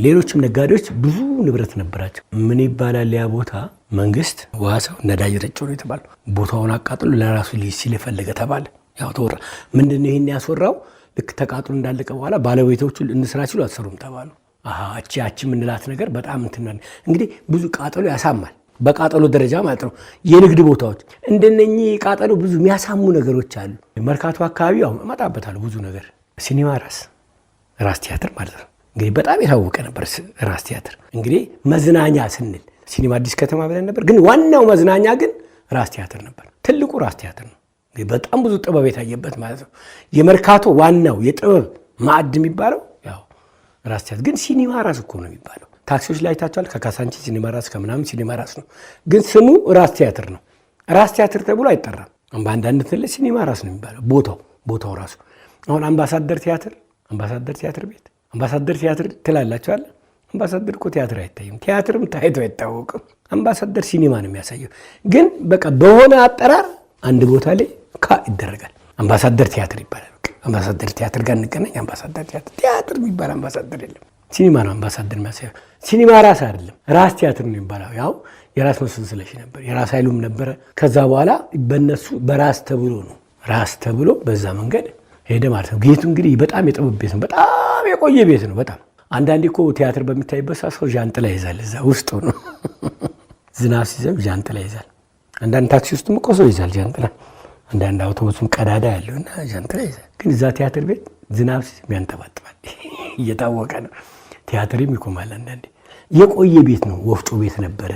ሌሎችም ነጋዴዎች ብዙ ንብረት ነበራቸው። ምን ይባላል ያ ቦታ መንግስት ዋሳው ነዳጅ ረጭ ነው የተባለ ቦታውን አቃጥሎ ለራሱ ሲል የፈለገ ተባለ። ያው ተወራ። ምንድነው ይሄን ያስወራው? ልክ ተቃጥሎ እንዳለቀ በኋላ ባለቤቶቹ እንስራ ሲሉ አትሰሩም ተባሉ። አቺ ምንላት ነገር በጣም እንትናል። እንግዲህ ብዙ ቃጠሎ ያሳማል፣ በቃጠሎ ደረጃ ማለት ነው። የንግድ ቦታዎች እንደነኚህ ቃጠሎ ብዙ የሚያሳሙ ነገሮች አሉ። መርካቶ አካባቢ ያው እመጣበታለሁ ብዙ ነገር። ሲኒማ ራስ ቲያትር ማለት ነው እንግዲህ በጣም የታወቀ ነበር። ራስ ቲያትር እንግዲህ መዝናኛ ስንል ሲኒማ አዲስ ከተማ ብለን ነበር፣ ግን ዋናው መዝናኛ ግን ራስ ቲያትር ነበር። ትልቁ ራስ ቲያትር ነው። በጣም ብዙ ጥበብ የታየበት ማለት ነው። የመርካቶ ዋናው የጥበብ ማዕድ የሚባለው ያው ራስ ቲያትር፣ ግን ሲኒማ ራስ እኮ ነው የሚባለው። ታክሲዎች ላይ ታቻል ከካሳንቺ ሲኒማ ራስ ከምናምን ሲኒማ ራስ ነው፣ ግን ስሙ ራስ ቲያትር ነው። ራስ ቲያትር ተብሎ አይጠራም። በአንዳንድ ትልቅ ሲኒማ ራስ ነው የሚባለው ቦታው ራሱ። አሁን አምባሳደር ቲያትር ቤት አምባሳደር ቲያትር ትላላችኋል። አምባሳደር እኮ ቲያትር አይታይም፣ ቲያትርም ታይቶ አይታወቅም። አምባሳደር ሲኒማ ነው የሚያሳየው። ግን በቃ በሆነ አጠራር አንድ ቦታ ላይ ይደረጋል። አምባሳደር ቲያትር ይባላል። አምባሳደር ቲያትር ጋር እንገናኝ። አምባሳደር ቲያትር የሚባል አምባሳደር የለም። ሲኒማ ነው አምባሳደር የሚያሳየው። ሲኒማ ራስ አይደለም፣ ራስ ቲያትር ነው የሚባለው። ያው የራስ መስፍን ስለሺ ነበር፣ የራስ ኃይሉም ነበረ። ከዛ በኋላ በእነሱ በራስ ተብሎ ነው ራስ ተብሎ በዛ መንገድ ሄደ ማለት ነው። ቤቱ እንግዲህ በጣም የጥበብ ቤት ነው፣ በጣም የቆየ ቤት ነው። በጣም አንዳንዴ እኮ ቲያትር በሚታይበት ሰው ዣንጥላ ይዛል፣ እዛ ውስጡ ነው። ዝናብ ሲዘንብ ዣንጥላ ይዛል። አንዳንድ ታክሲ ውስጥም እኮ ሰው ይዛል ዣንጥላ። አንዳንድ አውቶቡስም ቀዳዳ ያለውና ዣንጥላ ይዛል። ግን እዛ ቲያትር ቤት ዝናብ ሲዘንብ ያንጠባጥባል፣ እየታወቀ ነው። ቲያትርም ይቆማል። አንዳንዴ የቆየ ቤት ነው። ወፍጮ ቤት ነበረ፣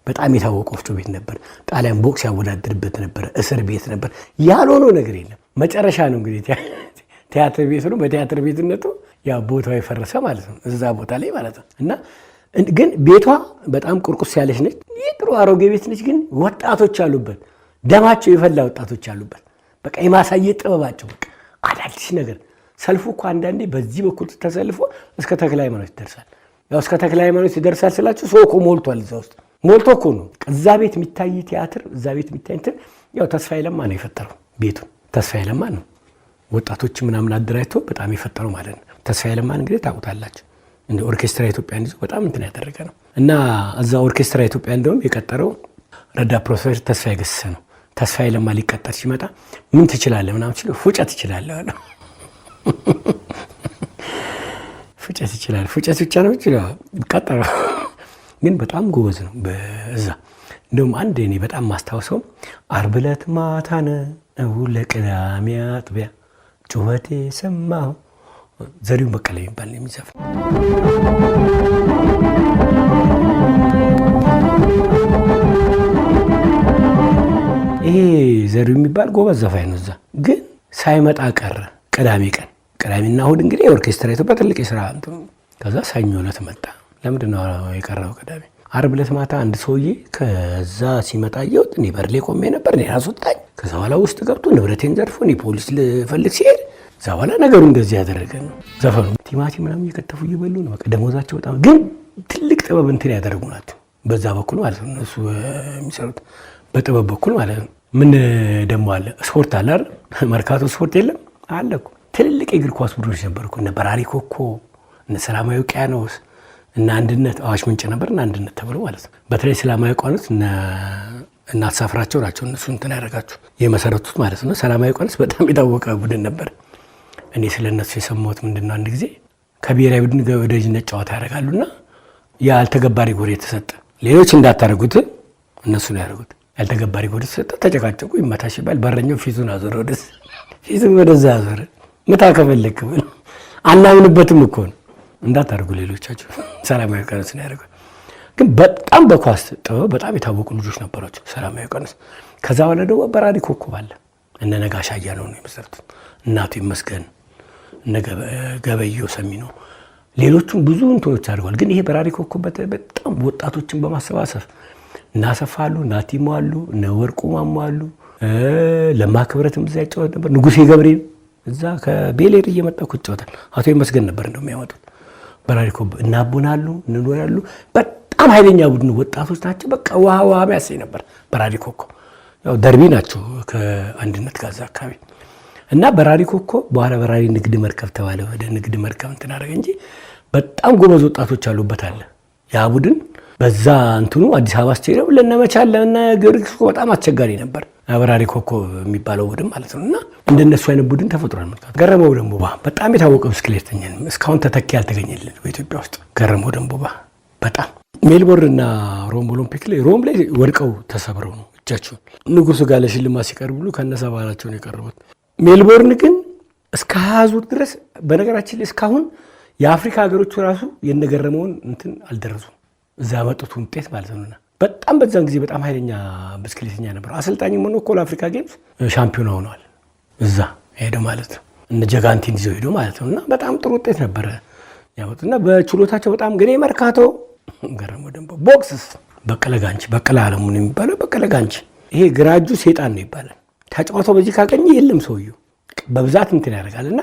በጣም የታወቀ ወፍጮ ቤት ነበር። ጣሊያን ቦክስ ያወዳድርበት ነበረ። እስር ቤት ነበር። ያልሆነው ነገር የለም። መጨረሻ ነው እንግዲህ ቲያትር ቤት ነው። በቲያትር ቤትነቱ ያ ቦታው የፈረሰ ማለት ነው፣ እዛ ቦታ ላይ ማለት ነው። እና ግን ቤቷ በጣም ቁርቁስ ያለች ነች። የጥሩ አሮጌ ቤት ነች፣ ግን ወጣቶች አሉበት፣ ደማቸው የፈላ ወጣቶች አሉበት። በቃ የማሳየት ጥበባቸው በቃ አዳዲስ ነገር። ሰልፉ እኮ አንዳንዴ በዚህ በኩል ተሰልፎ እስከ ተክለ ሃይማኖት ይደርሳል። ያው እስከ ተክለ ሃይማኖት ይደርሳል ስላችሁ ሰው እኮ ሞልቷል። እዛ ውስጥ ሞልቶ እኮ ነው። እዛ ቤት የሚታይ ቲያትር፣ እዛ ቤት የሚታይ እንትን ያው ተስፋዬ ለማ ነው የፈጠረው ቤቱን። ተስፋዬ ለማ ነው ወጣቶች ምናምን አደራጅቶ በጣም የፈጠረው ማለት ነው። ተስፋዬ ለማን እንግዲህ ታውቁታላችሁ። እንደ ኦርኬስትራ ኢትዮጵያን ይዞ በጣም እንትን ያደረገ ነው። እና እዛ ኦርኬስትራ ኢትዮጵያ እንደውም የቀጠረው ረዳት ፕሮፌሰር ተስፋዬ ገሰሰ ነው። ተስፋዬ ለማ ሊቀጠር ሲመጣ ምን ትችላለህ ምናምን ሲለው ፉጨት ትችላለህ አለ። ፉጨት ይችላል፣ ፉጨት ብቻ ነው ይችላል ቀጠረው። ግን በጣም ጎበዝ ነው በዛ። እንደውም አንድ እኔ በጣም ማስታወሰው ዓርብ ዕለት ማታ ነው ለቅዳሜ አጥቢያ ጩኸቴ ሰማሁ፣ ዘሪሁን በቀለ የሚባል ነው የሚዘፍነው። ይሄ ዘሪሁን የሚባል ጎበዝ ዘፋኝ ነው። እዛ ግን ሳይመጣ ቀረ። ቅዳሜና እሑድ እንግዲህ የኦርኬስትራ ኢትዮጵያ ትልቅ የስራ እንትን። ከዛ ሰኞ ዕለት መጣ። ለምንድን ነው የቀረው ቅዳሜ? ዓርብ ዕለት ማታ አንድ ሰውዬ ከዛ ሲመጣ እየወጥ እኔ በር ላይ ቆሜ ነበር። እኔ አስወጣኝ። ከዛ በኋላ ውስጥ ገብቶ ንብረቴን ዘርፎ እኔ ፖሊስ ልፈልግ ሲሄድ እዛ በኋላ ነገሩ እንደዚህ ያደረገ ነው። ዘፈኑ ቲማቲም ምናምን እየከተፉ እየበሉ ነው። በቃ ደሞዛቸው በጣም ግን ትልቅ ጥበብ እንትን ያደረጉ ናቸው። በዛ በኩል ማለት ነው እነሱ የሚሰሩት በጥበብ በኩል ማለት ነው። ምን ደግሞ አለ? ስፖርት አለ አይደል? መርካቶ ስፖርት የለም አለ እኮ። ትልልቅ የእግር ኳስ ቡድኖች ነበሩ እኮ። እነ በራሪ ኮኮ፣ እነ ሰላማዊ ውቅያኖስ እና አንድነት፣ አዋሽ ምንጭ ነበር እና አንድነት ተብሎ ማለት ነው። በተለይ ሰላማዊ ውቅያኖስ እና አሳፍራቸው ናቸው እነሱ እንትን ያደረጋቸው የመሰረቱት ማለት ነው። ሰላማዊ ውቅያኖስ በጣም የታወቀ ቡድን ነበር። እኔ ስለ እነሱ የሰማሁት ምንድነው አንድ ጊዜ ከብሔራዊ ቡድን ወደ ወዳጅነት ጨዋታ ያደርጋሉና ያልተገባሪ ጎል የተሰጠ ሌሎች እንዳታደርጉት እነሱ ነው ያደርጉት። ያልተገባሪ ጎል የተሰጠ ተጨቃጨቁ። ይመታሽ ይባል በረኛው ፊቱን አዞረ፣ ፊቱን ወደዛ አዞረ። ምታ ከፈለክ አናምንበትም እኮ ነው። እንዳታርጉ ሌሎቻችሁ ሰላማዊ ቀንስ ነው ያደርጋል። ግን በጣም በኳስ ጥበብ በጣም የታወቁ ልጆች ነበራቸው ሰላማዊ ቀንስ። ከዛ በኋላ ደግሞ በራሪ ኮከብ አለ። እነ ነጋሽ አያሌው ነው የመሰረቱት። እናቱ ይመስገን፣ እነ ገበየው ሰሚኖ፣ ሌሎቹም ብዙ እንትኖች አድርገዋል። ግን ይሄ በራሪ ኮከብ በጣም ወጣቶችን በማሰባሰብ እናሰፋሉ፣ ናቲሞ አሉ፣ እነ ወርቁ ማሞ አሉ፣ ለማክብረትም እዛ ይጫወት ነበር። ንጉሴ ገብሬም እዛ ከቤሌር እየመጣ እኮ ይጫወታል። አቶ ይመስገን ነበር እንደሚያወጡት በራሪ ኮከብ። እናቡናሉ፣ እንኖራሉ። በጣም ኃይለኛ ቡድን ወጣቶች ናቸው። በቃ ውሃ የሚያሰኝ ነበር በራሪ ኮከብ። ያው ደርቢ ናቸው ከአንድነት ጋር እዛ አካባቢ እና በራሪ ኮከብ በኋላ በራሪ ንግድ መርከብ ተባለ። ወደ ንግድ መርከብ እንትን አደረገ እንጂ በጣም ጎበዝ ወጣቶች አሉበት አለ ያ ቡድን። በዛ እንትኑ አዲስ አበባ ስቴዲየም ለነመቻል ለነ ጊዮርጊስ በጣም አስቸጋሪ ነበር በራሪ ኮከብ የሚባለው ቡድን ማለት ነው። እና እንደነሱ አይነት ቡድን ተፈጥሯል ማለት ገረመው ደንቦባ በጣም የታወቀ ብስክሌተኛ ነው። እስካሁን ተተኪ ያልተገኘልን በኢትዮጵያ ውስጥ ገረመው ደንቦባ በጣም ሜልቦርን እና ሮም ኦሎምፒክ ላይ ሮም ላይ ወድቀው ተሰብረው ነው እጃቸው ንጉሱ ጋር ለሽልማት ሲቀርቡ ከነሳ ባህላቸው ነው የቀረቡት። ሜልቦርን ግን እስከ 20 ድረስ በነገራችን ላይ እስካሁን የአፍሪካ ሀገሮች ራሱ የነገረመውን እንትን አልደረሱም። እዛ ያመጡት ውጤት ማለት ነውና በጣም በዛን ጊዜ በጣም ኃይለኛ ብስክሌተኛ ነበር። አሰልጣኝ ሆኖ እኮ ለአፍሪካ ጌምስ ሻምፒዮን ሆነዋል። እዛ ሄደው ማለት ነው እነ ጀጋንቲን ይዘው ሄደው ማለት ነውና በጣም ጥሩ ውጤት ነበረ ያመጡና በችሎታቸው በጣም ግን መርካቶ ገረመው ደንቦ ቦክስስ በቀለ ጋንቺ በቀለ አለሙን የሚባለው በቀለ ጋንቺ ይሄ ግራጁ ሴጣን ነው ይባላል። ተጫዋታው በዚህ ካገኘ የለም ሰውየው በብዛት እንትን ያደርጋልና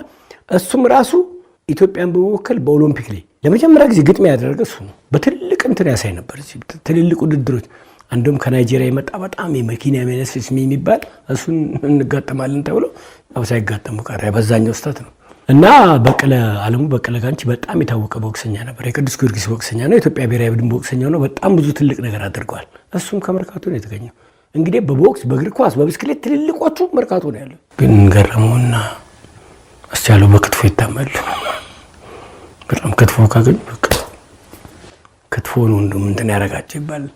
እሱም ራሱ ኢትዮጵያን በመወከል በኦሎምፒክ ላይ ለመጀመሪያ ጊዜ ግጥሚያ ያደረገ እሱ ነው። በትልቅ እንትን ያሳይ ነበር ትልልቅ ውድድሮች። አንዱም ከናይጄሪያ የመጣ በጣም የመኪና ሜነስስ የሚባል እሱን እንጋጠማለን ተብሎ ሳይጋጠሙ ቀረ። በዛኛው ስህተት ነው እና በቀለ አለሙ በቀለ ጋንቺ በጣም የታወቀ ቦክሰኛ ነበር። የቅዱስ ጊዮርጊስ ቦክሰኛ ነው። የኢትዮጵያ ብሔራዊ ቡድን ቦክሰኛ ነው። በጣም ብዙ ትልቅ ነገር አድርገዋል። እሱም ከመርካቶ ነው የተገኘው። እንግዲህ በቦክስ በእግር ኳስ በብስክሌት ትልልቆቹ መርካቶ ነው ያለው። ግን ገረመውና አስቻለው በክትፎ ይታመሉ። በጣም ክትፎ ካገኙ ክትፎ ነው እንደም እንትን ያረጋቸው ይባላል።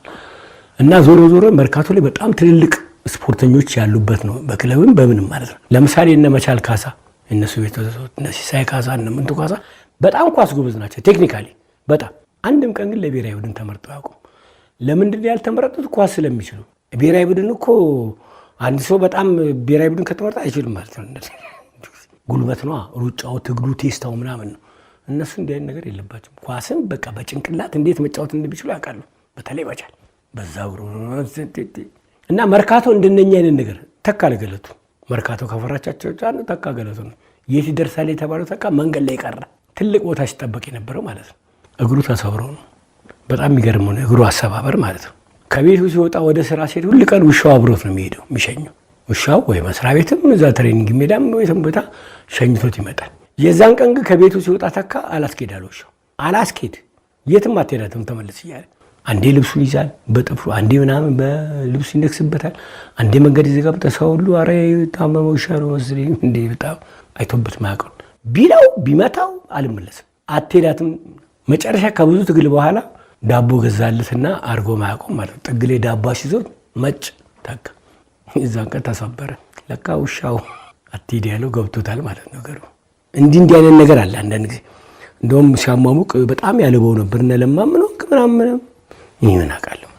እና ዞሮ ዞሮ መርካቶ ላይ በጣም ትልልቅ ስፖርተኞች ያሉበት ነው። በክለብም በምንም ማለት ነው። ለምሳሌ እነ መቻል ካሳ እነሱ ቤተሰቦች እነ ሲሳይ ካሳ እነ ምንቱ ካሳ በጣም ኳስ ጎበዝ ናቸው ቴክኒካሊ በጣም። አንድም ቀን ግን ለብሔራዊ ቡድን ተመርጠው አያውቁም። ለምንድን ያልተመረጡት? ኳስ ስለሚችሉ። ብሔራዊ ቡድን እኮ አንድ ሰው በጣም ብሔራዊ ቡድን ከተመረጠ አይችልም ማለት ነው። ጉልበት ነው፣ ሩጫው፣ ትግሉ፣ ቴስታው ምናምን ነው። እነሱ እንዲህ አይነት ነገር የለባቸውም። ኳስም በቃ በጭንቅላት እንዴት መጫወት እንደሚችሉ ያውቃሉ። በተለይ መቻል በዛው እና መርካቶ እንደነኛ አይነት ነገር ተካ ለገለቱ መርካቶ ከፈራቻቸው ጫን ተካ ገለቱ ነው። የት ይደርሳል የተባለው ተካ መንገድ ላይ ቀረ። ትልቅ ቦታ ሲጠበቅ የነበረው ማለት ነው። እግሩ ተሰብሮ ነው። በጣም የሚገርመው ነው እግሩ አሰባበር ማለት ነው። ከቤቱ ሲወጣ ወደ ስራ ሲሄድ ሁሉ ቀን ውሻው አብሮት ነው የሚሄደው የሚሸኘው። ውሻው ወይ መስሪያ ቤትም እዛ ትሬኒንግ ሜዳም ወይም ቦታ ሸኝቶት ይመጣል። የዛን ቀን ግን ከቤቱ ሲወጣ ተካ አላስኬዳል። ውሻው አላስኬድ የትም አትሄዳትም ተመለስ እያለ አንዴ ልብሱን ይዛል በጥፍሩ፣ አንዴ ምናምን በልብሱ ይነክስበታል፣ አንዴ መንገድ ይዘጋበታል። ሰው ሁሉ አረ ታመመ ውሻ ነው መስለኝ እንዴ በጣም አይቶበት ማያውቀው ቢላው ቢመታው አልመለስም አትሄዳትም። መጨረሻ ከብዙ ትግል በኋላ ዳቦ ገዛለትና አርጎ ማያውቀው ማለት ነው። ጥግ ላይ ዳቦ አስይዞት መጭ ተካ። የዛን ቀን ተሰበረ። ለካ ውሻው አትሄድ ያለው ገብቶታል ማለት ነው ነገሩ። እንዲህ አይነት ነገር አለ አንዳንድ ጊዜ። እንደውም ሲያሟሙቅ በጣም ያልበው ነበር እና ለማምነው ምናምን ይሄን አውቃለሁ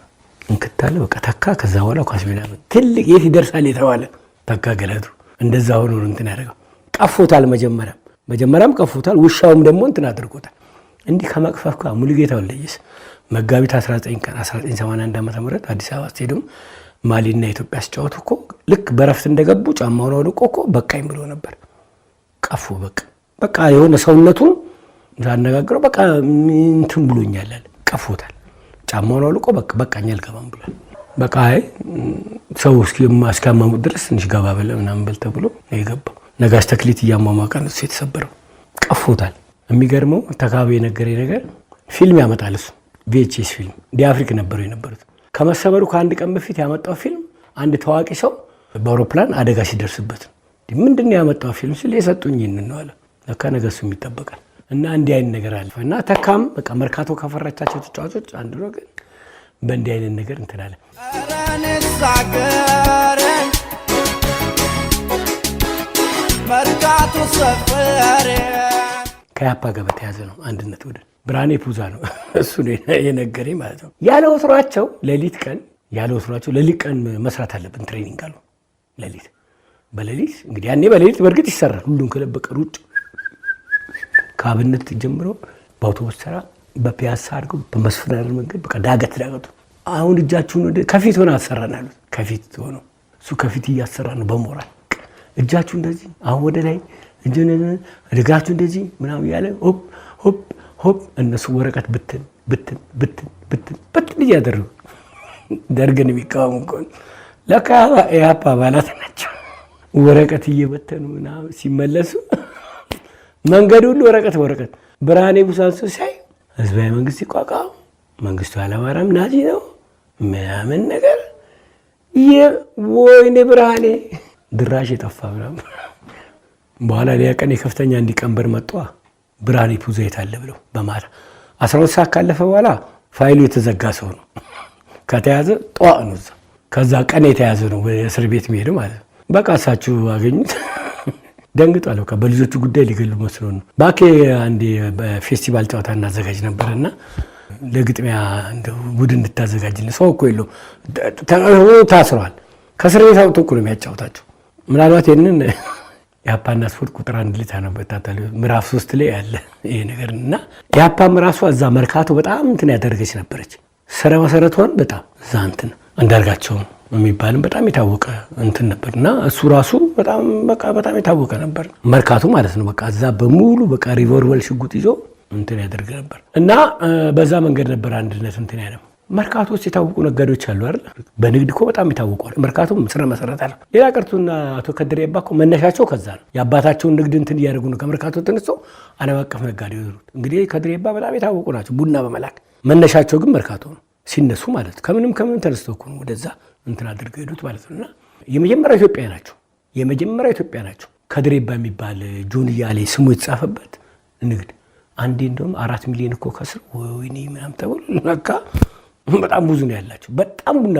እንክታለ በቃ ተካ። ከዛ በኋላ ኳስ ሜዳ ትልቅ የት ይደርሳል የተባለ ተካ ገለቱ እንደዛ ሆኖ እንትን ያደረገው ቀፎታል። መጀመሪያም ቀፎታል። ውሻውም ደግሞ እንትን አድርጎታል። እንዲህ ከመቅፈፍ ጋር ሙሉጌታ ወልደየስ መጋቢት 19 ቀን 1981 ዓ.ም አዲስ አበባ ስቴዲየም ማሊና ኢትዮጵያ ሲጫወቱ እኮ ልክ በረፍት እንደገቡ ጫማውን አውልቆ እኮ በቃኝ ብሎ ነበር። ቀፎ በቃ የሆነ ሰውነቱን እንዳነጋግረው በቃ እንትን ብሎኛል አለ። ቀፎታል። ጫማውን አውልቆ በቃኝ አልገባም ብሏል። በቃ ሰው እስኪያማሙት ድረስ ትንሽ ገባ በለ ምናምን በል ተብሎ ነው የገባው። ነጋሽ ተክሊት እያሟሟቀ ነው የተሰበረው። ቀፎታል። የሚገርመው ተካቢ የነገረኝ ነገር ፊልም ያመጣል እሱ ቪኤችኤስ ፊልም ዲአፍሪክ ነበሩ የነበሩት። ከመሰበሩ ከአንድ ቀን በፊት ያመጣው ፊልም አንድ ታዋቂ ሰው በአውሮፕላን አደጋ ሲደርስበት ምንድነው ያመጣው ፊልም ሲል የሰጡኝ ይሄንን ነው አለ። ለካ ነገሱ ይጠበቃል። እና እንዲህ አይነት ነገር አለ እና ተካም በቃ መርካቶ ከፈራቻቸው ተጫዋቾች አንዱ ነው። ግን በእንዲህ አይነት ነገር እንትን አለ። መርካቶ ሰፈር ከያፓ ጋር በተያዘ ነው አንድነት ወደ ብርሃኔ ፑዛ ነው እሱ የነገረኝ ማለት ነው። ያለ ወትሯቸው ሌሊት ቀን መስራት አለብን ትሬኒንግ አሉ። በሌሊት እንግዲህ ያኔ በሌሊት በእርግጥ ይሰራል ሁሉም ከለበቀ ሩጭ ከአብነት ጀምሮ በአውቶቡስ ተራ በፒያሳ አድርገው በመስፍን መንገድ በቃ ዳገቱ አሁን እጃችሁን ወደ ከፊት ሆነ አሰራናሉ። ከፊት ሆኖ እሱ ከፊት እያሰራ ነው በሞራል እጃችሁ እንደዚህ አሁን ወደ ላይ እግራችሁ እንደዚህ ምናምን ያለ ሆፕ እነሱ ወረቀት ብትን እያደረጉ ደርግን የሚቃወሙ እንኳን ለካ የአፓ አባላት ናቸው። ወረቀት እየበተኑ ምናምን ሲመለሱ መንገድ ሁሉ ወረቀት ብርሃኔ ቡሳንሶ ሳይ ህዝባዊ መንግስት ይቋቋም መንግስቱ ኃይለማርያም ናዚ ነው ምናምን ነገር ወይኔ ብርሃኔ ድራሽ የጠፋ ምናምን። በኋላ ሌላ ቀን የከፍተኛ እንዲቀንበር መጣ። ብርሃኔ ፑዛ የታለ ብለው በማታ 12 ሰዓት ካለፈ በኋላ ፋይሉ የተዘጋ ሰው ነው ከተያዘ ጧዕ ነው እዛ። ከዛ ቀን የተያዘ ነው እስር ቤት የሚሄደው ማለት ነው። በቃ እሳችሁ አገኙት ደንግጧል። በቃ በልጆቹ ጉዳይ ሊገሉ መስሎ ነው። ባኬ አንዴ በፌስቲቫል ጨዋታ እናዘጋጅ ነበርና ለግጥሚያ እንደው ቡድን እንድታዘጋጅልን ሰው እኮ የለውም ታስሯል። ከእስር ቤት አውጥቶ እኮ ነው የሚያጫውታቸው። ምናልባት ይህንን የአፓና ስፖርት ቁጥር 1 ላይ ታነበታታል ምዕራፍ 3 ላይ ያለ ይሄ ነገር እና የአፓም ራሷ እዛ መርካቶ በጣም እንትን ያደረገች ነበረች። ስረ መሰረቷን በጣም እዛ እንትን አንዳርጋቸው የሚባልም በጣም የታወቀ እንትን ነበር እና እሱ ራሱ በጣም የታወቀ ነበር መርካቶ ማለት ነው። በቃ እዛ በሙሉ በቃ ሪቮልቨር ሽጉጥ ይዞ እንትን ያደርግ ነበር እና በዛ መንገድ ነበር አንድነት እንትን ያለው። መርካቶ ውስጥ የታወቁ ነጋዴዎች አሉ አይደል? በንግድ እኮ በጣም ይታወቃሉ። መርካቶ ስረ መሰረት አለ። ሌላ ቀርቶና አቶ ከድር የባ እኮ መነሻቸው ከዛ ነው። የአባታቸውን ንግድ እንትን እያደረጉ ነው ከመርካቶ ተነስቶ ዓለም አቀፍ ነጋዴ ይወሩት። እንግዲህ ከድር የባ በጣም የታወቁ ናቸው ቡና በመላክ መነሻቸው ግን መርካቶ ነው ሲነሱ ማለት ከምንም ተነስተው እኮ ነው ወደዛ እንትን አድርገው ሄዱት ማለት ነውና የመጀመሪያ ኢትዮጵያ ናቸው። ከድር የባ የሚባል ጆንያ ላይ ስሙ የተጻፈበት ንግድ አንዴ እንደውም 4 ሚሊዮን እኮ ከስር ወይኔ ምናምን ተብሎ ለካ በጣም ብዙ ነው ያላቸው። በጣም ቡና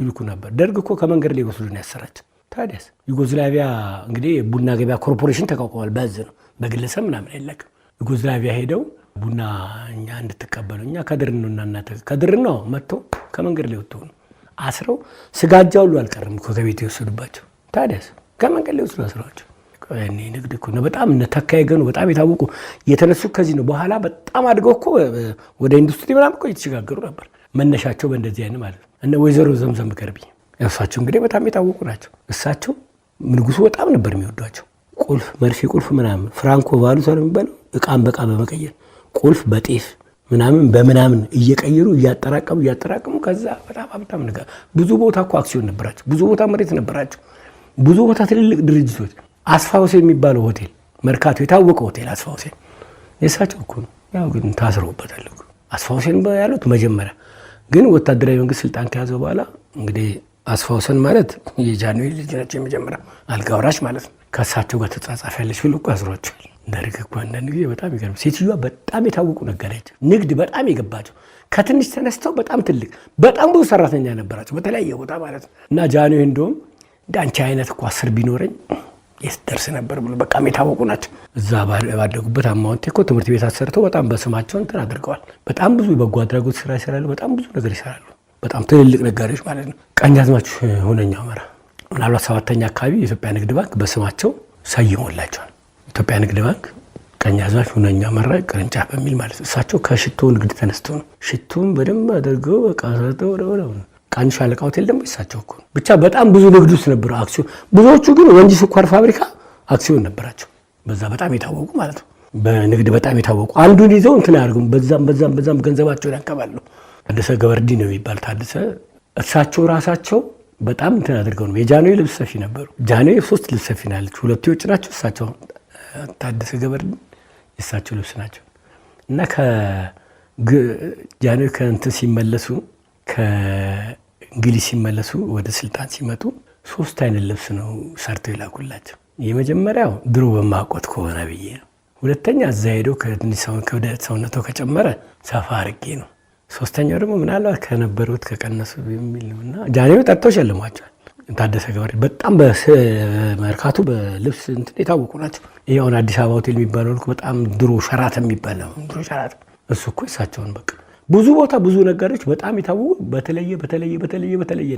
ይልኩ ነበር። ደርግ እኮ ከመንገድ ላይ ወስዶ ነው ያሰራቸው። ታዲያስ ዩጎዝላቪያ እንግዲህ ቡና ገበያ ኮርፖሬሽን ተቋቋሟል። በዝ ነው በግለሰብ ምናምን አይለቅም። ዩጎዝላቪያ ሄደው ቡና እኛ እንድትቀበሉ እኛ ከድር ነው መጥተው ከመንገድ ላይ ወጥተው ነው አስረው ስጋጃ ሁሉ አልቀርም እኮ ከቤት የወሰዱባቸው። ታዲያስ ከመንገድ ላይ ወስዶ አስረዋቸው። እኔ ንግድ እኮ ነው በጣም ተካይ ገኑ በጣም የታወቁ የተነሱ ከዚህ ነው። በኋላ በጣም አድገው እኮ ወደ ኢንዱስትሪ ምናምን እኮ የተሸጋገሩ ነበር። መነሻቸው በእንደዚህ አይነት ማለት ነው። እነ ወይዘሮ ዘምዘም ገርቢ እሳቸው እንግዲህ በጣም የታወቁ ናቸው። እሳቸው ንጉሱ በጣም ነበር የሚወዷቸው። ቁልፍ መርፌ ቁልፍ ምናምን ፍራንኮ ቫሉታ ነው የሚባለው እቃን በቃ በመቀየር ቁልፍ በጤፍ ምናምን እየቀየሩ እያጠራቀሙ ከዛ በጣም ነገር ብዙ ቦታ እኮ አክሲዮን ነበራቸው። ብዙ ቦታ መሬት ነበራቸው። ብዙ ቦታ ትልልቅ ድርጅቶች አስፋ ሁሴን የሚባለው ሆቴል መርካቶ የታወቀ ሆቴል አስፋ ሁሴን የእሳቸው እኮ ነው። ያው ግን ታስረውበታል እኮ አስፋ ሁሴን ያሉት መጀመሪያ ግን ወታደራዊ መንግስት ስልጣን ከያዘው በኋላ እንግዲህ አስፋ ሁሴን ማለት የጃንሆይ ልጅ ናቸው የመጀመሪያ አልጋ ወራሽ ማለት ነው። ከእሳቸው ጋር ተጻጻፊያለች ብሎ እኮ ያስሯቸዋል። ደርግ እኮ አንዳንድ ጊዜ በጣም ይገርም። ሴትዮዋ በጣም የታወቁ ነጋዴዎች ንግድ በጣም የገባቸው ከትንሽ ተነስተው በጣም ትልቅ በጣም ብዙ ሰራተኛ ነበራቸው በተለያየ ቦታ ማለት ነው። እና ጃንሆይ እንደውም እንዳንቺ አይነት እኮ 10 ቢኖረኝ የት ደርስ ነበር ብሎ በቃ የታወቁ ናቸው። እዛ ባደጉበት አማውንቴ እኮ ትምህርት ቤት አሰርተው በጣም በስማቸው እንትን አድርገዋል። በጣም ብዙ በጎ አድራጎት ስራ ይሰራሉ። በጣም ብዙ ነገር ይሰራሉ። በጣም ትልልቅ ነጋዴዎች ማለት ነው። ቀኛዝማች ሁነኛው መራ ምናልባት 7ኛ አካባቢ የኢትዮጵያ ንግድ ባንክ በስማቸው ሰይሞላቸዋል። ኢትዮጵያ ንግድ ባንክ ቀኛዝማች ሁነኛው መራ ቅርንጫፍ በሚል ማለት ነው። እሳቸው ከሽቶ ንግድ ተነስተው ነው ሽቶን በደንብ አድርገው በቃ ሰርተው ወደ ቃኝ ሻለቃ ሆቴል ደግሞ ይሳቸው እኮ ብቻ በጣም ብዙ ንግድ ውስጥ ነበሩ አክሲዮን። ብዙዎቹ ግን ወንጂ ስኳር ፋብሪካ አክሲዮን ነበራቸው። በዛ በጣም የታወቁ ማለት ነው። በንግድ በጣም የታወቁ አንዱን ይዘው እንትን አያደርጉም። በዛም ገንዘባቸውን ያከባሉ። ታደሰ ገበርዲ ነው የሚባል ታደሰ እሳቸው ራሳቸው በጣም እንትን አድርገው ነው። የጃንሆይ ልብስ ሰፊ ነበሩ። ጃንሆይ 3 ልብስ ሰፊ ናለች። 2 የውጭ ናቸው። እሳቸው ታደሰ ገበርዲ የእሳቸው ልብስ ናቸው እና ጃንሆይ ከእንትን ሲመለሱ ከእንግሊዝ ሲመለሱ ወደ ስልጣን ሲመጡ 3 አይነት ልብስ ነው ሰርተው ይላኩላቸው። የመጀመሪያው ድሮ በማቆት ከሆነ ብዬ ነው። ሁለተኛ እዛ ሄዶ ክብደት ሰውነቶ ከጨመረ ሰፋ አድርጌ ነው። ሶስተኛው ደግሞ ምናልባት ከነበሩት ከቀነሱ የሚል ነውና ጃንሆይ ጠርተው ሸልሟቸዋል። ታደሰ ገብሬ በጣም በመርካቶ በልብስ እንትን የታወቁ ናቸው። ይሄውን አዲስ አበባ ሆቴል የሚባለው በጣም ድሮ ሸራተን የሚባል ነው። ድሮ ሸራተን እሱ እኮ እሳቸውን በቃ ብዙ ቦታ ብዙ ነጋዴዎች በጣም የታወቁ በተለየ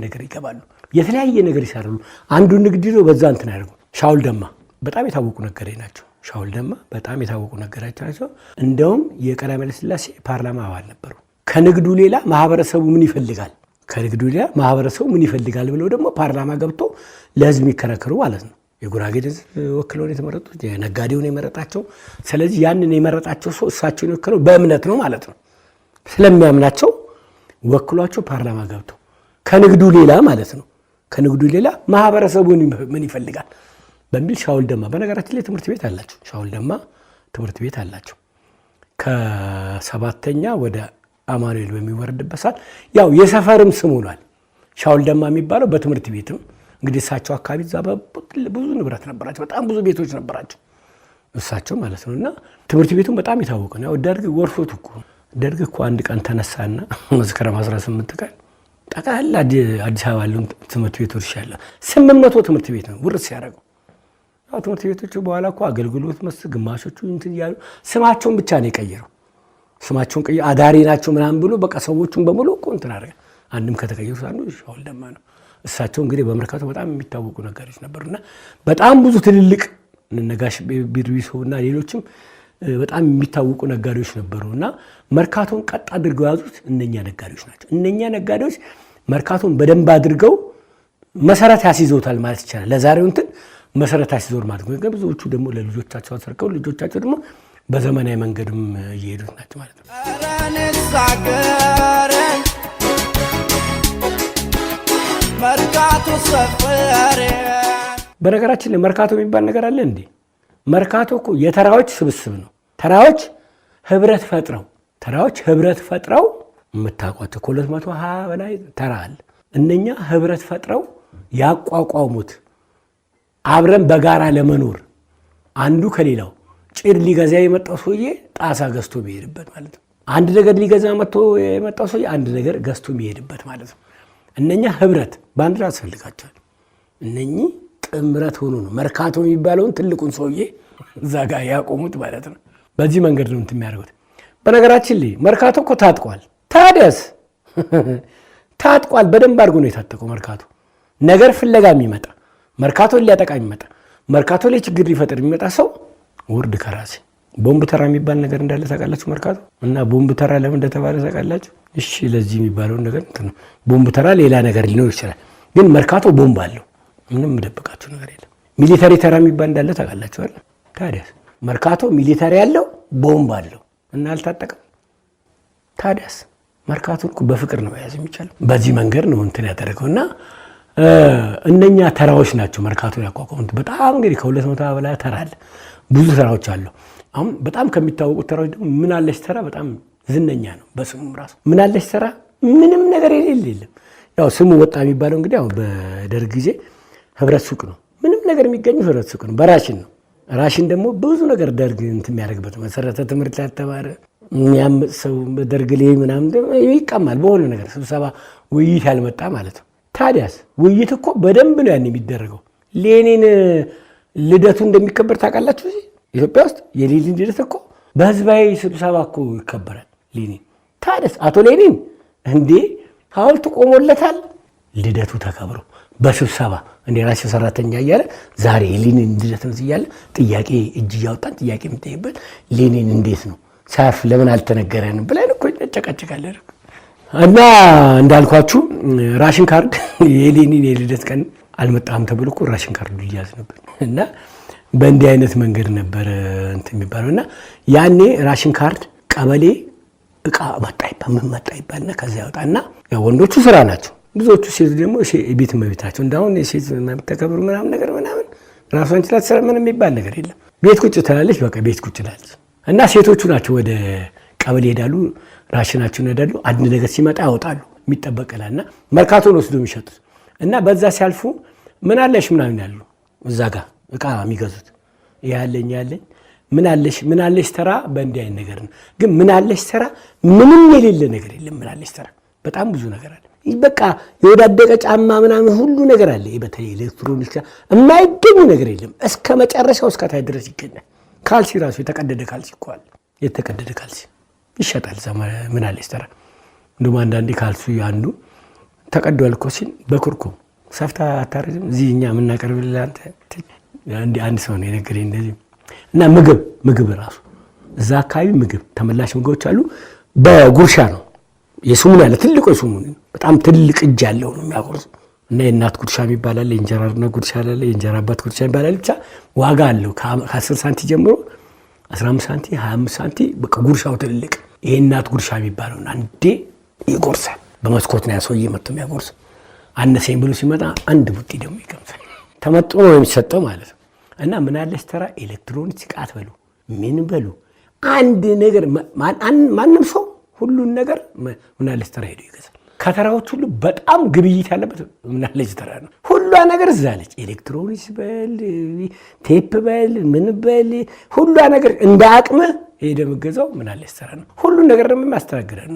ነገር ይገባሉ። የተለያየ ነገር ይሰራሉ። አንዱ ንግድ ነው በዛ እንትን ያደርጉ። ሻውል ደማ በጣም የታወቁ ነጋዴ ናቸው። ሻውል ደማ በጣም የታወቁ ነጋዴዎች ናቸው። እንደውም የቀዳማዊ ኃይለ ሥላሴ ፓርላማ አባል ነበሩ። ከንግዱ ሌላ ማህበረሰቡ ምን ይፈልጋል ብለው ደግሞ ፓርላማ ገብቶ ለህዝብ የሚከራከሩ ማለት ነው። የጉራጌ ህዝብ ወክለውን የተመረጡት የነጋዴውን የመረጣቸው። ስለዚህ ያንን የመረጣቸው ሰው እሳቸውን የወከለው በእምነት ነው ማለት ነው። ስለሚያምናቸው ወክሏቸው ፓርላማ ገብቶ ከንግዱ ሌላ ማለት ነው። ከንግዱ ሌላ ማህበረሰቡ ምን ይፈልጋል በሚል ሻውል ደማ በነገራችን ላይ ትምህርት ቤት አላቸው። ሻውል ደማ ትምህርት ቤት አላቸው። ከሰባተኛ ወደ አማኑኤል በሚወርድበት ሰዓት ያው የሰፈርም ስም ሆኗል። ሻውል ደማ የሚባለው በትምህርት ቤትም እንግዲህ እሳቸው አካባቢ እዛ ብዙ ንብረት ነበራቸው። በጣም ብዙ ቤቶች ነበራቸው እሳቸው ማለት ነው። እና ትምህርት ቤቱም በጣም የታወቀ ነው። ደርግ ወርሶት እኮ ደርግ እኮ አንድ ቀን ተነሳና መስከረም 18 ቀን ጠቅላላ አዲስ አበባ ያለውን ትምህርት ቤቶች ያለ 800 ትምህርት ቤት ነው ውርስ ያደረገው። ያው ትምህርት ቤቶቹ በኋላ እኮ አገልግሎት መስጠት ግማሾቹ እንትን ያሉ ስማቸውን ብቻ ነው የቀየረው። ስማቸውን ቀየረ አዳሪ ናቸው ምናምን ብሎ በቃ ሰዎቹን በሙሉ እኮ እንትን አደረገ። አንድም ከተቀየሩት አንዱ ሻውል ደማ ነው። እሳቸው እንግዲህ በመርካቶ በጣም የሚታወቁ ነጋዴዎች ነበሩና በጣም ብዙ ትልልቅ ነጋሽ ቢርቢሶና ሌሎችም በጣም የሚታወቁ ነጋዴዎች ነበሩና መርካቶን ቀጥ አድርገው ያዙት እነኛ ነጋዴዎች ናቸው። እነኛ ነጋዴዎች መርካቶን በደንብ አድርገው መሰረት ያስይዘውታል ማለት ይቻላል። ለዛሬው እንትን መሰረት ያስይዘው ማለት ነው። ግን ብዙዎቹ ደግሞ ለልጆቻቸው አሰርቀው ልጆቻቸው ደግሞ በዘመናዊ መንገድም እየሄዱት ናቸው ማለት ነው። መርካቶ ሰፈሬ በነገራችን ላይ መርካቶ የሚባል ነገር አለ እንዴ? መርካቶ እኮ የተራዎች ስብስብ ነው። ተራዎች ህብረት ፈጥረው የምታውቋቸው ከ220 በላይ ተራ አለ። እነኛ ህብረት ፈጥረው ያቋቋሙት አብረን በጋራ ለመኖር አንዱ ከሌላው ጭድ ሊገዛ የመጣው ሰውዬ ጣሳ ገዝቶ የሚሄድበት ማለት ነው። አንድ ነገር ሊገዛ መጥቶ የመጣው ሰውዬ አንድ ነገር ገዝቶ የሚሄድበት ማለት ነው። እነኛ ህብረት ባንዲራ ያስፈልጋቸዋል። እነኚህ ጥምረት ሆኖ ነው መርካቶ የሚባለውን ትልቁን ሰውዬ እዛ ጋር ያቆሙት ማለት ነው። በዚህ መንገድ ነው እንትን የሚያደርጉት። በነገራችን ላይ መርካቶ እኮ ታጥቋል። ታዲያስ ታጥቋል። በደንብ አድርጎ ነው የታጠቀው መርካቶ። ነገር ፍለጋ የሚመጣ መርካቶን ሊያጠቃ የሚመጣ መርካቶ ላይ ችግር ሊፈጥር የሚመጣ ሰው ውርድ ከራሴ። ቦምብ ተራ የሚባል ነገር እንዳለ ታውቃላችሁ መርካቶ? እና ቦምብ ተራ ለምን እንደተባለ ታውቃላችሁ? እሺ ለዚህ የሚባለውን ነገር ነው። ቦምብ ተራ ሌላ ነገር ሊኖር ይችላል፣ ግን መርካቶ ቦምብ አለው። ምንም ደብቃችሁ ነገር የለም። ሚሊተሪ ተራ የሚባል እንዳለ ታውቃላችሁ አይደል? ታዲያስ መርካቶ ሚሊተሪ ያለው ቦምብ አለው እና አልታጠቀም። ታዲያስ መርካቶን እኮ በፍቅር ነው መያዝ የሚቻለው። በዚህ መንገድ ነው እንትን ያደረገውና እነኛ ተራዎች ናቸው መርካቶን ያቋቋሙት። በጣም እንግዲህ ከ200 በላይ ተራ አለ። ብዙ ተራዎች አሉ። አሁን በጣም ከሚታወቁት ተራዎች ደግሞ ምን አለሽ ተራ በጣም ዝነኛ ነው። በስሙ ራሱ ምን አለሽ ተራ ምንም ነገር የለም። ያው ስሙ ወጣ የሚባለው እንግዲህ ያው በደርግ ጊዜ ህብረት ሱቅ ነው። ምንም ነገር የሚገኘው ህብረት ሱቅ ነው። በራሽን ነው። ራሽን ደግሞ ብዙ ነገር ደርግ እንትን የሚያደርግበት መሰረተ ትምህርት ያልተማረ የሚያምጥ ሰው በደርግ ላይ ምናምን ይቀማል። በሆነ ነገር ስብሰባ ውይይት ያልመጣ ማለት ነው። ታዲያስ ውይይት እኮ በደንብ ነው ያን የሚደረገው። ሌኒን ልደቱ እንደሚከበር ታውቃላችሁ? ኢትዮጵያ ውስጥ የሌኒን ልደት እኮ በህዝባዊ ስብሰባ እኮ ይከበራል። ሌኒን ታዲያስ አቶ ሌኒን እንዴ ሐውልት ቆሞለታል። ልደቱ ተከብሮ በስብሰባ እንደ ራሴ ሰራተኛ እያለ ዛሬ ሌኒን ልደት ነው እያለ ጥያቄ እጅ እያወጣን ጥያቄ የምጠይቅበት ሌኒን እንዴት ነው ሳፍ ለምን አልተነገረንም ብለን እኮ እንጨቃጨቃለን። እና እንዳልኳችሁ ራሽን ካርድ የሌኒን የልደት ቀን አልመጣም ተብሎ እኮ ራሽን ካርዱ ይያዝ ነበር። እና በእንዲህ አይነት መንገድ ነበር እንትን የሚባለው። እና ያኔ ራሽን ካርድ ቀበሌ እቃ መጣ ይባል ምን መጣ ይባልና ከዛ ያወጣና ያው ወንዶቹ ስራ ናቸው፣ ብዙዎቹ ሴት ደግሞ ቤት መቤት ናቸው። እንዳሁን የሴት መብት ተከብሮ ምናምን ነገር ምናምን ራሷን ችላ ትሰራ ምንም የሚባል ነገር የለም። ቤት ቁጭ ትላለች፣ በቃ ቤት ቁጭ ትላለች። እና ሴቶቹ ናቸው ወደ ቀበሌ ሄዳሉ፣ ራሽናቸውን ይሄዳሉ። አንድ ነገር ሲመጣ ያወጣሉ የሚጠበቅላልና መርካቶን ወስዶ የሚሸጡት። እና በዛ ሲያልፉ ምን አለሽ ምናምን ያሉ እዛ ጋር እቃ የሚገዙት ያለኝ ምን አለሽ ተራ በእንዲህ አይነት ነገር ነው። ግን ምን አለሽ ተራ ምንም የሌለ ነገር የለም። ምን አለሽ ተራ በጣም ብዙ ነገር አለ። በቃ የወዳደቀ ጫማ ምናምን ሁሉ ነገር አለ። በተለይ ኤሌክትሮኒክስ የማይገኙ ነገር የለም። እስከ መጨረሻው እስከ ታይ ድረስ ይገኛል። ካልሲ ራሱ የተቀደደ ካልሲ እኮ አለ። የተቀደደ ካልሲ ይሸጣል። ምን አለ ይስተራ እንደውም አንዳንዴ ካልሱ አንዱ ተቀዷል እኮ ሲል በኩርኩም ሰፍታ አታረጅም። እዚህ እኛ የምናቀርብልህ አንድ ሰው ነው የነገረኝ እንደዚህ። እና ምግብ ራሱ እዛ አካባቢ ምግብ ተመላሽ ምግቦች አሉ። በጉርሻ ነው የስሙን ያለ ትልቁ የስሙን በጣም ትልቅ እጅ ያለው ነው የሚያቆርሱ እና የእናት ጉርሻ ይባላል። የእንጀራ ጉርሻ አለ። የእንጀራ አባት ጉርሻ ይባላል። ብቻ ዋጋ አለው ከ10 ሳንቲ ጀምሮ 15 ሳንቲ 25 ሳንቲ በቃ ጉርሻው ትልቅ ይሄ እናት ጉርሻ የሚባለው አንዴ ይጎርሳል። በመስኮት ነው ያሰውዬ መጥቶ የሚያጎርስ። አነሰኝ ብሎ ሲመጣ አንድ ቡጢ ደግሞ ይቀምሳል። ተመጥኖ ነው የሚሰጠው ማለት ነው። እና ምን አለሽ ተራ ኤሌክትሮኒክስ ቃት በሉ ምን በሉ አንድ ነገር ማንም ሰው ሁሉን ነገር ምን አለሽ ተራ ሄዶ ይገዛል። ከተራዎች ሁሉ በጣም ግብይት ያለበት ምን አለሽ ተራ ነው። ሁሉ ነገር እዛ አለች። ኤሌክትሮኒክስ በል ቴፕ በል ምን በል ሁሉ ነገር እንደ አቅም ሄደ መገዛው ምን አለሽ ተራ ነው። ሁሉ ነገር ደግሞ የሚያስተናግደን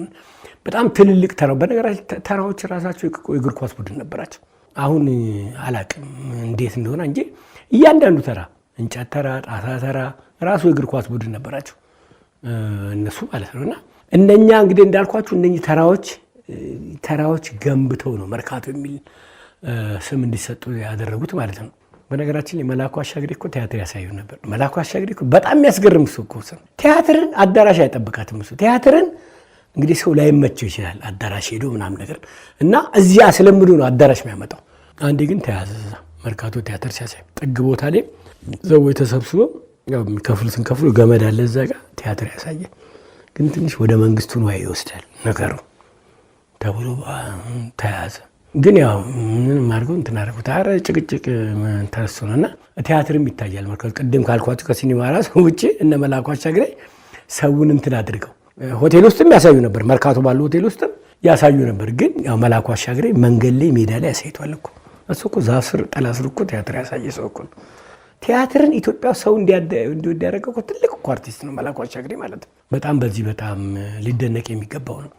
በጣም ትልልቅ ተራው በነገራችን ተራዎች ራሳቸው የእግር ኳስ ቡድን ነበራቸው። አሁን አላቅም እንዴት እንደሆነ እንጂ እያንዳንዱ ተራ እንጨት ተራ፣ ጣሳ ተራ ራሱ የእግር ኳስ ቡድን ነበራቸው እነሱ ማለት ነውና እነኛ እንግዲህ እንዳልኳችሁ እነኚህ ተራዎች ገንብተው ነው መርካቶ የሚል ስም እንዲሰጡ ያደረጉት ማለት ነው። በነገራችን ላይ መላኩ አሻግሬ እኮ ቲያትር ያሳዩ ነበር። መላኩ አሻግሬ እኮ በጣም የሚያስገርም ሰው እኮ ነው። ቲያትርን አዳራሽ አይጠብቃትም እሱ ቲያትርን እንግዲህ ሰው ላይመቸው ይችላል አዳራሽ ሄዶ ምናምን ነገር እና እዚያ ስለምዶ ነው አዳራሽ የሚያመጣው። አንዴ ግን ተያዘ መርካቶ ቲያትር ሲያሳይ ጥግ ቦታ ላይ ሰዎች ተሰብስበው ያው የሚከፍሉትን ከፍሎ ገመድ አለ እዛ ጋር ቲያትር ያሳያል። ግን ትንሽ ወደ መንግስቱ ነው ይወስዳል ነገሩ ተብሎ ተያዘ። ግን ያው ምንም አድርገው እንትን አደረጉት። ኧረ ጭቅጭቅ ተነስቶ ነውና ቲያትርም ይታያል መርካቶ። ቅድም ካልኳቸው ከሲኒማ ራስ ውጭ እነ መላኩ አሻግሬ ሰውን እንትን አድርገው ሆቴል ውስጥም ያሳዩ ነበር። መርካቶ ባሉ ሆቴል ውስጥም ያሳዩ ነበር። ግን ያው መላኩ አሻግሬ መንገድ ላይ ሜዳ ላይ ያሳይቷል እኮ እሱ እኮ ዛፍ ስር ጥላ ስር እኮ ቲያትር ያሳየ ሰው እኮ ነው። ቲያትርን ኢትዮጵያ ሰው እንዲወድ ያደረገው እኮ ትልቅ እኮ አርቲስት ነው መላኩ አሻግሬ ማለት ነው። በጣም በዚህ በጣም ሊደነቅ የሚገባው ነው።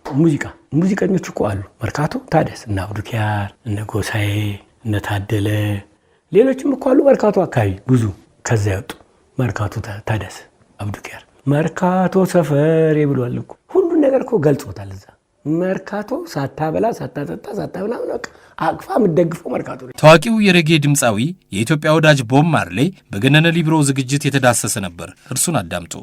ሙዚቀኞች እኮ አሉ መርካቶ ታደስ እነ አብዱኪያር እነ ጎሳዬ እነ ታደለ ሌሎችም እኮ አሉ መርካቶ አካባቢ ብዙ ከዛ ያወጡ መርካቶ ታደስ አብዱኪያር መርካቶ ሰፈር ብሏል እኮ ሁሉን ነገር እኮ ገልጾታል። እዛ መርካቶ ሳታበላ ሳታጠጣ ሳታበላ አቅፋ የምትደግፈው መርካቶ ነው። ታዋቂው የሬጌ ድምፃዊ የኢትዮጵያ ወዳጅ ቦብ ማርሌ በገነነ ሊብሮ ዝግጅት የተዳሰሰ ነበር። እርሱን አዳምጡ።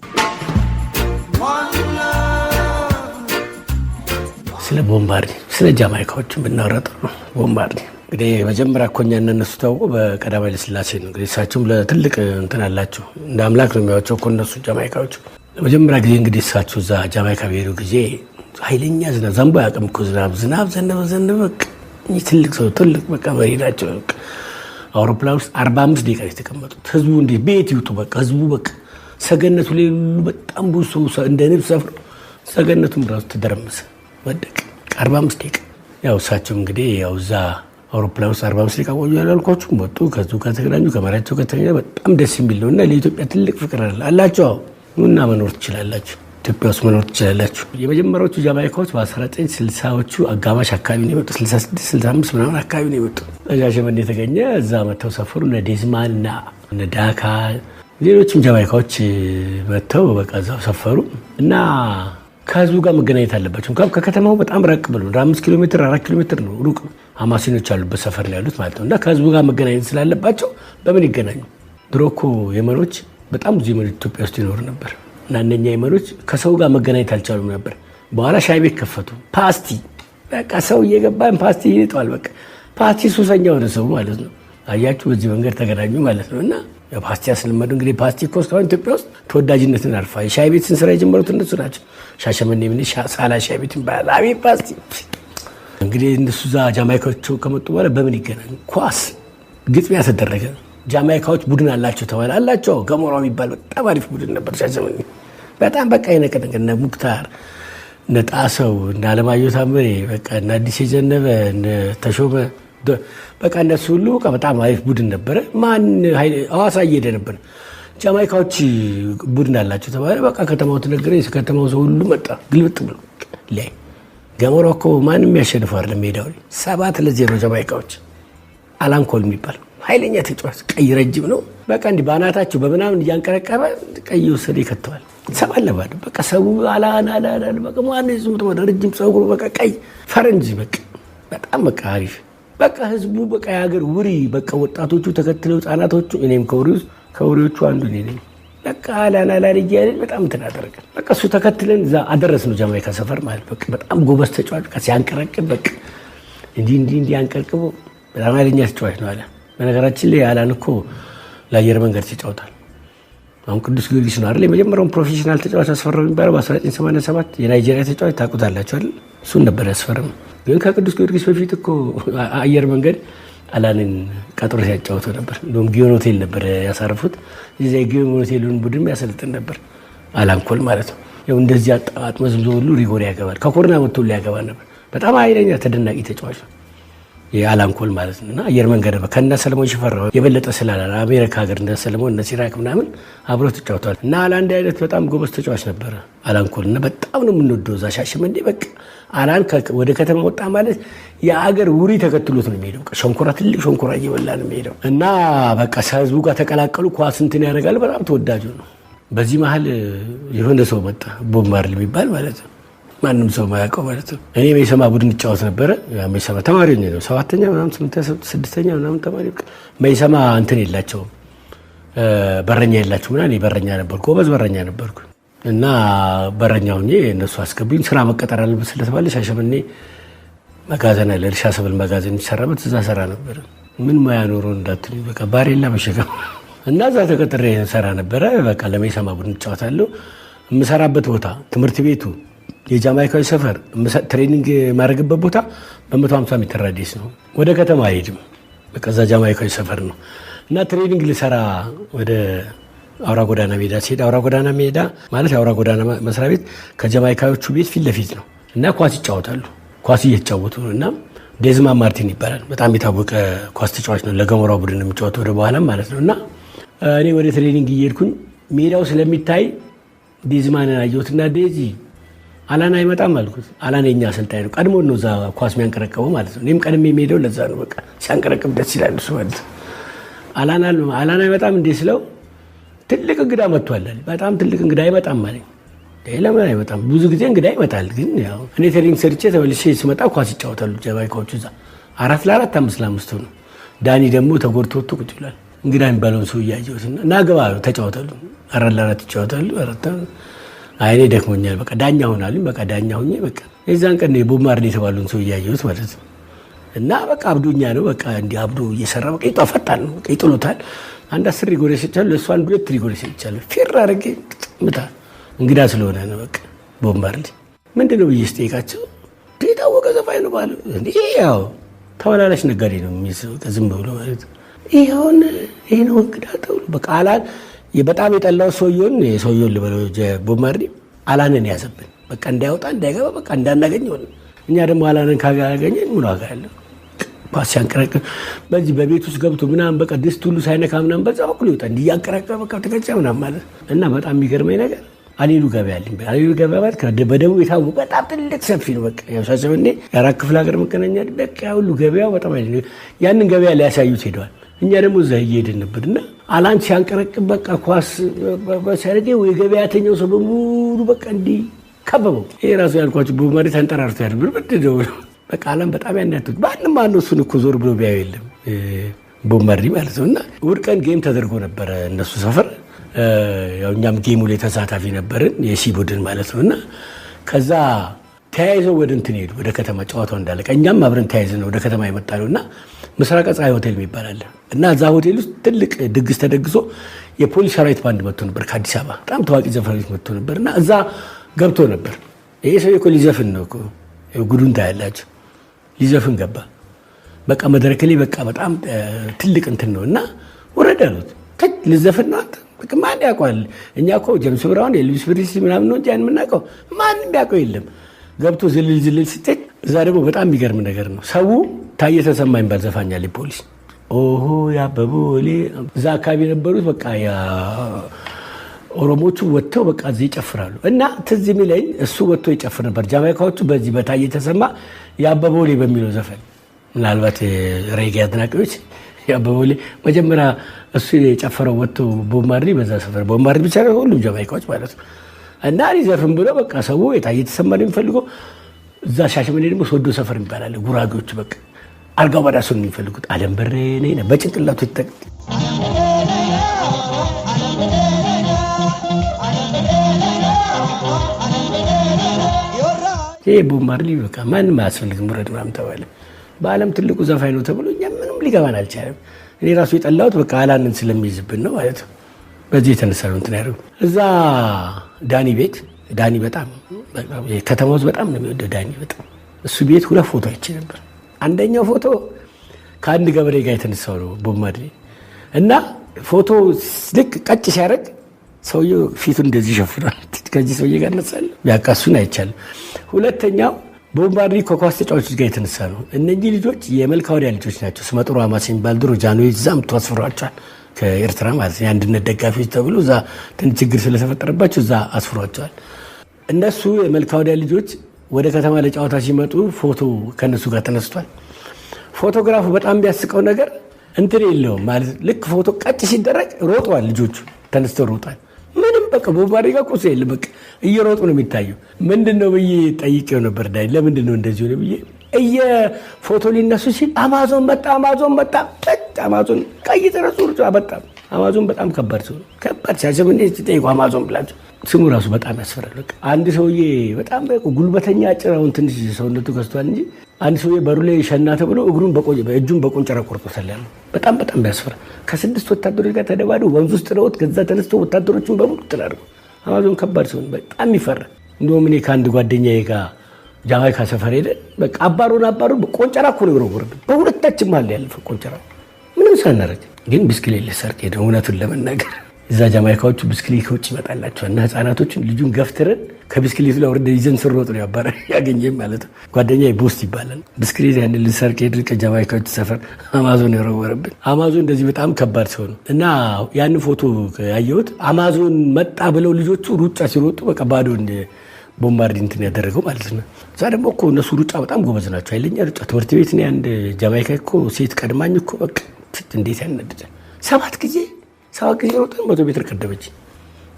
ስለ ቦብ ማርሌ ስለ ጃማይካዎች ብናወራ ጥሩ ነው። ቦብ ማርሌ እንግዲህ መጀመሪያ እኮ እኛ እነሱ ታውቆ በቀዳማዊ ኃይለ ሥላሴ ነው። እንግዲህ እሳቸውም ለትልቅ እንትን አላቸው እንደ አምላክ ነው የሚያዋቸው እኮ እነሱ ጃማይካዎች። ለመጀመሪያ ጊዜ እንግዲህ እሳቸው እዛ ጃማይካ በሄዱ ጊዜ ኃይለኛ ዝናብ ዘንቦ ያቅም እኮ ዝናብ ዘነበ። ትልቅ ሰው ትልቅ በቃ መሪ ናቸው። አውሮፕላን ውስጥ 45 ደቂቃ የተቀመጡት ህዝቡ እንዴት ቤት ይውጡ በቃ ህዝቡ በቃ ሰገነቱ ላይ በጣም ብዙ ሰው እንደ ንብ ሰፍሮ ሰገነቱም ራሱ ተደረመሰ ወደቀ 45 ደቂቃ። ያው እሳቸው እንግዲህ ያው እዛ አውሮፕላን ውስጥ 45 ደቂቃ ቆዩ ያላልኳችሁ ወጡ። ከዚሁ ጋር ተገናኙ ከመሪያቸው ጋር ተገናኙ። በጣም ደስ የሚል ነው እና ለኢትዮጵያ ትልቅ ፍቅር አላቸው እና መኖር ትችላላችሁ ኢትዮጵያ ውስጥ መኖር ትችላላችሁ። የመጀመሪያዎቹ ጃማይካዎች በ1960ዎቹ አጋማሽ አካባቢ ነው የመጡት። 66 65 ምናምን አካባቢ ነው የመጡት። ሻሸመኔ የተገኘ እዛ መጥተው ሰፈሩ። እነ ዴዝማን እና እነ ዳካ ሌሎችም ጃማይካዎች መጥተው በቃ እዛው ሰፈሩ እና ከህዝቡ ጋር መገናኘት አለባቸው። ከከተማው በጣም ራቅ ብሎ 5 ኪሎ ሜትር 4 ኪሎ ሜትር ነው ሩቅ አማሲኖች ያሉበት ሰፈር ነው ያሉት ማለት ነው። እና ከህዝቡ ጋር መገናኘት ስላለባቸው በምን ይገናኙ? ድሮ እኮ የመኖች በጣም ብዙ የመኖች ኢትዮጵያ ውስጥ ይኖሩ ነበር እና እነኛ የመኖች ከሰው ጋር መገናኘት አልቻሉም ነበር። በኋላ ሻይ ቤት ከፈቱ። ፓስቲ በቃ ሰው እየገባን ፓስቲ ይልጠዋል። በቃ ፓስቲ ሱሰኛ ሆነ ሰው ማለት ነው። አያችሁ በዚህ መንገድ ተገናኙ ማለት ነው። እና ፓስቲ ያስለመዱ እንግዲህ ፓስቲ እኮ እስካሁን ኢትዮጵያ ውስጥ ተወዳጅነትን አልፋ የሻይ ቤት ስራ የጀመሩት እነሱ ናቸው። ሻሸመኔ ምን ሳላ ሻይ ቤት ይባላል። አቤት ፓስቲ እንግዲህ እነሱ እዛ ጃማይካዎች ከመጡ በኋላ በምን ይገናኙ? ኳስ ግጥሚያ ተደረገ። ጃማይካዎች ቡድን አላቸው ተባለ። አላቸው ገሞራ የሚባል በጣም አሪፍ ቡድን ነበር ሻሸመኔ። በጣም በቃ የነቀነቀ እነ ሙክታር እነ ጣሰው እነ አለማየሁ ታምሬ በቃ እነ አዲስ የዘነበ እነ ተሾመ በቃ እነሱ ሁሉ በጣም አሪፍ ቡድን ነበረ። ማን ሐዋሳ እየሄደ ነበር። ጃማይካዎች ቡድን አላቸው ተባለ። በቃ ከተማው ተነገረ። ከተማው ሰው ሁሉ መጣ ግልብጥ ብሎ ላይ ገሞራ እኮ ማንም ያሸንፈው አይደለም ሜዳው ላይ 7-0 ጃማይካዎች። አላን ኮል የሚባል ኃይለኛ ተጫዋች ቀይ ረጅም ነው። በቃ እንዲህ ባናታቸው በምናምን እያንቀረቀበ ቀይ ወሰደ ይከተዋል። 7-0 በቃ ሰው አላን በቃ ማነው ዝምቶ ረጅም ፀጉሩ በቃ ቀይ ፈረንጅ በቃ በጣም በቃ አሪፍ በቃ ህዝቡ በቃ የሀገር ውሪ በቃ ወጣቶቹ ተከትለው ህጻናቶቹ እኔም ከውሪዎቹ አንዱ ነኝ። በቃ አላን እያልን በጣም ተናደረቀ። በቃ እሱ ተከትለን እዛ አደረስነው ጃማይካ ሰፈር ማለት በቃ በጣም ጎበዝ ተጫዋች በቃ ሲያንቀረቅብ በቃ እንዲህ ያንቀርቅቦ በጣም ኃይለኛ ተጫዋች ነው አለ። በነገራችን ላይ አላን እኮ ለአየር መንገድ ይጫወታል። አሁን ቅዱስ ጊዮርጊስ ነው አይደል የመጀመሪያውን ፕሮፌሽናል ተጫዋች አስፈረመው የሚባለው በ1987 የናይጄሪያ ተጫዋች ታውቁታላችሁ አይደል? እሱን ነበር ያስፈረመው። ግን ከቅዱስ ጊዮርጊስ በፊት እኮ አየር መንገድ አላንን ቀጥሮ ሲያጫወተው ነበር። እንደውም ጊዮን ሆቴል ነበር ያሳረፉት። እዚያ የጊዮን ሆቴሉን ቡድን ያሰለጥን ነበር አላን ኮል ማለት ነው። ያው እንደዚህ አጥመዝምዞ ሁሉ ሪጎሪ ያገባል። ከኮርና ወጥቶ ሊያገባ ነበር። በጣም ኃይለኛ ተደናቂ ተጫዋች ነው የአላን ኮል ማለት ነው። እና አየር መንገድ ከነ ሰለሞን ሽፈራው የበለጠ ስላለ አሜሪካ ሀገር እንደ ሰለሞን እነ ሲራክ ምናምን አብሮ ተጫውተዋል። እና አላን አይነት በጣም ጎበዝ ተጫዋች ነበረ አላን ኮል። እና በጣም ነው የምንወደው እዛ ሻሸመኔ በቃ አላን ወደ ከተማ ወጣ ማለት የአገር ውሪ ተከትሎት ነው የሚሄደው። ሸንኮራ ትልቅ ሸንኮራ እየበላ ነው የሚሄደው። እና በቃ ህዝቡ ጋር ተቀላቀሉ። ኳስ እንትን ያደርጋል። በጣም ተወዳጁ ነው። በዚህ መሀል የሆነ ሰው መጣ ቦብ ማርሊ የሚባል ማለት ነው። ማንም ሰው ማያውቀው ማለት ነው። እኔ መይሰማ ቡድን እጫወት ነበረ። መይሰማ ተማሪ ነው 7ኛ ምናምን 6ኛ ምናምን ተማሪ መይሰማ እንትን የላቸውም በረኛ የላቸውም። እና እኔ በረኛ ነበርኩ፣ ጎበዝ በረኛ ነበርኩ። እና በረኛ ሆኜ እነሱ አስገቡኝ። ስራ መቀጠር አለበት ስለተባለ ሻሸመኔ መጋዘን አለ፣ እርሻ ሰብል መጋዘን የሚሰራበት እዛ ሰራ ነበር። ምን ሙያ ኖሮ እንዳትሉኝ በቃ ባሬላ መሸከም እና እዛ ተቀጥሬ ሰራ ነበረ። በቃ ለመይሰማ ቡድን እጫወታለሁ። የምሰራበት ቦታ ትምህርት ቤቱ የጃማይካዊ ሰፈር ትሬኒንግ የማድረግበት ቦታ በ150 ሜትር ራዲየስ ነው። ወደ ከተማ አይሄድም። በቃ እዛ ጃማይካዊ ሰፈር ነው። እና ትሬኒንግ ልሰራ ወደ አውራ ጎዳና ሜዳ ሲሄድ አውራ ጎዳና ሜዳ ማለት የአውራ ጎዳና መስሪያ ቤት ከጃማይካዎቹ ቤት ፊት ለፊት ነው። እና ኳስ ይጫወታሉ። ኳስ እየተጫወቱ ነው። እና ዴዝማ ማርቲን ይባላል በጣም የታወቀ ኳስ ተጫዋች ነው። ለገሞራው ቡድን የሚጫወተው ወደ በኋላም ማለት ነው። እና እኔ ወደ ትሬኒንግ እየሄድኩኝ ሜዳው ስለሚታይ ዴዝማንን አየሁትና ዴዚ አላን አይመጣም አልኩት። አላን የኛ አሰልጣኝ ነው። ቀድሞ ነው እዛ ኳስ የሚያንቀረቀበው ማለት ነው። እኔም ቀድሜ የሚሄደው ለዛ ነው። በቃ ሲያንቀረቅብ ደስ ይላል እሱ ማለት ነው። አላን አይመጣም እንዴ ስለው ትልቅ እንግዳ መጥቷል። በጣም ትልቅ እንግዳ አይመጣም ማለት ለምን አይመጣም? ብዙ ጊዜ እንግዳ ይመጣል። ግን ያው እኔ ትሬኒንግ ሰርቼ ተመልሼ ስመጣ ኳስ ይጫወታሉ ጃማይካዎቹ እዛ 4-4 5-5 ነው። ዳኒ ደግሞ ተጎድቶ ወጥቶ ቁጭ ብሏል። እንግዳ የሚባለውን ሰው እያየሁትና ናገባ ተጫወታሉ። 4-4 ይጫወታሉ። አይኔ ደክሞኛል በቃ ዳኛ ሆናሉኝ። በቃ ዳኛ ሆኜ በቃ የዛን ቀን ቦብ ማርሊ የተባሉን ሰው እያየሁት ማለት ነው። እና በቃ አብዶኛ ነው በቃ እንዲህ አብዶ እየሰራ በቃ ይጣፈጣል ነው በቃ ይጥሎታል። አንድ 10 ሪጎሬ ሰጥቻለሁ፣ ለእሱ 1-2 ሪጎሬ ሰጥቻለሁ። ፊር አድርጌ ምታ እንግዳ ስለሆነ ነው በቃ ቦብ ማርሊ ምንድን ነው ብዬ ስጠይቃቸው የታወቀ ዘፋኝ ነው ባለ እንዲህ ያው ተወላላሽ ነጋዴ ነው የሚይዘው ዝም ብሎ ማለት ነው። ይሄ ነው እንግዳ ተብሎ በቃ አላን በጣም የጠላው ሰውየውን ልበለው ቦብ ማርሊ አላንን ያዘብን በቃ እንዳይወጣ እንዳይገባ በቃ እንዳናገኝ ሆነ። እኛ ደግሞ አላንን ካገኘን ምን ዋጋ ያለው ኳስ ሲያንቀረቅር በዚህ በቤት ውስጥ ገብቶ ምናምን በቃ ድስት ሁሉ ሳይነካ ምናምን በዛ በኩል ይወጣ እንዲህ ያንቀረቀረ በቃ ተቀጨ ምናምን ማለት እና በጣም የሚገርመኝ ነገር አሌሉ ገበያ አለኝ። አሌሉ ገበያ ማለት በደቡብ የታወቀ በጣም ትልቅ ሰፊ ነው። በቃ ያው ሻሸመኔ የአራት ክፍለ ሀገር መገናኛ በቃ ሁሉ ገበያው በጣም ያንን ገበያ ሊያሳዩት ሄደዋል። እኛ ደግሞ እዛ እየሄድን ነበር እና አላን ሲያንቀረቅብ በቃ ኳስ በሰርዴ ወይ ገበያተኛው ሰው በሙሉ በቃ እንዲህ ከበበው። ይሄ ራሱ ያልኳቸው ቦብ ማርሊ ተንጠራርቶ ያድብር በደደው በቃ አላን በጣም ያናቱት ማንም ማነው እሱን እኮ ዞር ብሎ ቢያዩ የለም ቦብ ማርሊ ማለት ነው። እና እሑድ ቀን ጌም ተደርጎ ነበረ እነሱ ሰፈር። ያው እኛም ጌሙ ላይ ተሳታፊ ነበርን የሲ ቡድን ማለት ነው። እና ከዛ ተያይዘው ወደ እንትን ሄዱ ወደ ከተማ ጨዋታው እንዳለቀ እኛም አብረን ተያይዘን ወደ ከተማ የመጣ ነው። እና ምስራቅ ፀሐይ ሆቴል የሚባል አለ እና እዛ ሆቴል ውስጥ ትልቅ ድግስ ተደግሶ የፖሊስ ሰራዊት ባንድ መጥቶ ነበር ከአዲስ አበባ በጣም ታዋቂ ዘፋኞች መጥቶ ነበር። እና እዛ ገብቶ ነበር። ይሄ ሰው እኮ ሊዘፍን ነው እኮ ጉዱን ታያላችሁ። ሊዘፍን ገባ በቃ መድረክ ላይ በቃ በጣም ትልቅ እንትን ነው። እና ወረድ አሉት ልዘፍን ነው አንተ በቃ ማን ያውቀዋል? እኛ እኮ ጀምስ ብራውን ኤልቪስ ፕሬስሊ ምናምን ነው እንጂ ያን የምናውቀው ማንም ያውቀው የለም። ገብቶ ዝልል ስትል እዛ ደግሞ በጣም የሚገርም ነገር ነው። ሰው ታየ ተሰማ የሚባል ዘፋኝ አለ ፖሊስ ኦሆ ያበቦሌ እዛ አካባቢ የነበሩት በቃ ኦሮሞቹ ወጥተው በቃ እዚህ ይጨፍራሉ። እና ትዝ የሚለኝ እሱ ወጥቶ ይጨፍር ነበር። ጃማይካዎቹ በዚህ በታየ ተሰማ የአበበ ወሌ በሚለው ዘፈን ምናልባት ሬጌ አድናቂዎች የአበበ ወሌ መጀመሪያ እሱ የጨፈረው ወጥቶ ቦብ ማርሊ በዛ ሰፈር ቦብ ማርሊ ብቻ ነው ሁሉም ጃማይካዎች ማለት ነው። እና ሊዘፍን ብሎ በቃ ሰው የታየ ተሰማ ነው የሚፈልገው። እዛ ሻሸመኔ ደግሞ ሶዶ ሰፈር ይባላል። ጉራጌዎቹ በቃ አልጋው ባዳሱ ነው የሚፈልጉት። አለም በሬ ነኝ በጭንቅላቱ ይተቅ ይሄ ቦብ ማርሊ በቃ ማንም አያስፈልግም ወረድ ምናምን ተባለ። በዓለም ትልቁ ዘፋኝ ነው ተብሎ እኛ ምንም ሊገባን አልቻለም። እኔ ራሱ የጠላሁት በቃ አላንን ስለሚይዝብን ነው ማለት ነው። በዚህ የተነሳ ነው እንትን ያደርጉ እዛ ዳኒ ቤት ዳኒ በጣም ከተማ ውስጥ በጣም ነው የሚወደው ዳኒ በጣም እሱ ቤት 2 ፎቶ አይቼ ነበር። አንደኛው ፎቶ ከአንድ ገበሬ ጋር የተነሳው ነው ቦብ ማርሊ እና ፎቶ ልክ ቀጭ ሲያደርግ ሰውየው ፊቱ እንደዚህ ሸፍኗል። ከዚህ ሰውዬ ጋር ነሳለ ያቃሱን አይቻልም። ሁለተኛው ቦብ ማርሊ ከኳስ ተጫዋቾች ጋር የተነሳ ነው። እነዚህ ልጆች የመልካ ወዲያ ልጆች ናቸው። ስመጥሩ አማስ የሚባል ድሮ ጃንሆይ እዛም ተዋስፈሯቸዋል ከኤርትራ ማለት ነው። የአንድነት ደጋፊዎች ተብሎ እዛ ትንሽ ችግር ስለተፈጠረባቸው እዛ አስፍሯቸዋል። እነሱ የመልካ ወዲያ ልጆች ወደ ከተማ ለጨዋታ ሲመጡ ፎቶ ከነሱ ጋር ተነስቷል። ፎቶግራፉ በጣም ቢያስቀው ነገር እንትን የለውም ማለት ልክ ፎቶ ቀጭ ሲደረግ ሮጠዋል ልጆቹ ተነስተው ሮጣል። ምንም በቃ ቦብ ማርሊ ጋር ቁስ የለም በቃ እየሮጡ ነው የሚታየው። ምንድነው ብዬ ጠይቄው ነበር ዳይ ለምንድነው እንደዚህ ሆነ ብዬ ፎቶ ሊነሱ ሲል አማዞን መጣ አማዞን ቀይ ተረሱ በጣም አማዞን በጣም ከባድ ሰው ከባድ ሲያሰብን ሲጠይቁ አማዞን ብላቸው ስሙ ራሱ በጣም ያስፈራል። አንድ ሰውዬ በጣም ጉልበተኛ አጭራውን ትንሽ ሰውነቱ ገዝቷል እንጂ አንድ ሰውዬ በሩ ላይ ሸና ተብሎ እጁን በቆንጨራ ቆርጦታል። በጣም ያስፈራ። ከ6 ወታደሮች ጋር ተደባደው ወንዝ ውስጥ ለወጥ ገዛ ተነስቶ ወታደሮችን በሙሉ ጥላርጉ። አማዞን ከባድ ሰው በጣም ይፈራ። እንደውም እኔ ከአንድ ጓደኛዬ ጋር ጃማይካ ሰፈር ሄደ በቃ አባሩን ቆንጨራ እኮ ነው የወረወረብን። በሁለታችን መሀል ያለፈ ቆንጨራ ምንም ሳናረግ ግን ብስክሌት ልሰርቅ ሄደ። እውነቱን ለመናገር እዛ ጃማይካዎቹ ብስክሌት ከውጭ ይመጣላቸዋል እና ህፃናቶችን ልጁን ገፍትረን ከብስክሌቱ ላይ ወርደ ይዘን ስሮጥ ነው ያባረ ያገኘም ማለት ነው። ጓደኛዬ ቦስት ይባላል። ብስክሌት ያን ልሰርቅ ሄድ ከጃማይካዎቹ ሰፈር አማዞን የወረወረብን። አማዞን እንደዚህ በጣም ከባድ ሰው ነው እና ያን ፎቶ ያየሁት አማዞን መጣ ብለው ልጆቹ ሩጫ ሲሮጡ በቃ ባዶ ቦብ ማርሊ እንትን ያደረገው ማለት ነው። እዛ ደግሞ እኮ እነሱ ሩጫ በጣም ጎበዝ ናቸው። ኃይለኛ ሩጫ ትምህርት ቤት ነው። አንድ ጃማይካ እኮ ሴት ቀድማኝ እኮ በቃ እንዴት ያናድዳል። 7 ጊዜ ሮጠን 100 ሜትር ቀደመች።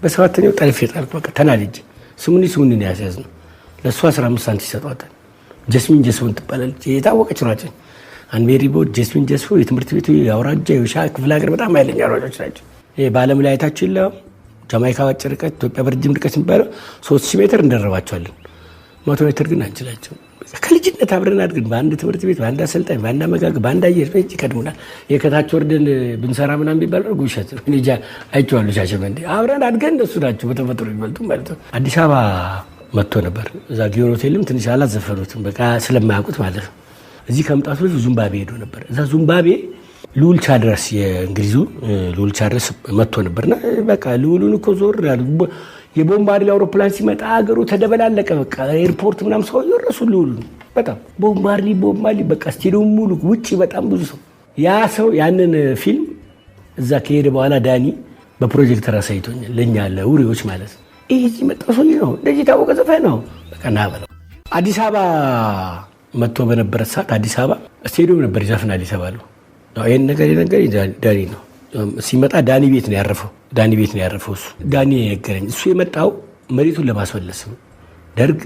በ7ኛው ጠልፌ ጣልኩ። በቃ ተናድጄ ስሙኒ ነው ያስያዝነው። ለእሷ 15 ሳንቲም ይሰጧታል። ጀስሚን ጀስፎን ትባላለች። የታወቀች ሯጭ አንሜሪ ቦት ጀስሚን ጀስፎ የትምህርት ቤቱ የአውራጃ የሻ ክፍለ ሀገር በጣም ኃይለኛ ሯጮች ናቸው። በዓለም ላይ አይታችሁ የለም ጃማይካ ባጭር ርቀት ኢትዮጵያ በረጅም ርቀት የሚባለው 3000 ሜትር እንደረባቸዋለን። 100 ሜትር ግን አንችላቸው። ከልጅነት አብረን አድገን በአንድ ትምህርት ቤት በአንድ አሰልጣኝ በአንድ አመጋገብ በአንድ አየር ቤት ይቀድሙናል። የከታች ወርደን ብንሰራ ምናምን ቢባል ጉሸት እንጃ አይቼዋለሁ። ሻሸመኔ አብረን አድገን እነሱ ናቸው በተፈጥሮ የሚበልጡ ማለት ነው። አዲስ አበባ መጥቶ ነበር። እዛ ጊዮን ሆቴልም ትንሽ አላዘፈኑትም በቃ ስለማያውቁት ማለት ነው። እዚህ ከመምጣቱ በፊት ዙምባቤ ሄዶ ነበር። እዛ ዙምባቤ ልዑል ቻድረስ የእንግሊዙ ልዑል ቻድረስ መጥቶ ነበርና በቃ ልዑሉን እኮ ዞር የቦብ ማርሊ አውሮፕላን ሲመጣ ሀገሩ ተደበላለቀ። በቃ ኤርፖርት ምናምን ሰው የረሱ ልዑሉን በጣም ቦብ ማርሊ በቃ ስቴዲየም ሙሉ ውጪ በጣም ብዙ ሰው ያ ሰው ያንን ፊልም እዛ ከሄደ በኋላ ዳኒ በፕሮጀክተር አሳይቶኛል። ለኛ ለውሪዎች ማለት ነው። ይሄ ሲመጣ ሰው ነው እንደዚህ ታወቀ ዘፋኝ ነው በቃ ናበለው። አዲስ አበባ መጥቶ በነበረ ሰዓት አዲስ አበባ ስቴዲየም ነበር ይዘፍናል የተባለው። ይሄን ነገር ዳኒ ነው። ሲመጣ ዳኒ ቤት ነው ያረፈው። እሱ ዳኒ የነገረኝ እሱ የመጣው መሬቱን ለማስመለስ ነው። ደርግ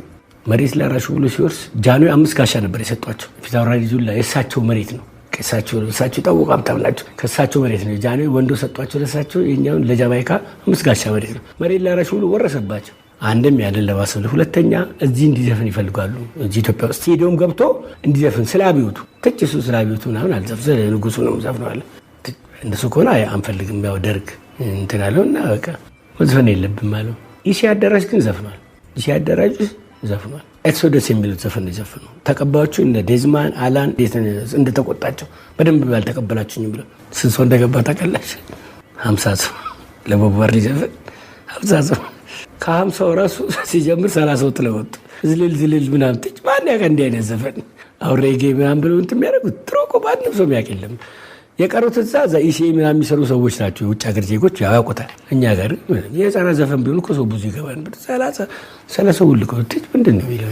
መሬት ላራሹ ብሎ ሲወርስ ጃንሆይ 5 ጋሻ ነበር የሰጧቸው። ፊታውራሪ ዙላ የእሳቸው መሬት ነው። እሳቸው ታወቁ ሀብታም ናቸው። ከእሳቸው መሬት ነው ጃንሆይ ወንዶ ሰጧቸው ለእሳቸው። የኛውን ለጃማይካ 5 ጋሻ መሬት ነው። መሬት ላራሹ ብሎ ወረሰባቸው። አንድም ያንን ለማስመለስ፣ ሁለተኛ እዚህ እንዲዘፍን ይፈልጋሉ። እዚህ ኢትዮጵያ ውስጥ ስቴዲየም ገብቶ እንዲዘፍን ስላቢዩቱ ትጭሱ ስላቢዩቱ ምናምን አልዘፍዘ ንጉሱ ነው ዘፍነዋል። እንደሱ ከሆነ አንፈልግም ያው ደርግ እንትን አለው እና በቃ መዝፈን የለብም አለው። ኢሲ አዳራሽ ግን ዘፍኗል። ኢሲ አዳራሽ ዘፍኗል። ኤክሶደስ የሚሉት ዘፈን ዘፍነው ተቀባዮቹ እነ ዴዝማን አላን እንደተቆጣቸው በደንብ ያልተቀበላችሁኝ ብለው ስንት ሰው እንደገባ ታውቃላችሁ? 50 ሰው ለቦብ ማርሊ ዘፈን 50 ሰው ከ50 ራሱ ሲጀምር 30 ሰው ተለወጡ። ዝልል ምናምን ትጭ ማን ያውቃል እንዲህ አይነት ዘፈን አሁን ሬጌ ምናምን ብለው እንትን የሚያደርጉት ጥሩ እኮ ማንም ሰው የሚያውቅ የለም። የቀሩት እዛ ኢሲኤ ምናምን የሚሰሩ ሰዎች ናቸው። የውጭ ሀገር ዜጎች ያውቁታል። እኛ ጋር የህፃናት ዘፈን ቢሆን እኮ ሰው ብዙ ይገባል። ስለ ሰው ልቆ ምንድን ነው የሚለው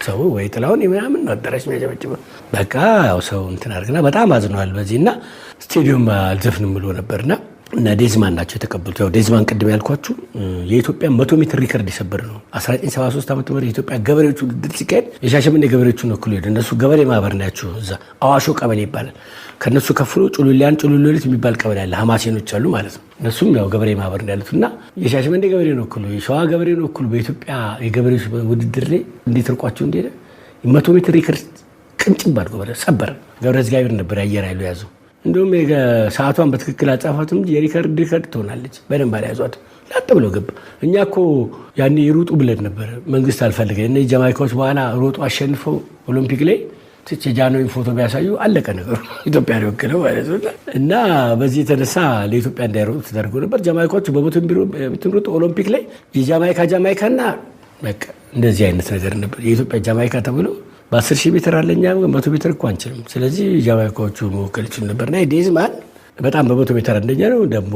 ሰው ወይ ጥላውን ምናምን ነው አዳራሽ የሚያጨበጭበው። በቃ ያው ሰው እንትን አድርግና በጣም አዝነዋል በዚህ እና ስቴዲየም አልዘፍንም ብሎ ነበርና እና ዴዝማን ናቸው የተቀበሉት። ያው ዴዝማን ቅድም ያልኳችሁ የኢትዮጵያ 100 ሜትር ሪከርድ የሰበረ ነው። 1973 ዓመተ ምህረት የኢትዮጵያ ገበሬዎች ውድድር ሲካሄድ የሻሸመኔ ገበሬዎቹን ወክሎ ሄዱ። እነሱ ገበሬ ማህበር ናቸው። እዛ አዋሾ ቀበሌ ይባላል። ከነሱ ከፍሎ ጩሉሌት የሚባል ቀበሌ አለ። ሀማሴኖች አሉ ማለት ነው። እነሱም ያው ገበሬ ማህበር እንዳሉት እና የሻሸመኔ ገበሬ ነው ወክሎ የሸዋ ገበሬ ነው ወክሎ በኢትዮጵያ የገበሬዎች ውድድር ላይ እንዴት ርቋቸው እንደሄደ 100 ሜትር ሪከርድ ቅንጭብ አድርጎ ሰበረ። ገብረ እግዚአብሔር ነበር አየር ኃይሉ ያዘው። እንደውም ሰዓቷን በትክክል አጻፋትም የሪከርድ ትሆናለች። በደንብ አልያዟት ላጥ ብሎ ገባ። እኛ እኮ ያኔ ይሩጡ ብለን ነበር። መንግስት አልፈልገ እነ ጃማይካዎች በኋላ ሮጡ አሸንፈው ኦሎምፒክ ላይ ጃንሆይ ፎቶ ቢያሳዩ አለቀ ነገሩ። ኢትዮጵያ ወክለው ማለት ነው። እና በዚህ የተነሳ ለኢትዮጵያ እንዳይሮጡ ተደርጎ ነበር። ጃማይካዎቹ በምትሮጡ ኦሎምፒክ ላይ የጃማይካና በቃ እንደዚህ አይነት ነገር ነበር። የኢትዮጵያ ጃማይካ ተብሎ በ10 ሺህ ሜትር አለኛ 100 ሜትር እኮ አንችልም። ስለዚህ ጃማይካዎቹ መወከል ይችሉ ነበርና ዴዝማን በጣም በ100 ሜትር አንደኛ ነው። ደግሞ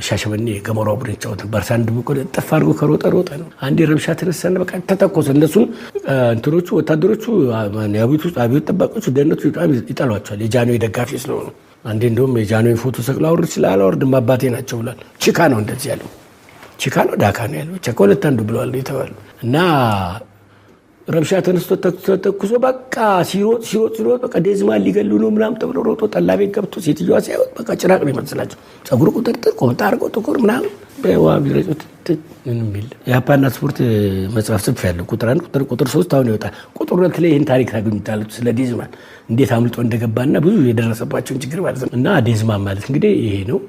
ሻሸመኔ ገሞራው ቡድን ጫወት ነበር። ሳንድ በቆደ ጠፍ አድርጎ ከሮጠ ነው። አንዴ ረብሻ ተነሳና በቃ ተተኮሰ። እነሱም እንትኖቹ ወታደሮቹ አብዮት ጠባቂዎቹ ደህንነቱ ይጠሏቸዋል። የጃንሆይ ደጋፊ ስለሆኑ አንዴ እንደውም የጃንሆይ ፎቶ ሰቅለው አውርድ ስላላወርድም አባቴ ናቸው ብሏል። ቺካ ነው እንደዚህ ያለው። ቺካ ነው ዳካ ነው ያለው። ቸኮ ሁለት አንዱ ብለዋል የተባሉ እና ረብሻ ተነስቶ ተኩሶ በቃ ሲሮጥ በቃ ዴዝማን ሊገሉ ነው ምናምን ተብሎ ሮጦ ጠላ ቤት ገብቶ ሴትዮዋ ሲያዩት በቃ ጭራቅ ነው ይመስላቸው። ጸጉሩ ቁጥርጥር ቆምጣ አድርጎ ጥቁር ምናምን በዋ ቢረጩት ምንም የለ። የአፓና ስፖርት መጽሐፍ ጽፍ ያለው ቁጥር 1 ቁጥር 3 አሁን ይወጣል። ቁጥር 2 ላይ ይህን ታሪክ ታገኙታላችሁ። ስለ ዴዝማን እንዴት አምልጦ እንደገባና ብዙ የደረሰባቸውን ችግር ማለት ነው። እና ዴዝማን ማለት እንግዲህ ይሄ ነው።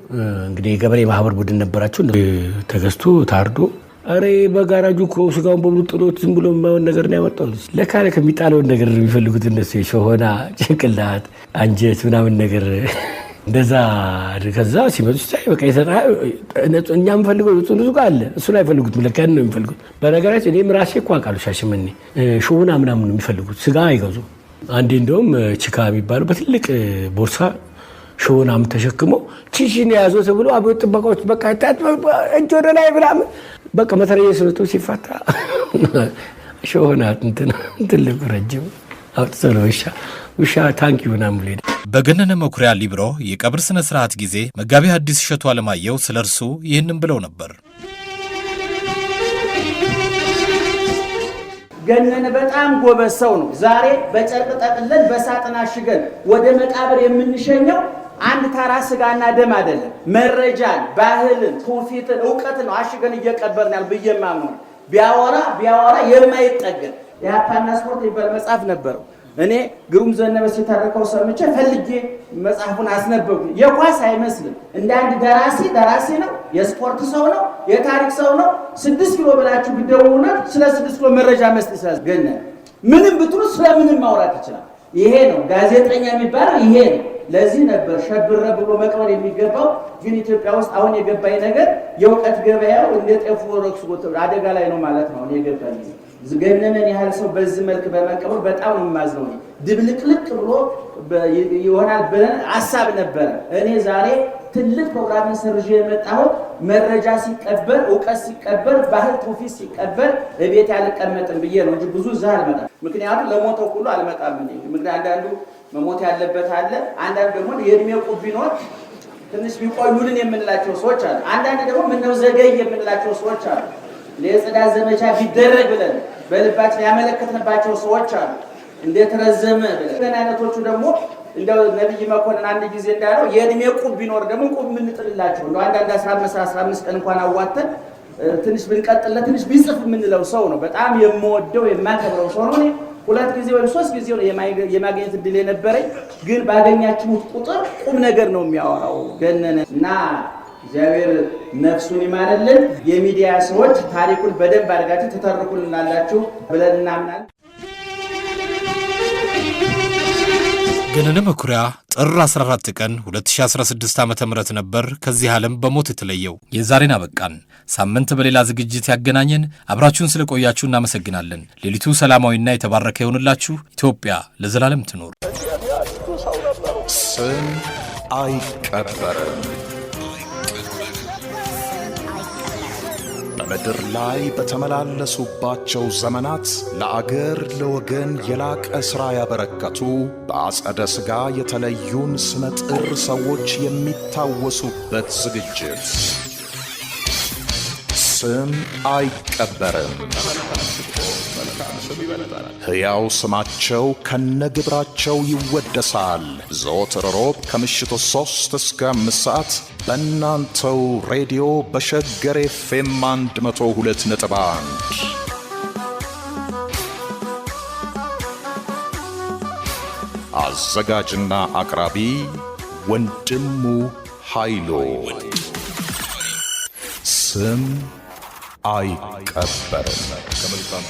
እንግዲህ የገበሬ ማህበር ቡድን ነበራቸው። ተገዝቶ ታርዶ አሬ በጋራጁ እኮ ስጋውን በሙሉ ጥሎት ዝም ብሎ የማይሆን ነገር ነው ያመጣው። ለካለ ከሚጣለውን ነገር የሚፈልጉት እነሱ የሾሆና ጭንቅላት፣ አንጀት ምናምን ነገር እንደዛ ከዛ ሲመጡ ሲታይ በቃ እኛ የምፈልገው ብዙ ጋር አለ። እሱን አይፈልጉትም። ለካን ነው የሚፈልጉት። በነገራችን እኔም ራሴ እኮ አውቃለሁ። ሻሸመኔ ሾሆና ምናምን ነው የሚፈልጉት። ስጋ አይገዙ። አንዴ እንደውም ቺካ የሚባለው በትልቅ ቦርሳ ሾሆናም ተሸክሞ ቺሽን የያዘው ተብሎ አብዮት ጥበቃዎች በቃ እጅ ወደ ላይ ምናምን በቃ መተረየስ ነው ሲፋታ ሾሆና እንትን ትልቁ ረጅም አውጥቶ ነው ውሻ ታንኪ ምናምን ብሎ በገነነ መኩሪያ ሊብሮ የቀብር ስነ ስርዓት ጊዜ መጋቢ ሐዲስ እሸቱ አለማየሁ ስለ እርሱ ይህንን ብለው ነበር። ገነነ በጣም ጎበዝ ሰው ነው። ዛሬ በጨርቅ ጠቅልለን በሳጥን አሽገን ወደ መቃብር የምንሸኘው አንድ ተራ ስጋና ደም አይደለም። መረጃን፣ ባህልን፣ ትውፊትን፣ እውቀትን ነው አሽገን እየቀበርን ያል ብዬ ማምነው። ቢያወራ የማይጠገን የአፓና ስፖርት ይባል መጽሐፍ ነበረው። እኔ ግሩም ዘነበ ሲተርከው ሰምቼ ፈልጌ መጽሐፉን አስነበብኩ። የኳስ አይመስልም። እንደ አንድ ደራሲ ነው። የስፖርት ሰው ነው። የታሪክ ሰው ነው። 6 ኪሎ ብላችሁ ቢደውሉና ስለ 6 ኪሎ መረጃ መስጠት ገነነ ምንም ብትሉ ስለምንም ማውራት ይችላል። ይሄ ነው ጋዜጠኛ የሚባለው ይሄ ነው። ለዚህ ነበር ሸብረ ብሎ መቅበር የሚገባው። ግን ኢትዮጵያ ውስጥ አሁን የገባኝ ነገር የእውቀት ገበያው እንደ ጤፍ ወረክስ አደጋ ላይ ነው ማለት ነው። የገባኝ ገነነን ያህል ሰው በዚህ መልክ በመቀበል በጣም ነው የማዝነው። ድብልቅልቅ ብሎ ይሆናል ብለን ሐሳብ ነበረ። እኔ ዛሬ ትልቅ ፕሮግራምን ሰርዤ የመጣሁት መረጃ ሲቀበር፣ እውቀት ሲቀበር፣ ባህል ትውፊት ሲቀበር እቤት ያልቀመጥን ብዬ ነው እንጂ ብዙ እዛ አልመጣም። ምክንያቱም ለሞተው ሁሉ አልመጣም። ምክንያቱም አንዳንዱ መሞት ያለበት አለ። አንዳንድ ደግሞ የእድሜ ቁብ ቢኖር ትንሽ ቢቆዩልን የምንላቸው ሰዎች አሉ። አንዳንድ ደግሞ ምነው ዘገይ የምንላቸው ሰዎች አሉ። ለጽዳት ዘመቻ ቢደረግ ብለን በልባችን ያመለከትንባቸው ሰዎች አሉ። እንዴት ረዘመ ብለን አይነቶቹ ደግሞ እንደው ነብይ መኮንን አንድ ጊዜ እንዳለው የእድሜ ቁብ ቢኖር ደግሞ ቁብ የምንጥልላቸው እንደው አንዳንድ 15 ቀን እንኳን አዋተን ትንሽ ብንቀጥል ትንሽ ቢጽፍ የምንለው ሰው ነው። በጣም የምወደው የማከብረው ሰው ነው። 2 ጊዜ ወይ 3 ጊዜ ነው የማግኘት እድል የነበረኝ። ግን ባገኛችሁት ቁጥር ቁም ነገር ነው የሚያወራው ገነነ እና እግዚአብሔር ነፍሱን ይማርልን። የሚዲያ ሰዎች ታሪኩን በደንብ አድርጋችሁ ተተርኩልናላችሁ ብለን እናምናለን። ገነነ መኩሪያ ጥር 14 ቀን 2016 ዓ.ም ነበር ከዚህ ዓለም በሞት የተለየው። የዛሬን አበቃን። ሳምንት በሌላ ዝግጅት ያገናኘን። አብራችሁን ስለቆያችሁ እናመሰግናለን። ሌሊቱ ሰላማዊና የተባረከ ይሁንላችሁ። ኢትዮጵያ ለዘላለም ትኖር። ስም አይቀበርም። በምድር ላይ በተመላለሱባቸው ዘመናት ለአገር ለወገን የላቀ ሥራ ያበረከቱ በአጸደ ሥጋ የተለዩን ስመጥር ሰዎች የሚታወሱበት ዝግጅት ስም አይቀበርም። ሕያው ስማቸው ከነግብራቸው ይወደሳል። ዘወትር ሮብ ከምሽቱ 3 እስከ 5 ሰዓት በእናንተው ሬዲዮ በሸገር ኤፍኤም 102.1 አዘጋጅና አቅራቢ ወንድሙ ኃይሎ። ስም አይቀበርም። ከመልካም